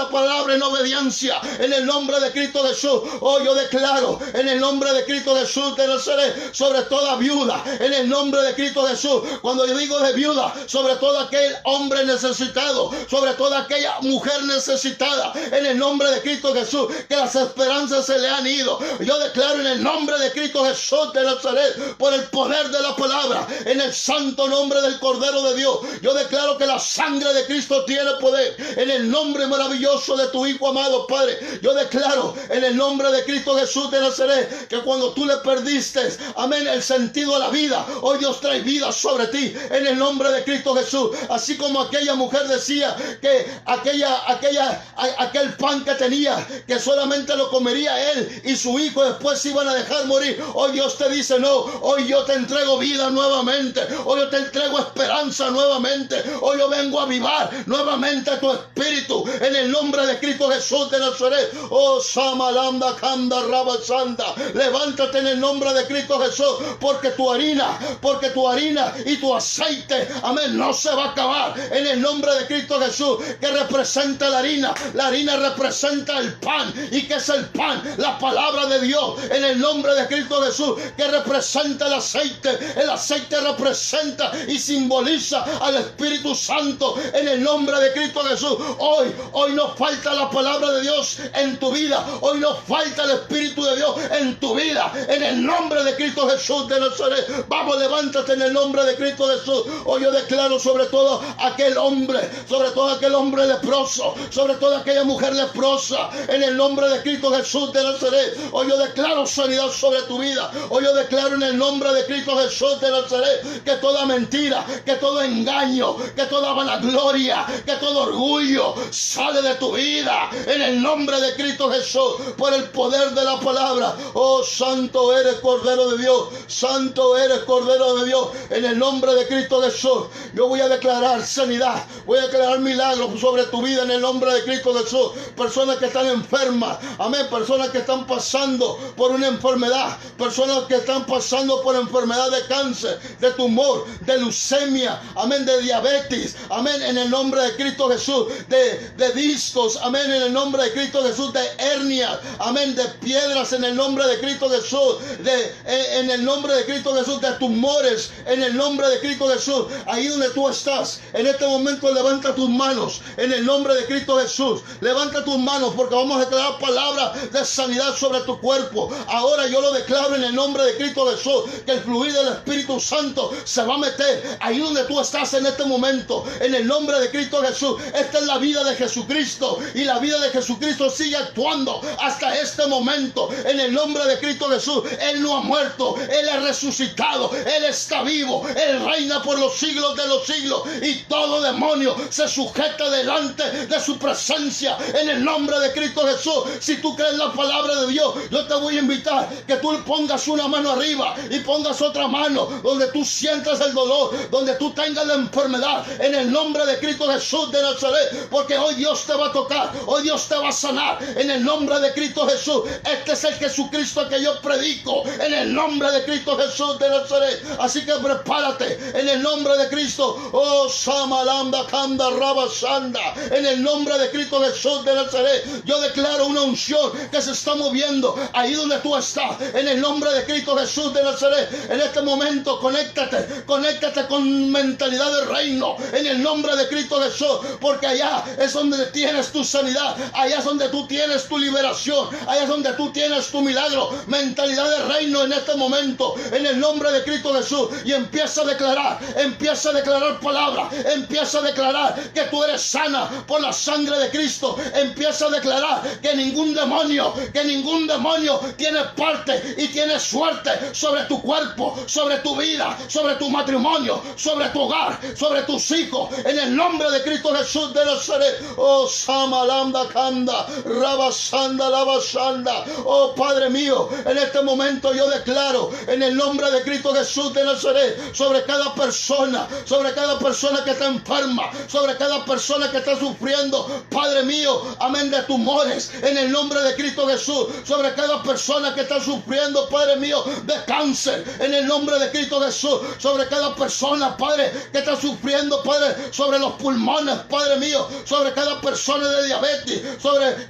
palabra en obediencia, en el nombre de Cristo Jesús. Oh, yo declaro en el nombre de Cristo Jesús de Nazaret, sobre toda viuda, en el nombre de Cristo Jesús. Cuando yo digo de viuda, sobre todo aquel hombre necesitado, sobre toda aquella mujer necesitada, en el nombre de Cristo Jesús, que las esperanzas se le han ido. Yo declaro en el nombre de Cristo Jesús de Nazaret, por el poder de la palabra, en el santo nombre del Cordero de Dios, yo declaro que la sangre de Cristo tiene poder, en el nombre maravilloso de tu Hijo amado, Padre. Yo declaro en el nombre de Cristo Jesús de Nazaret, que cuando tú le perdiste, amén, el sentido a la vida, hoy Dios trae vida sobre ti, en el nombre de Cristo Jesús. Así como aquella mujer decía que aquel pan que tenía, que solamente lo comería él y su hijo, después se iban a dejar morir. Hoy Dios te dice: no, hoy yo te entrego vida nuevamente, hoy yo te entrego esperanza nuevamente, hoy yo vengo a avivar nuevamente tu espíritu, en el nombre de Cristo Jesús de Nazaret. Oh, Samalanda Kanda Rabasanda, levántate en el nombre de Cristo Jesús, porque tu harina y tu aceite, amén, no se va a acabar, en el nombre de Cristo Jesús. Que representa la harina representa el pan. ¿Y qué es el pan? La palabra de Dios, en el nombre de Cristo Jesús. Que representa el aceite representa y simboliza al Espíritu Santo, en el nombre de Cristo Jesús. Hoy nos falta la palabra de Dios en tu vida, hoy nos falta el Espíritu de Dios en tu vida, en el nombre de Cristo Jesús de Nazaret. Vamos, levántate en el nombre de Cristo Jesús. Hoy yo declaro sobre todo aquel hombre leproso, sobre toda aquella mujer leprosa, en el nombre de Cristo Jesús de Nazaret. Hoy yo declaro sanidad sobre tu vida. Hoy yo declaro en el nombre de Cristo Jesús de Nazaret, que toda mentira, que todo engaño, que toda vanagloria, que todo orgullo sale de tu vida, en el nombre de Cristo Jesús, por el poder de la palabra. Oh, santo eres, Cordero de Dios, santo eres, Cordero de Dios, en el nombre de Cristo Jesús. Yo voy a declarar sanidad, voy a declarar milagros sobre tu vida, en el nombre de Cristo Jesús. Personas que están enfermas, amén, personas que están pasando por una enfermedad, personas que están pasando por enfermedad de cáncer, de tumor, de leucemia, amén, de diabetes, amén, en el nombre de Cristo Jesús, de discos, amén, en el nombre de Cristo Jesús, de hernias, amén, de piedras, en el nombre de Cristo Jesús, en el nombre de Cristo Jesús, de tumores, en el nombre de Cristo Jesús. Ahí donde tú estás, en este momento levanta tus manos, en el nombre de Cristo Jesús. Levanta tus manos, porque vamos a declarar palabras de sanidad sobre tu cuerpo. Ahora yo lo declaro en el nombre de Cristo Jesús, que el fluir del Espíritu Santo se va a meter ahí donde tú estás en este momento, en el nombre de Cristo Jesús. Esta es la vida de Jesucristo, y la vida de Jesucristo sigue actuando hasta este momento, en el nombre de Cristo Jesús. Él no ha muerto, Él ha resucitado, Él está vivo, Él reina por los siglos de los siglos, y todo demonio se sujeta delante de su presencia, en el nombre de Cristo Jesús. Si tú crees la palabra de Dios, yo te voy a invitar que tú pongas una mano arriba y pongas otra mano donde tú sientas el dolor, donde tú tengas la enfermedad, en el nombre de Cristo Jesús de Nazaret, porque hoy Dios te va a tocar, hoy Dios te va a sanar, en el nombre de Cristo Jesús. Este es el Jesucristo que yo predico, en el nombre de Cristo Jesús de Nazaret. Así que prepárate, en el nombre de Cristo. Oh, Samalanda Kanda Rabasanda, en el nombre de Cristo Jesús de Nazaret. Yo declaro declaro una unción que se está moviendo ahí donde tú estás. En el nombre de Cristo Jesús de Nazaret, en este momento conéctate con mentalidad del reino. En el nombre de Cristo Jesús, porque allá es donde tienes tu sanidad, allá es donde tú tienes tu liberación, allá es donde tú tienes tu milagro. Mentalidad del reino en este momento, en el nombre de Cristo Jesús, y empieza a declarar palabra, empieza a declarar que tú eres sana por la sangre de Cristo. Empieza a declarar que ningún demonio tiene parte y tiene suerte sobre tu cuerpo, sobre tu vida, sobre tu matrimonio, sobre tu hogar, sobre tus hijos, en el nombre de Cristo Jesús de Nazaret. Oh, Samalanda Kanda, Rabasanda, Labasanda. Oh, Padre mío, en este momento yo declaro en el nombre de Cristo Jesús de Nazaret sobre cada persona que está enferma, sobre cada persona que está sufriendo, Padre mío, amén, de tumores, en el nombre de Cristo Jesús, sobre cada persona que está sufriendo, Padre mío, de cáncer, en el nombre de Cristo Jesús, sobre cada persona, Padre, que está sufriendo, Padre, sobre los pulmones, Padre mío, sobre cada persona de diabetes,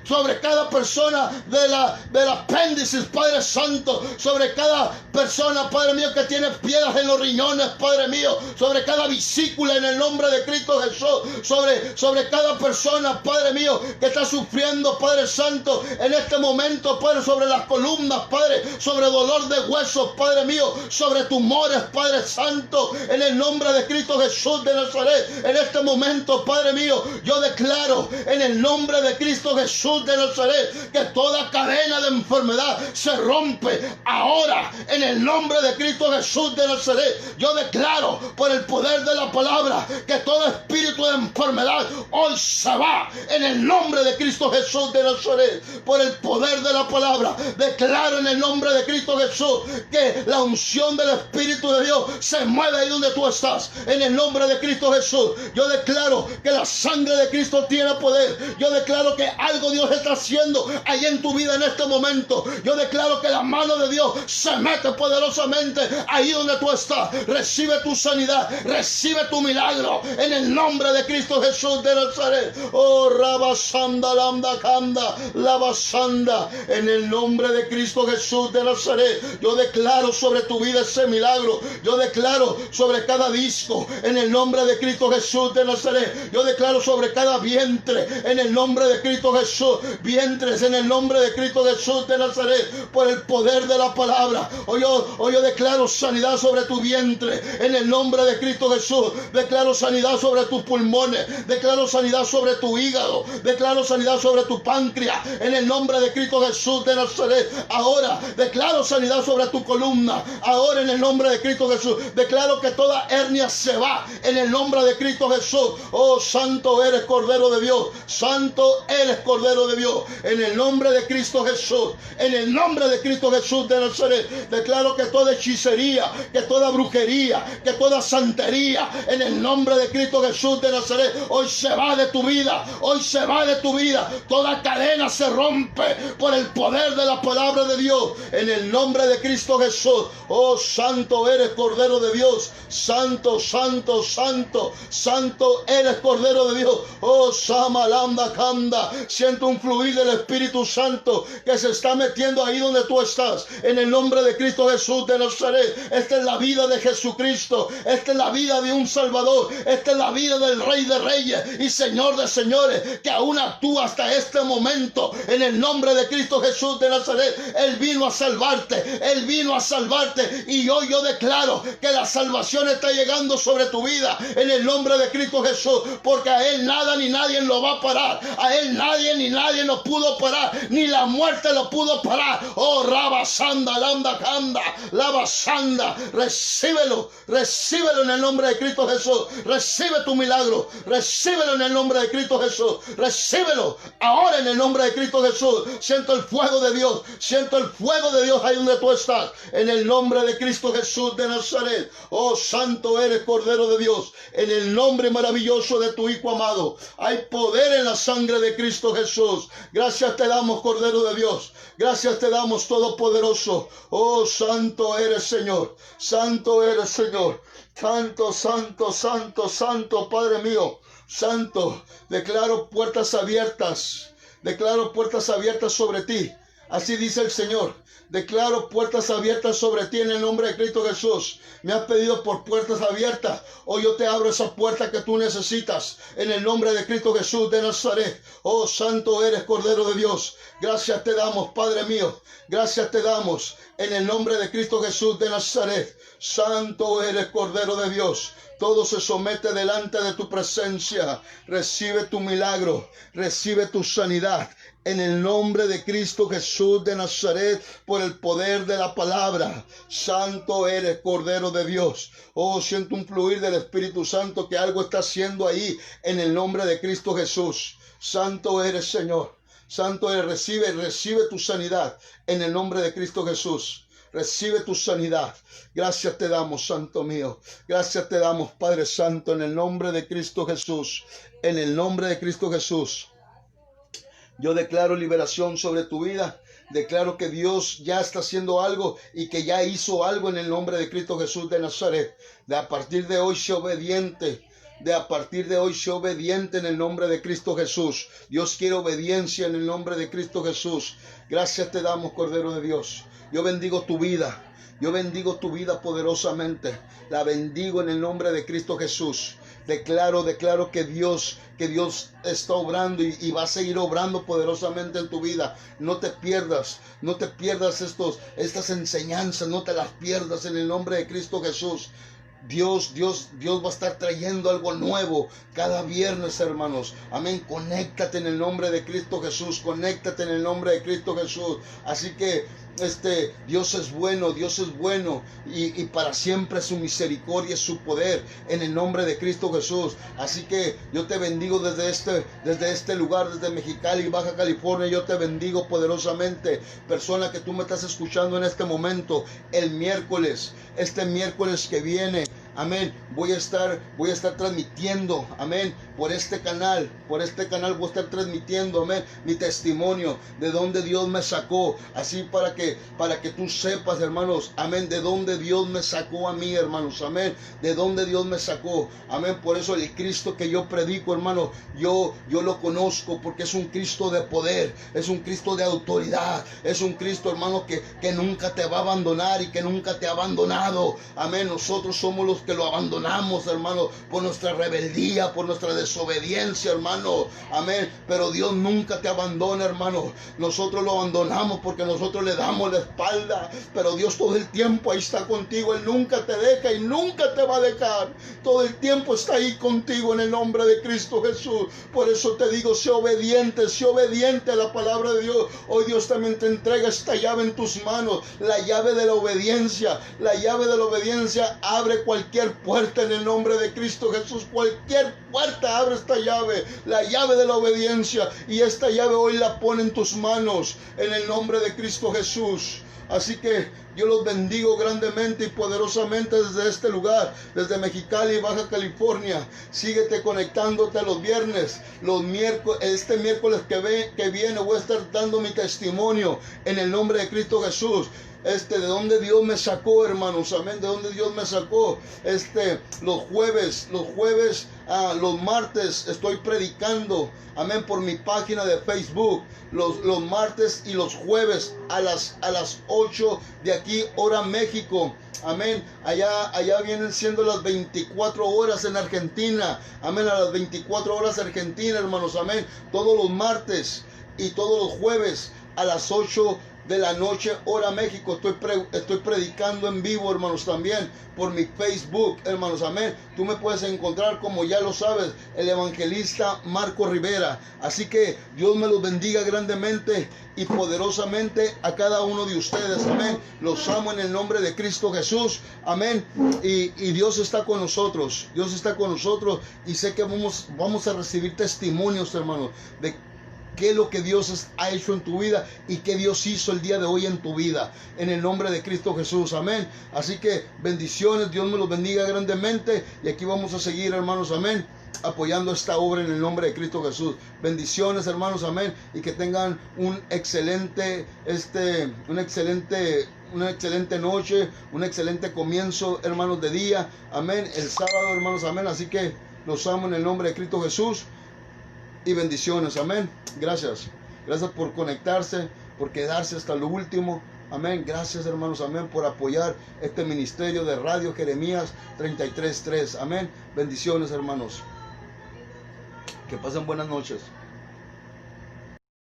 sobre cada persona del apéndice, Padre Santo, sobre cada persona, Padre mío, que tiene piedras en los riñones, Padre mío, sobre cada vesícula, en el nombre de Cristo Jesús, sobre cada persona, Padre mío, que está sufriendo, Padre Santo, en este momento, Padre, sobre las columnas, Padre, sobre dolor de huesos, Padre mío, sobre tumores, Padre Santo, en el nombre de Cristo Jesús de Nazaret, en este momento, Padre mío, yo declaro en el nombre de Cristo Jesús de Nazaret que toda cadena de enfermedad se rompe ahora, en el nombre de Cristo Jesús de Nazaret. Yo declaro por el poder de la palabra que todo espíritu de enfermedad hoy se va, en el nombre de Cristo Jesús de Nazaret. Por el poder de la palabra declaro en el nombre de Cristo Jesús que la unción del Espíritu de Dios se mueve ahí donde tú estás, en el nombre de Cristo Jesús. Yo declaro que la sangre de Cristo tiene poder. Yo declaro que algo Dios está haciendo ahí en tu vida en este momento. Yo declaro que la mano de Dios se mete poderosamente ahí donde tú estás. Recibe tu sanidad, recibe tu milagro en el nombre de Cristo Jesús de Nazaret. Oh, Rabasanda, Lambda, Kanda, Labasanda, en el nombre de Cristo Jesús de Nazaret. Yo declaro sobre tu vida ese milagro. Yo declaro sobre cada disco en el nombre de Cristo Jesús de Nazaret. Yo declaro sobre cada vientre en el nombre de Cristo Jesús. Vientres en el nombre de Cristo Jesús de Nazaret, por el poder de la palabra. Hoy yo declaro sanidad sobre tu vientre en el nombre de Cristo Jesús. Declaro sanidad sobre tus pulmones. Declaro sanidad sobre tu hígado. Declaro sanidad sobre tu páncreas en el nombre de Cristo Jesús de Nazaret. Ahora declaro sanidad sobre tu columna. Ahora en el nombre de Cristo Jesús declaro que toda hernia se va en el nombre de Cristo Jesús. Oh, santo eres, Cordero de Dios. Santo eres, Cordero de Dios. En el nombre de Cristo Jesús, en el nombre de Cristo Jesús de Nazaret, declaro que toda hechicería, que toda brujería, que toda santería, en el nombre de Cristo Jesús de Nazaret, hoy se va de tu vida. Hoy se va de tu vida. Toda cadena se rompe por el poder de la palabra de Dios. En el nombre de Cristo Jesús. Oh, santo eres, Cordero de Dios. Santo, santo, santo, santo eres, Cordero de Dios. Oh, Samalanda Kanda. Siento un fluir del Espíritu Santo que se está metiendo ahí donde tú estás. En el nombre de Cristo Jesús de Nazaret. Esta es la vida de Jesucristo. Esta es la vida de un Salvador. Esta es la vida del Rey de Reyes y Señor de Señores, que aún actúa hasta este momento. En el nombre de Cristo Jesús de Nazaret. Él vino a salvarte. Él vino a salvarte. Y hoy yo declaro que la salvación está llegando sobre tu vida. En el nombre de Cristo Jesús. Porque a Él nada ni nadie lo va a parar. A Él nadie ni nadie lo pudo parar. Ni la muerte lo pudo parar. Oh, Rabasanda, Lambda, Kanda, Labasanda. Recíbelo. Recíbelo en el nombre de Cristo Jesús. Recibe tu milagro. Recíbelo en el nombre de Cristo Jesús. Recíbelo ahora en el nombre de Cristo Jesús. Siento el fuego de Dios. Siento el fuego de Dios ahí donde tú estás. En el nombre de Cristo Jesús de Nazaret. Oh, santo eres, Cordero de Dios. En el nombre maravilloso de tu Hijo amado. Hay poder en la sangre de Cristo Jesús. Gracias te damos, Cordero de Dios. Gracias te damos, Todopoderoso. Oh, santo eres, Señor. Santo eres, Señor. Santo, santo, santo, santo, Padre mío. Santo, declaro puertas abiertas Declaro puertas abiertas sobre ti. Así dice el Señor. Declaro puertas abiertas sobre ti en el nombre de Cristo Jesús. Me has pedido por puertas abiertas. Hoy yo te abro esa puerta que tú necesitas en el nombre de Cristo Jesús de Nazaret. Oh, santo eres, Cordero de Dios. Gracias te damos, Padre mío. Gracias te damos en el nombre de Cristo Jesús de Nazaret. Santo eres, Cordero de Dios. Todo se somete delante de tu presencia. Recibe tu milagro. Recibe tu sanidad. En el nombre de Cristo Jesús de Nazaret, por el poder de la palabra. Santo eres, Cordero de Dios. Oh, siento un fluir del Espíritu Santo que algo está haciendo ahí en el nombre de Cristo Jesús. Santo eres, Señor. Santo eres, recibe tu sanidad en el nombre de Cristo Jesús. Recibe tu sanidad. Gracias te damos, Santo mío. Gracias te damos, Padre Santo, en el nombre de Cristo Jesús. En el nombre de Cristo Jesús. Yo declaro liberación sobre tu vida. Declaro que Dios ya está haciendo algo y que ya hizo algo en el nombre de Cristo Jesús de Nazaret. De a partir de hoy, sé obediente. De a partir de hoy, sé obediente en el nombre de Cristo Jesús. Dios quiere obediencia en el nombre de Cristo Jesús. Gracias te damos, Cordero de Dios. Yo bendigo tu vida. Yo bendigo tu vida poderosamente. La bendigo en el nombre de Cristo Jesús. Declaro que Dios está obrando y va a seguir obrando poderosamente en tu vida. No te pierdas estas enseñanzas, no te las pierdas en el nombre de Cristo Jesús. Dios va a estar trayendo algo nuevo cada viernes, hermanos. Amén. Conéctate en el nombre de Cristo Jesús. Conéctate en el nombre de Cristo Jesús. Así que Dios es bueno y para siempre su misericordia es su poder en el nombre de Cristo Jesús. Así que yo te bendigo desde este lugar, desde Mexicali, Baja California. Yo te bendigo poderosamente, persona que tú me estás escuchando en este momento. Este miércoles que viene, amén, voy a estar transmitiendo, amén, por este canal voy a estar transmitiendo, amén, mi testimonio de donde Dios me sacó, así para que tú sepas, hermanos, amén, de donde Dios me sacó a mí, hermanos, amén, de donde Dios me sacó, amén. Por eso el Cristo que yo predico, hermano, yo lo conozco, porque es un Cristo de poder, es un Cristo de autoridad, es un Cristo, hermano, que nunca te va a abandonar y que nunca te ha abandonado, amén. Nosotros somos los que lo abandonamos, hermano, por nuestra rebeldía, por nuestra desobediencia, hermano, amén. Pero Dios nunca te abandona, hermano. Nosotros lo abandonamos porque nosotros le damos la espalda, pero Dios todo el tiempo ahí está contigo. Él nunca te deja y nunca te va a dejar. Todo el tiempo está ahí contigo en el nombre de Cristo Jesús. Por eso te digo, sé obediente a la palabra de Dios. Hoy Dios también te entrega esta llave en tus manos, la llave de la obediencia. La llave de la obediencia abre cualquier puerta en el nombre de Cristo Jesús. Cualquier puerta abre esta llave, la llave de la obediencia, y esta llave hoy la pone en tus manos en el nombre de Cristo Jesús. Así que yo los bendigo grandemente y poderosamente desde este lugar, desde Mexicali, Baja California. Síguete conectándote los viernes, este miércoles que viene voy a estar dando mi testimonio en el nombre de Cristo Jesús. De donde Dios me sacó, hermanos, amén, de donde Dios me sacó. Los martes estoy predicando, amén, por mi página de Facebook, los martes y los jueves a las 8 de aquí, hora México, amén. Allá vienen siendo las 24 horas en Argentina, amén, a las 24 horas Argentina, hermanos, amén, todos los martes y todos los jueves a las 8 de la noche, hora México, estoy predicando en vivo, hermanos, también por mi Facebook, hermanos, amén. Tú me puedes encontrar, como ya lo sabes, el evangelista Marco Rivera. Así que Dios me los bendiga grandemente y poderosamente a cada uno de ustedes, amén. Los amo en el nombre de Cristo Jesús, amén. Y Dios está con nosotros, y sé que vamos a recibir testimonios, hermanos, de qué es lo que Dios ha hecho en tu vida y qué Dios hizo el día de hoy en tu vida, en el nombre de Cristo Jesús, amén. Así que bendiciones, Dios me los bendiga grandemente, y aquí vamos a seguir, hermanos, amén, apoyando esta obra en el nombre de Cristo Jesús. Bendiciones, hermanos, amén, y que tengan una excelente noche, un excelente comienzo, hermanos, de día, amén, el sábado, hermanos, amén. Así que los amo en el nombre de Cristo Jesús y bendiciones, amén. Gracias. Gracias por conectarse, por quedarse hasta lo último. Amén. Gracias, hermanos. Amén. Por apoyar este ministerio de Radio Jeremías 33.3. Amén. Bendiciones, hermanos. Que pasen buenas noches.